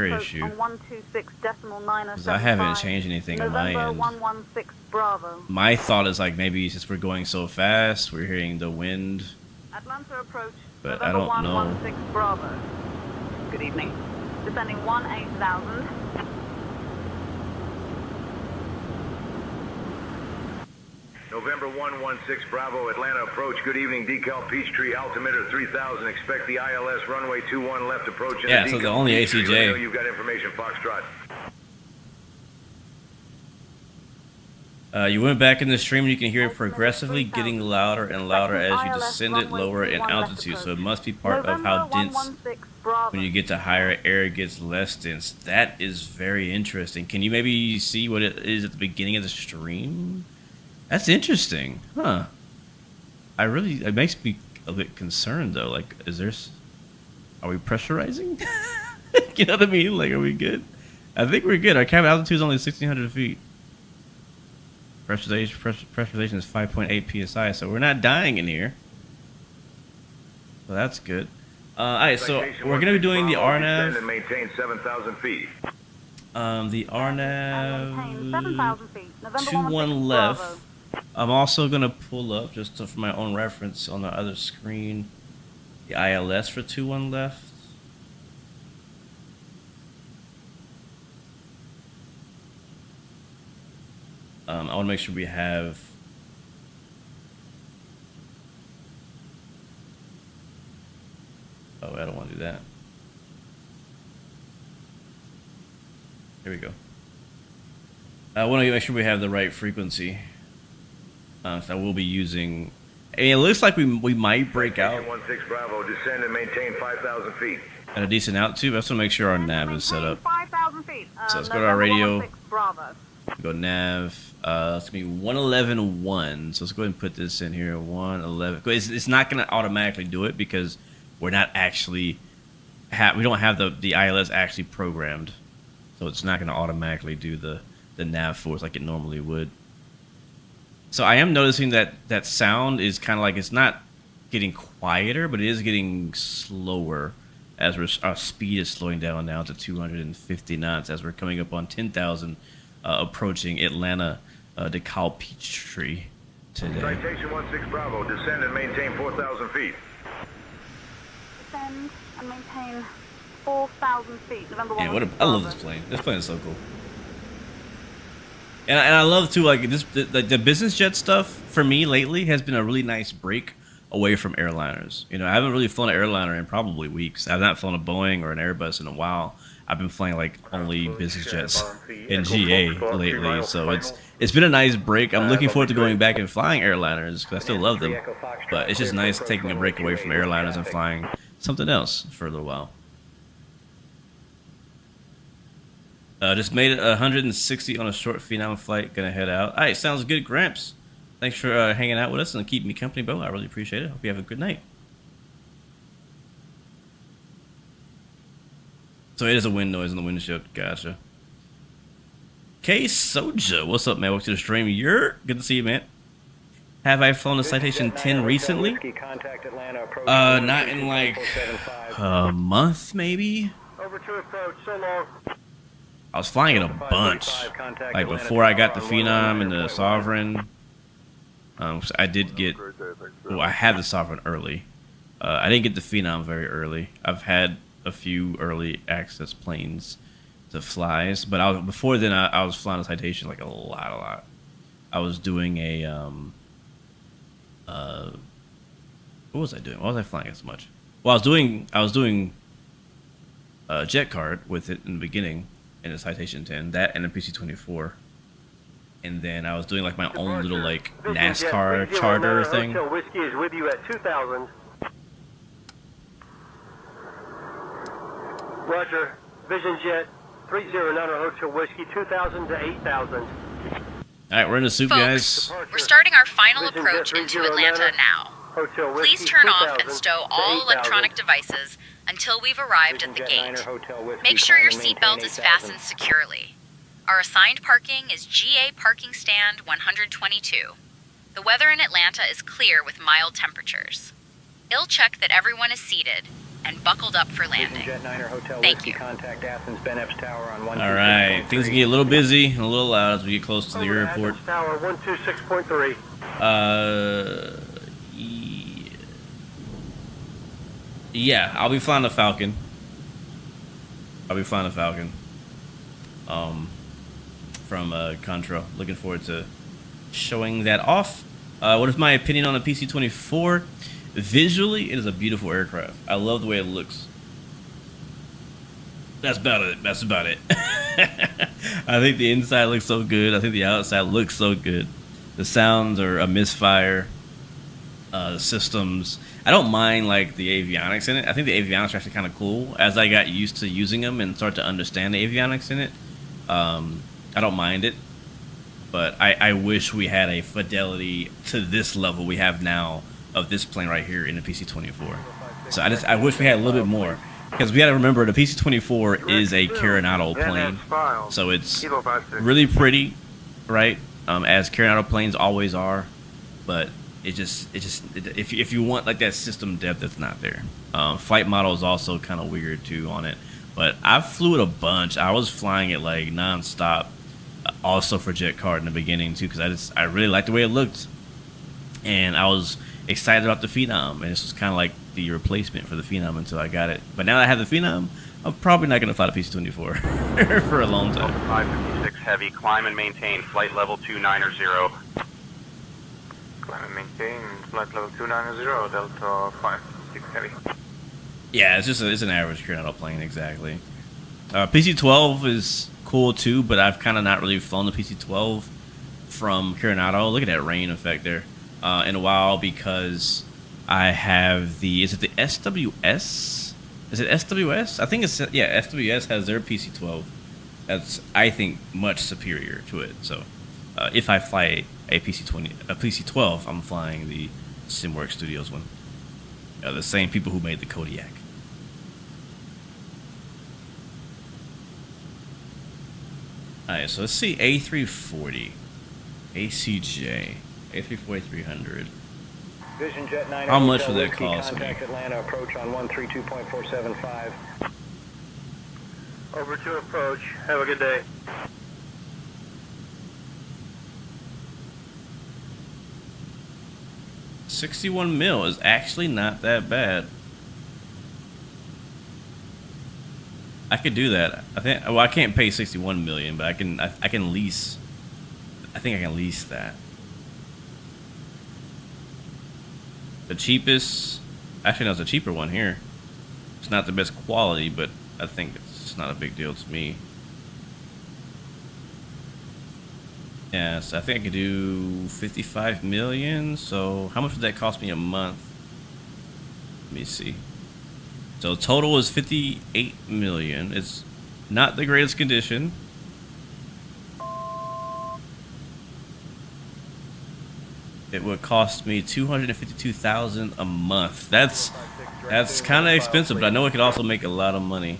issue. Because I haven't changed anything on my end. 116 Bravo. My thought is like maybe since we're going so fast, we're hearing the wind. Atlanta approach. But I don't know. 116 Bravo. Good evening. Descending 18,000. November 116 Bravo, Atlanta approach. Good evening, decal Peachtree, altimeter 3000. Expect the ILS runway 21 left approach. Yeah, so the only ACJ. Let me know you've got information, Foxtrot. You went back in the stream and you can hear it progressively getting louder and louder as you descend it lower in altitude. So it must be part of how dense, when you get to higher, air gets less dense. That is very interesting. Can you maybe see what it is at the beginning of the stream? That's interesting, huh? It makes me a bit concerned though. Like, are we pressurizing? You know what I mean? Like, are we good? I think we're good. Our cabin altitude is only 1,600 feet. Pressurization is 5.8 psi, so we're not dying in here. So that's good. Alright, so we're gonna be doing the RNAV. And maintain 7,000 feet. The RNAV 21 left. I'm also gonna pull up, just for my own reference, on the other screen, the ILS for 21 left. I want to make sure we have. Oh, I don't want to do that. Here we go. I want to make sure we have the right frequency. So I will be using. I mean, it looks like we might break out. 16 Bravo, descend and maintain 5,000 feet. At a decent altitude. I just want to make sure our nav is set up. 5,000 feet. So let's go to our radio. Bravo. Go nav. It's gonna be 111.1. So let's go ahead and put this in here. 111. It's not gonna automatically do it because we're not actually we don't have the ILS actually programmed, so it's not gonna automatically do the nav force like it normally would. So I am noticing that sound is kind of like, it's not getting quieter, but it is getting slower as our speed is slowing down now to 250 knots as we're coming up on 10,000. Approaching Atlanta DeKalb Peachtree today. Citation 16 Bravo, descend and maintain 4,000 feet. Descend and maintain 4,000 feet. November 1. Yeah, I love this plane. This plane is so cool. And I love too, like the business jet stuff for me lately has been a really nice break away from airliners. You know, I haven't really flown an airliner in probably weeks. I've not flown a Boeing or an Airbus in a while. I've been flying like only business jets in GA lately, so it's been a nice break. I'm looking forward to going back and flying airliners because I still love them, but it's just nice taking a break away from airliners and flying something else for a little while. Just made it 160 on a short Phenom flight. Gonna head out. All right, sounds good, Gramps. Thanks for hanging out with us and keeping me company, Bo. I really appreciate it. Hope you have a good night. So it is a wind noise in the windshield. Gotcha. K Soja, what's up, man? Welcome to the stream. You're good to see you, man. Have I flown a Citation 10 recently? Not in like a month, maybe. Over to approach, so long. I was flying it a bunch, like before I got the Phenom and the Sovereign. I did get. Well, I had the Sovereign early. I didn't get the Phenom very early. I've had a few early access planes to flies, but before then I was flying a Citation like a lot. I was doing a what was I doing? Why was I flying as much? Well, I was doing JetCard with it in the beginning in the Citation 10, that and the PC-24, and then I was doing like my own little like NASCAR charter thing. Hotel Whiskey is with you at 2,000. Roger. Vision Jet 309 Hotel Whiskey 2,000 to 8,000. All right, we're in the soup, guys. We're starting our final approach into Atlanta now. Please turn off and stow all electronic devices until we've arrived at the gate. Make sure your seatbelt is fastened securely. Our assigned parking is GA Parking Stand 122. The weather in Atlanta is clear with mild temperatures. I'll check that everyone is seated and buckled up for landing. Thank you. All right, things can get a little busy and a little loud as we get close to the airport. Tower 126.3. Yeah, I'll be flying the Falcon. From Contra. Looking forward to showing that off. What is my opinion on the PC-24? Visually, it is a beautiful aircraft. I love the way it looks. That's about it. That's about it. I think the inside looks so good. I think the outside looks so good. The sounds are a misfire. The systems, I don't mind like the avionics in it. I think the avionics are actually kind of cool. As I got used to using them and start to understand the avionics in it, I don't mind it. But I wish we had a fidelity to this level we have now of this plane right here in the PC-24. So I wish we had a little bit more, because we got to remember the PC-24 is a Coronado plane, so it's really pretty, right? As Coronado planes always are, but if you want like that system depth, it's not there. Flight model is also kind of weird too on it, but I flew it a bunch. I was flying it like non-stop, also for JetCard in the beginning too, because I really liked the way it looked, and I was excited about the Phenom, and this was kind of like the replacement for the Phenom until I got it. But now that I have the Phenom, I'm probably not going to fly the PC-24 for a long time. 556 Heavy, climb and maintain flight level 290. Climb and maintain flight level 290, Delta 56 Heavy. Yeah, it's an average Coronado plane, exactly. PC-12 is cool too, but I've kind of not really flown the PC-12 from Coronado. Look at that rain effect there in a while, because I have the, is it the SWS? Is it SWS? I think it's, yeah, SWS has their PC-12. That's, I think, much superior to it. So if I fly a PC-12, I'm flying the SimWorks Studios one. The same people who made the Kodiak. Alright, so let's see A340, ACJ, A340-300. Vision Jet 9 How much would that cost me? Contact Atlanta, approach on 132.475. Over to approach. Have a good day. $61 million is actually not that bad. I could do that. I think. Well, I can't pay $61 million, but I can lease. I think I can lease that. The cheapest, actually, no, it's a cheaper one here. It's not the best quality, but I think it's not a big deal to me. Yeah, so I think I could do $55 million. So how much would that cost me a month? Let me see. So total is $58 million. It's not the greatest condition. It would cost me $252,000 a month. That's kind of expensive, but I know it could also make a lot of money.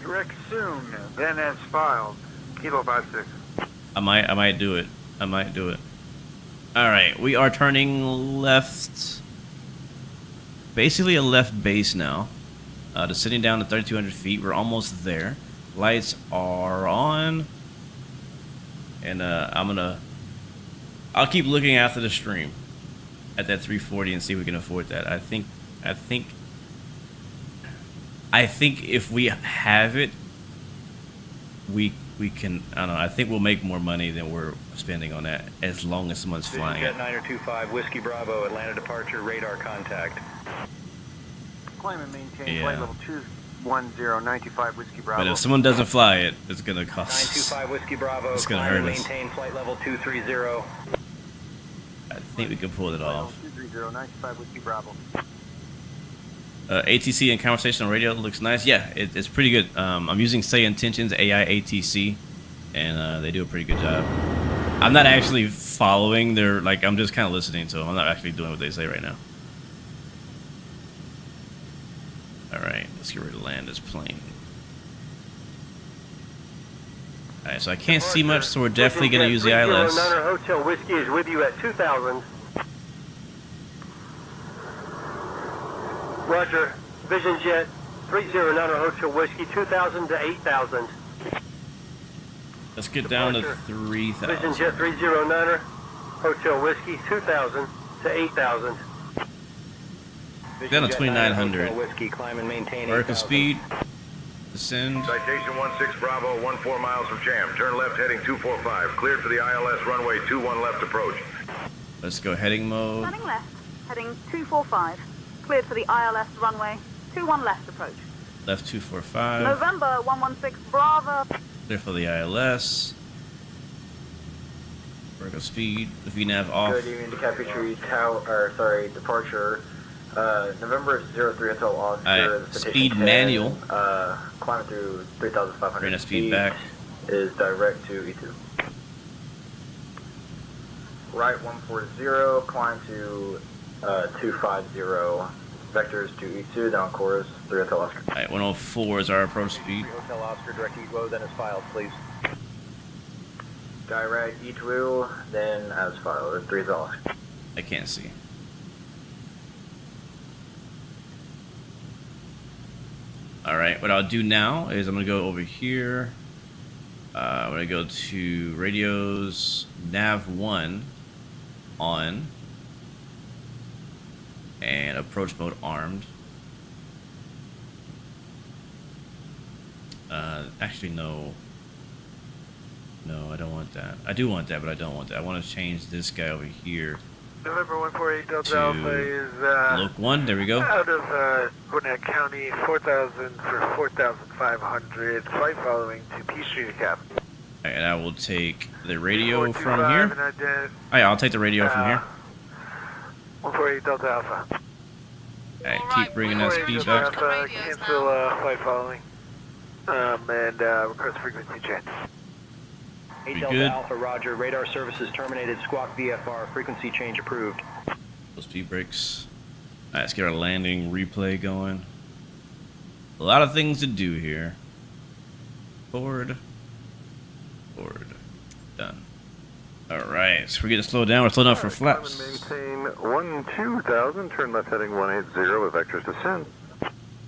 Direct soon, then as filed. Kilo 56. I might do it. I might do it. All right, we are turning left. Basically a left base now. Descending down to 3,200 feet. We're almost there. Lights are on, and I'll keep looking after the stream at that 340 and see if we can afford that. I think if we have it, we can. I don't know. I think we'll make more money than we're spending on that, as long as someone's flying it. Jet 925 Whiskey Bravo, Atlanta departure, radar contact. Climb and maintain flight level 21095 Whiskey Bravo. But if someone doesn't fly it, it's gonna cost. 925 Whiskey Bravo. It's gonna hurt us. Maintain flight level 230. I think we can pull it off. 230 95 Whiskey Bravo. ATC and conversational radio looks nice. Yeah, it's pretty good. I'm using Say Intentions AI ATC, and they do a pretty good job. I'm not actually following their, like, I'm just kind of listening to them. I'm not actually doing what they say right now. Alright, let's get ready to land this plane. Alright, so I can't see much, so we're definitely going to use the ILS. Hotel Whiskey is with you at 2,000. Roger. Vision Jet 309 Hotel Whiskey 2,000 to 8,000. Let's get down to 3,000. Vision Jet 309 Hotel Whiskey 2,000 to 8,000. Down to 2,900. Whiskey, climb and maintain Vertical speed. Descend. Citation 16 Bravo, 14 miles from Jam. Turn left heading 245. Cleared for the ILS runway 21 left approach. Let's go heading mode. Turning left, heading 245. Cleared for the ILS runway 21 left approach. Left 245. November 116 Bravo. Clear for the ILS. Vertical speed. The VNAV off. Good evening, Citation departure. November 03 Hotel Oscar. Speed manual. Climbing through 3,500 Bring that speed feet. back. Is direct to E2. Right 140, climb to 250. Vectors to E2, down course, 3 Hotel Oscar. Alright, 104 is our approach speed. 3 Hotel Oscar, direct ETO, then as filed, please. Direct E2, then as filed, 3 Hotel Oscar. I can't see. Alright, what I'll do now is I'm going to go over here. I'm going to go to radios, nav 1 on, and approach mode armed. Actually, no. No, I don't want that. I do want that, but I don't want that. I want to change this guy over here. November 148 Delta to Alpha is Loc 1, there we go. out of Gwinnett County, 4,000 for 4,500. Flight following to Peachtree to Cap. Alright, and I will take the radio from here. Alright, I'll take the radio from here. 148 Delta Alpha. Alright, keep bringing that speed back. Alpha, cancel flight following. And request frequency change. 8 We Delta good? Alpha, roger. Radar services terminated. Squawk VFR. Frequency change approved. Those speed brakes. Alright, let's get our landing replay going. A lot of things to do here. Forward. Forward. Done. Alright, so we're getting slowed down. We're slowing down for flaps. Maintain 12,000, turn left heading 180 with vectors descend.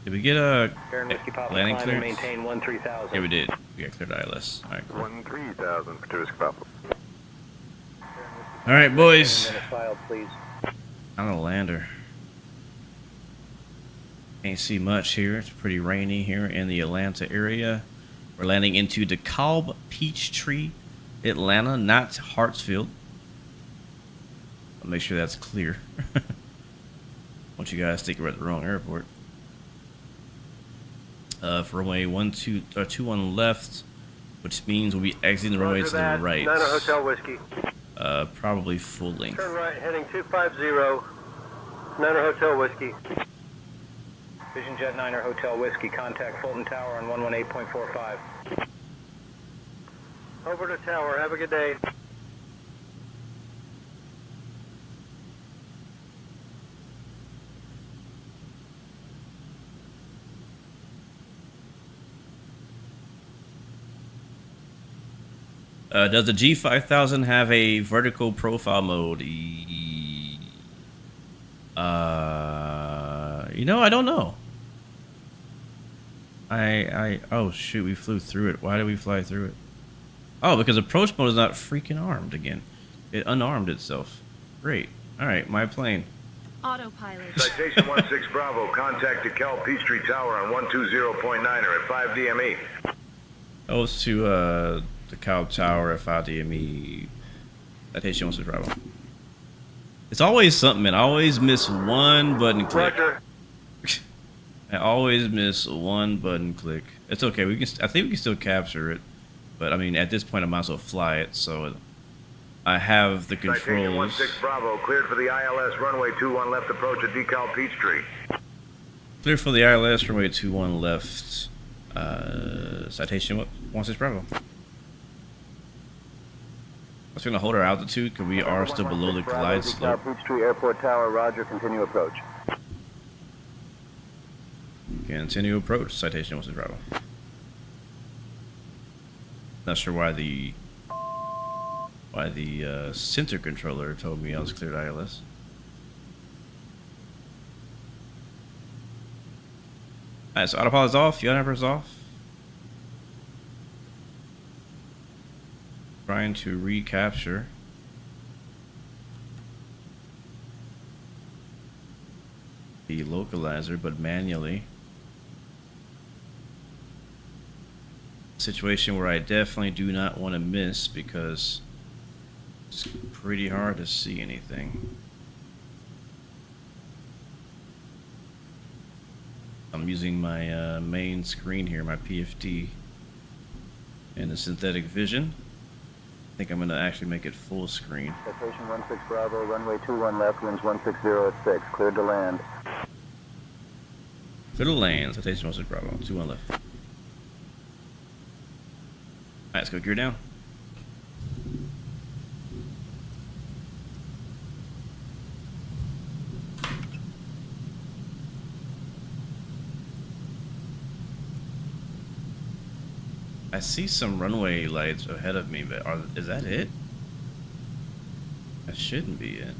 Did we get a landing climb and clearance? maintain 13,000. Yeah, we did. We got cleared ILS. Alright, cool. 13,000 for Whiskey Papa. Alright, boys. And then as filed, please. On the lander. Can't see much here. It's pretty rainy here in the Atlanta area. We're landing into DeKalb, Peachtree, Atlanta, not Hartsfield. I'll make sure that's clear. Want you guys think we're at the wrong airport. For runway 21 left, which means we'll be exiting the runway to the right. Niner Hotel Whiskey. Probably full length. Turn right, heading 250. Niner Hotel Whiskey. Vision Jet 9 Hotel Whiskey. Contact Fulton Tower on 118.45. Over to Tower. Have a good day. Does the G5000 have a vertical profile mode? You know, I don't know. Oh shoot, we flew through it. Why did we fly through it? Oh, because approach mode is not freaking armed again. It unarmed itself. Great. Alright, my plane. Autopilot. Citation 16 Bravo, contact DeKalb Peachtree Tower on 120.9er at 5 DME. Oh, it's to the Cow Tower at 5 DME. Citation 16 Bravo. It's always something, man. I always miss one button click. I always miss one button click. It's okay. We can. I think we can still capture it, but I mean, at this point, I might as well fly it. So I have the Citation controls. 16 Bravo, cleared for the ILS runway 21 left approach at DeKalb Peachtree. Clear for the ILS runway 21 left. Citation 16 Bravo. I'm just gonna hold our altitude because we are still below the glide slope. Peachtree Airport Tower, roger. Continue approach. Continue approach. Citation 16 Bravo. Not sure why the center controller told me I was cleared ILS. Alright, so autopilot's off, Yonapper's off. Trying to recapture. The localizer, but manually. situation where I definitely do not want to miss because it's pretty hard to see anything. I'm using my main screen here, my PFD, and the synthetic vision. I think I'm going to actually make it full screen. Citation 16 Bravo, runway 21 left, winds 160 at 6, cleared to land. Clear to land, Citation 16 Bravo, 21 left. Alright, let's go gear down. I see some runway lights ahead of me, but is that it? That shouldn't be it. Is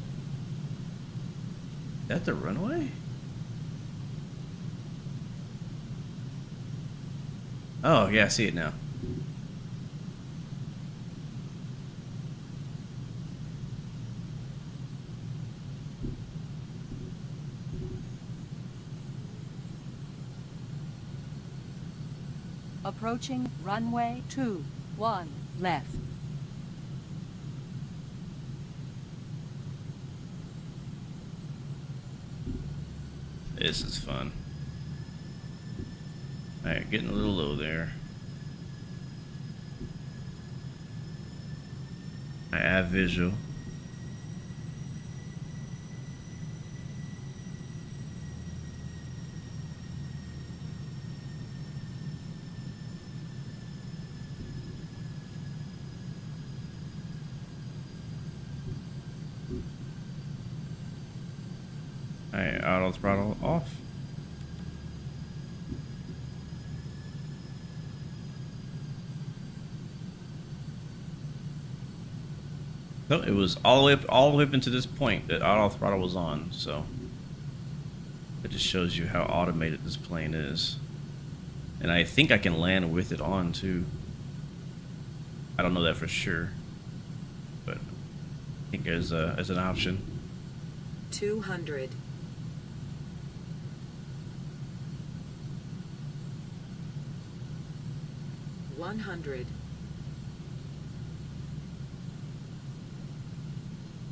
that the runway? Oh, yeah, I see it now. Approaching runway 21 left. This is fun. Alright, getting a little low there. I have visual. Alright, auto throttle off. So it was all the way up into this point that auto throttle was on, so it just shows you how automated this plane is. And I think I can land with it on too. I don't know that for sure, but I think there's an option. 200. 100.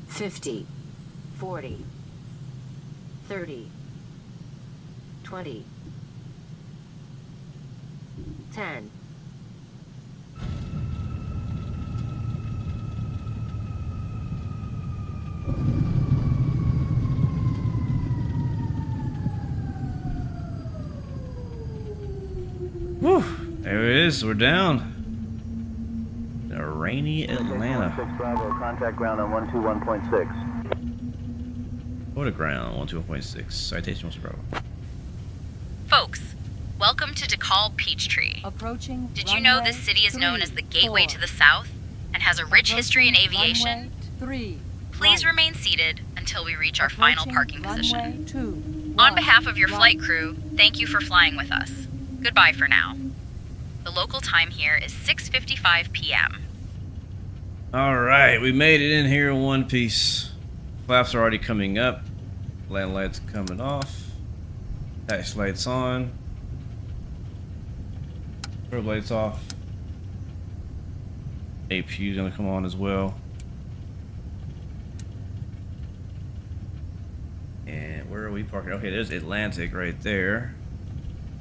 50. 40. 30. 20. 10. Whew, there it is, we're down. A rainy Atlanta. 16 Bravo, contact ground on 121.6. Go to ground, 121.6. Citation 16 Bravo. Folks, welcome to DeKalb Peachtree. Approaching. Did you know this city is known as the gateway to the south and has a rich history in aviation? Please remain seated until we reach our final parking position. On behalf of your flight crew, thank you for flying with us. Goodbye for now. The local time here is 6:55 p.m. Alright, we made it in here in one piece. Flaps are already coming up. Land lights coming off. Tax lights on. Strobe lights off. APU is gonna come on as well. And where are we parking? Okay, there's Atlantic right there.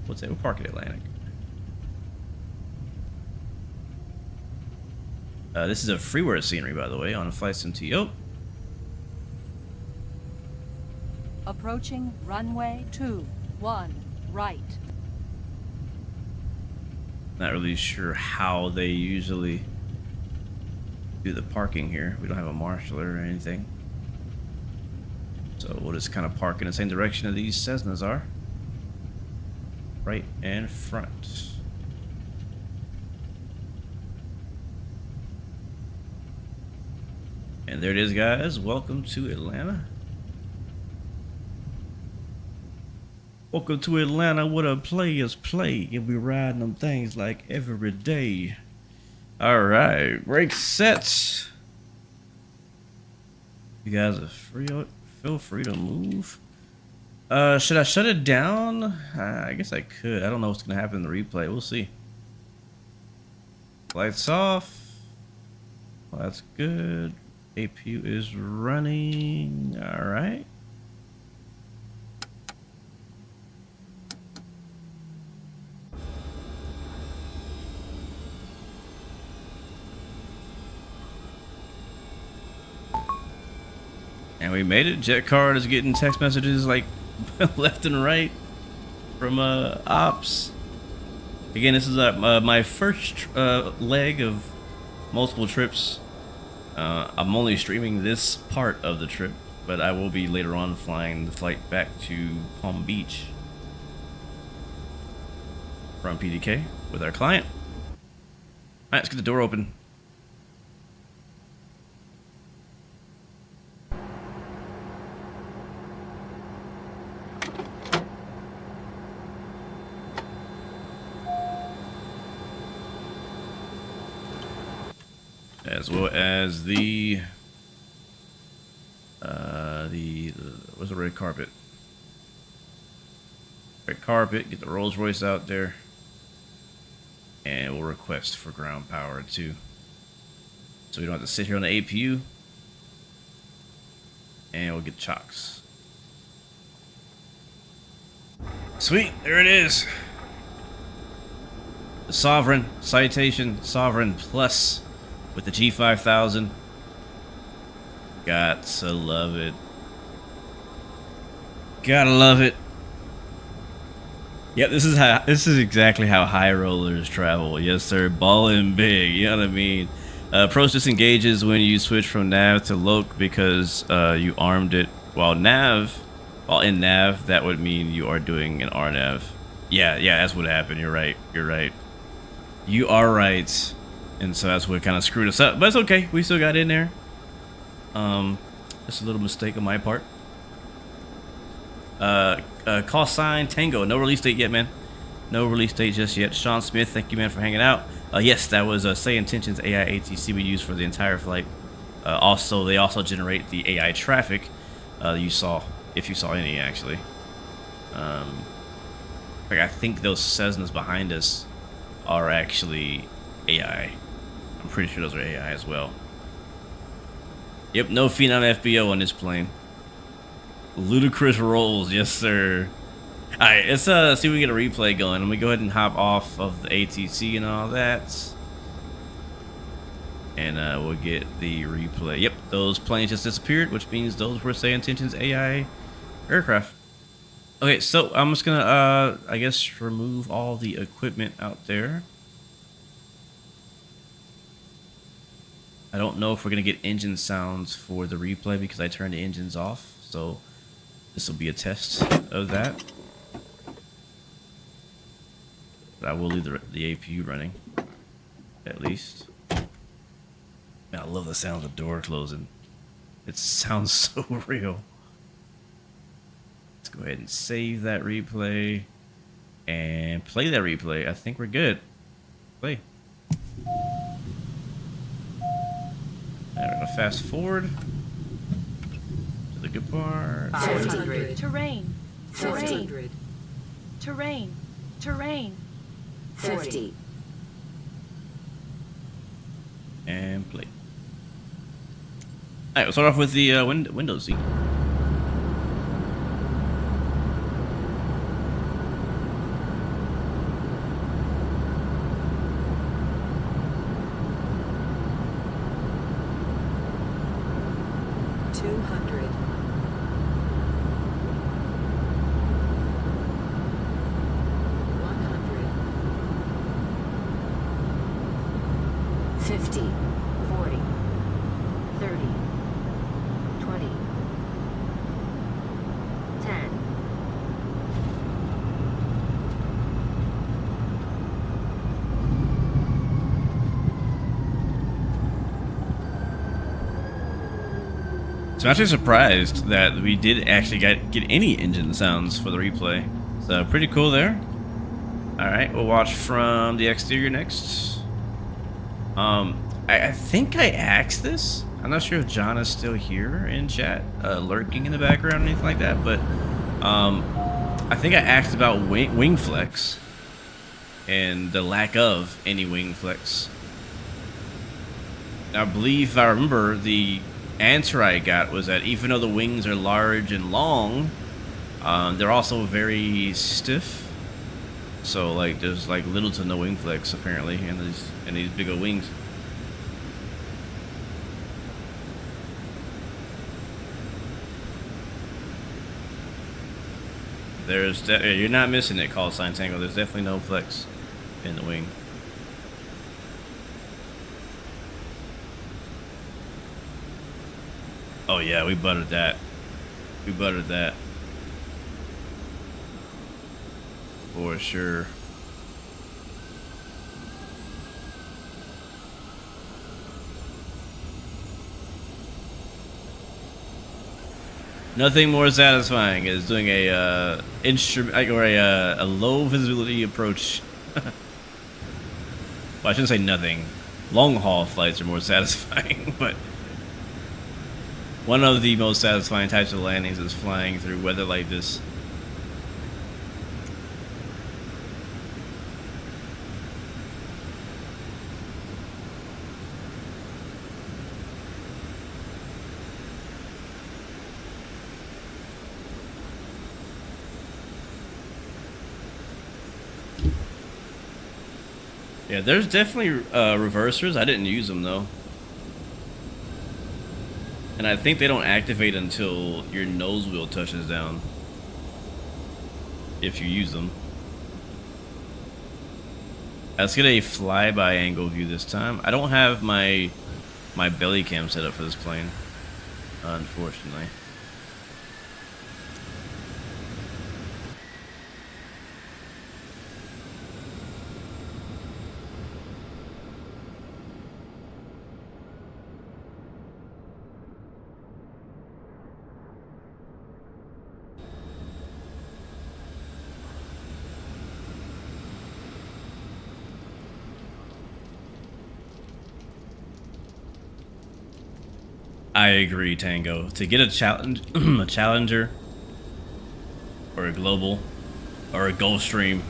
What's that? We're parking Atlantic. This is a freeware scenery, by the way, on a flight sim TO. Approaching runway 21 right. Not really sure how they usually do the parking here. We don't have a marshal or anything. So we'll just kind of park in the same direction that these Cessnas are. Right and front. And there it is, guys. Welcome to Atlanta. Welcome to Atlanta, where the players play, and we riding them things like every day. All right, brake sets. You guys are free. Feel free to move. Should I shut it down? I guess I could. I don't know what's gonna happen in the replay. We'll see. Lights off. Well, that's good. APU is running. All right. And we made it. JetCard is getting text messages like left and right from ops. Again, this is my first leg of multiple trips. I'm only streaming this part of the trip, but I will be later on flying the flight back to Palm Beach from PDK with our client. All right, let's get the door open. As well as the what's the red carpet? Red carpet. Get the Rolls Royce out there, and we'll request for ground power too, so we don't have to sit here on the APU. And we'll get chocks. Sweet, there it is. The Sovereign Citation Sovereign Plus. With the G5000, got to love it. Gotta love it. Yep, this is exactly how high rollers travel. Yes, sir. Ballin' big. You know what I mean? Approach disengages when you switch from nav to loc because you armed it. While in nav, that would mean you are doing an RNAV. Yeah, that's what happened. You're right. You are right. And so that's what kind of screwed us up. But it's okay. We still got in there. Just a little mistake on my part. Call sign Tango. No release date yet, man. No release date just yet. Sean Smith, thank you, man, for hanging out. Yes, that was Say Intentions AI ATC we used for the entire flight. Also, they also generate the AI traffic you saw, if you saw any, actually. Like I think those Cessnas behind us are actually AI. I'm pretty sure those are AI as well. Yep, no Phenom FBO on this plane. Ludicrous rolls, yes sir. Alright, let's see if we can get a replay going. Let me go ahead and hop off of the ATC and all that. And we'll get the replay. Yep, those planes just disappeared, which means those were Say Intentions AI aircraft. Okay, so I'm just gonna I guess remove all the equipment out there. I don't know if we're gonna get engine sounds for the replay because I turned the engines off, so this will be a test of that. But I will leave the APU running, at least. Man, I love the sound of the door closing. It sounds so real. Let's go ahead and save that replay and play that replay. I think we're good. Play. We're gonna fast forward to the good part. 400. Terrain. 400. Terrain. Terrain. 50. And play. Alright, we'll start off with the Windows seat. So I'm actually surprised that we did actually get any engine sounds for the replay. So pretty cool there. Alright, we'll watch from the exterior next. I think I asked this. I'm not sure if John is still here in chat, lurking in the background or anything like that, but I think I asked about wing flex and the lack of any wing flex I believe, if I remember, the answer I got was that even though the wings are large and long, they're also very stiff. So like there's like little to no wing flex apparently in these bigger wings. You're not missing it, call sign Tango. There's definitely no flex in the wing. Oh yeah, we buttered that. We buttered that. For sure. Nothing more satisfying is doing a instrument or a low visibility approach. Well, I shouldn't say nothing. Long haul flights are more satisfying, but one of the most satisfying types of landings is flying through weather like this. Yeah, there's definitely reversers. I didn't use them though. And I think they don't activate until your nose wheel touches down. If you use them. Let's get a flyby angle view this time. I don't have my belly cam set up for this plane, unfortunately. I agree, Tango. To get a challenge, a Challenger, or a Global, or a Gulfstream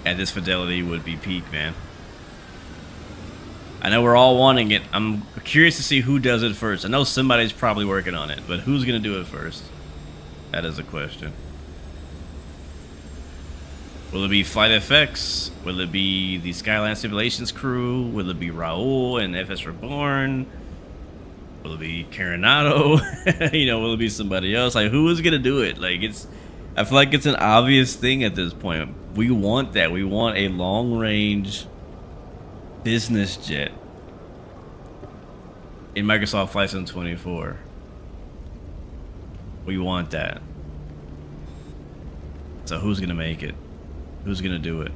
at this fidelity would be peak, man. I know we're all wanting it. I'm curious to see who does it first. I know somebody's probably working on it, but who's gonna do it first? That is a question. Will it be Flight FX? Will it be the Skyline Simulations crew? Will it be Raul and FS Reborn? Will it be Coronado? You know, will it be somebody else? Like, who is gonna do it? Like, I feel like it's an obvious thing at this point. We want that. We want a long-range business jet in Microsoft Flight Sim 24. We want that. So who's gonna make it? Who's gonna do it?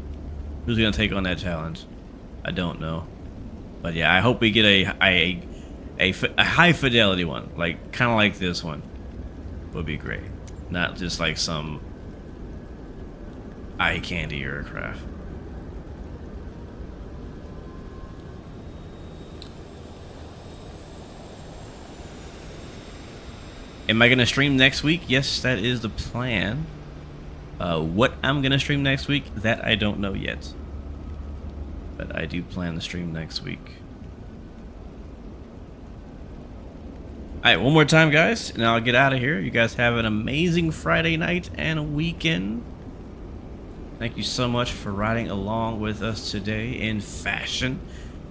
Who's gonna take on that challenge? I don't know. But yeah, I hope we get a high fidelity one, like kind of like this one would be great, not just like some eye candy aircraft. Am I gonna stream next week? Yes, that is the plan. What I'm gonna stream next week, that I don't know yet, but I do plan to stream next week. Alright, one more time, guys, and I'll get out of here. You guys have an amazing Friday night and a weekend. Thank you so much for riding along with us today in fashion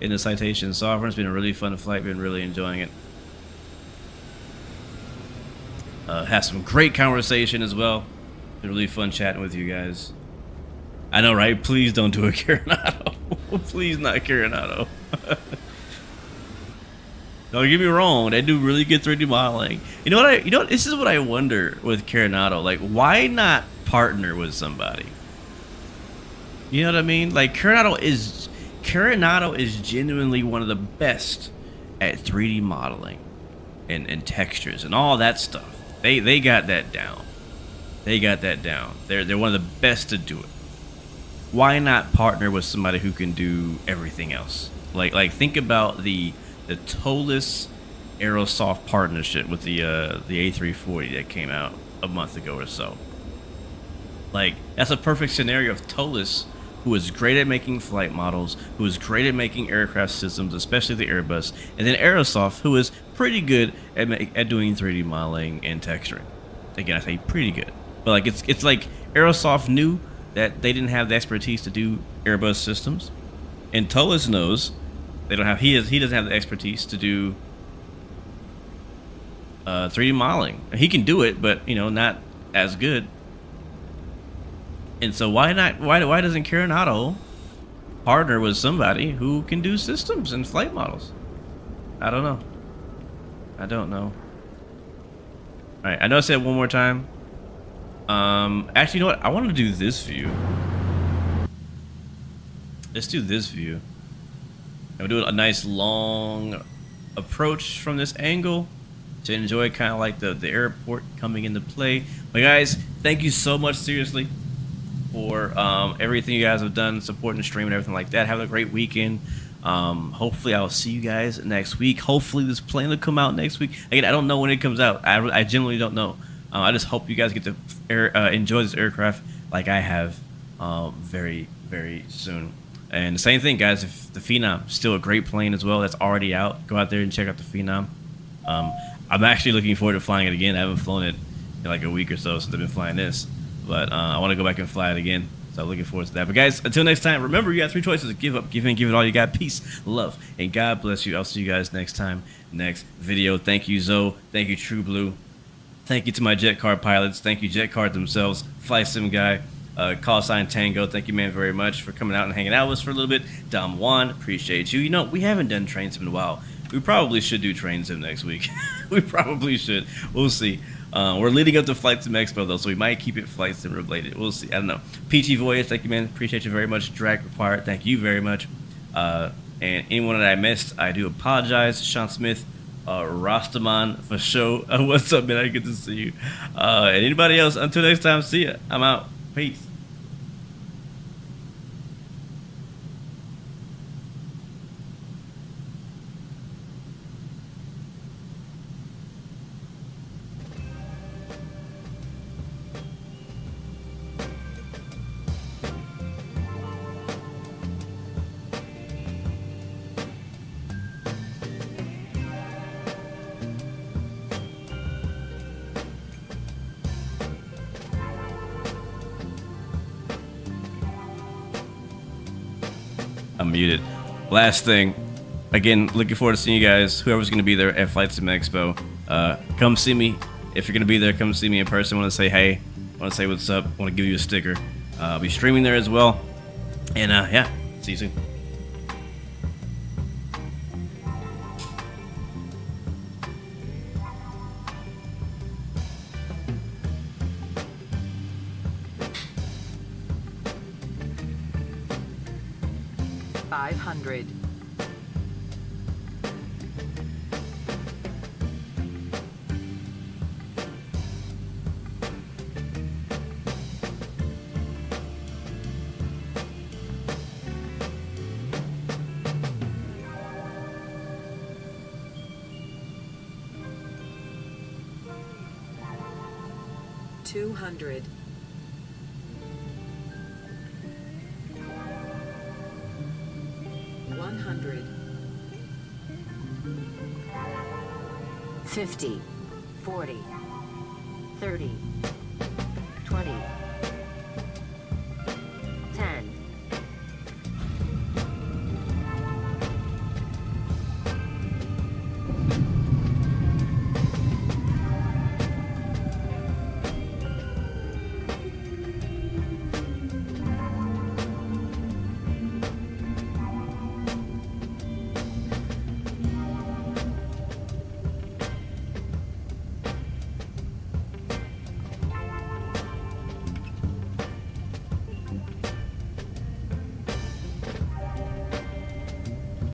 in the Citation software. It's been a really fun flight. Been really enjoying it. Had some great conversation as well. Been really fun chatting with you guys. I know, right? Please don't do a Coronado. Please not Coronado. Don't get me wrong, they do really good 3D modeling. You know what? This is what I wonder with Coronado. Like, why not partner with somebody? You know what I mean? Like, Coronado is genuinely one of the best at 3D modeling and textures and all that stuff. They got that down. They got that down. They're one of the best to do it. Why not partner with somebody who can do everything else? Like think about the Tolis Aerosoft partnership with the A340 that came out a month ago or so. Like, that's a perfect scenario of Tolis who is great at making flight models, who is great at making aircraft systems, especially the Airbus, and then Aerosoft, who is pretty good at doing 3D modeling and texturing. Again, I say pretty good, but like it's like Aerosoft knew that they didn't have the expertise to do Airbus systems, and Tullus knows they don't have. He doesn't have the expertise to do 3D modeling. He can do it, but you know, not as good. And so why not? Why doesn't Coronado partner with somebody who can do systems and flight models? I don't know. I don't know. All right, I know I said one more time. Actually, you know what? I want to do this view. Let's do this view. And we'll do a nice long approach from this angle to enjoy kind of like the airport coming into play. But guys, thank you so much, seriously, for everything you guys have done, supporting the stream and everything like that. Have a great weekend. Hopefully I'll see you guys next week. Hopefully this plane will come out next week. Again, I don't know when it comes out. I genuinely don't know. I just hope you guys get to enjoy this aircraft like I have very, very soon. And the same thing, guys, if the Phenom, still a great plane as well, that's already out. Go out there and check out the Phenom. I'm actually looking forward to flying it again. I haven't flown it in like a week or so since I've been flying this. But I want to go back and fly it again. So I'm looking forward to that. But guys, until next time, remember you got 3 choices. Give up, give in, give it all you got. Peace, love, and God bless you. I'll see you guys next time, next video. Thank you, Zoe. Thank you, True Blue. Thank you to my JetCard pilots. Thank you, JetCard themselves. Flight Sim Guy. Call sign Tango. Thank you, man, very much for coming out and hanging out with us for a little bit. Dom Juan, appreciate you. You know, we haven't done Train Sim in a while. We probably should do Train Sim next week. We probably should. We'll see. We're leading up to Flight Sim Expo, though, so we might keep it Flight Sim related. We'll see. I don't know. Peachy Voyage, thank you, man. Appreciate you very much. Drag Required, thank you very much. And anyone that I missed, I do apologize. Sean Smith, Rastaman, for show. What's up, man? I get to see you. And anybody else, until next time, see ya. I'm out. Peace. I'm muted. Last thing, again, looking forward to seeing you guys, whoever's going to be there at Flight Sim Expo. Come see me. If you're going to be there, come see me in person. Want to say hey, want to say what's up, want to give you a sticker. I'll be streaming there as well. And yeah, see you soon. $500. $200. $100. 50, 40, 30.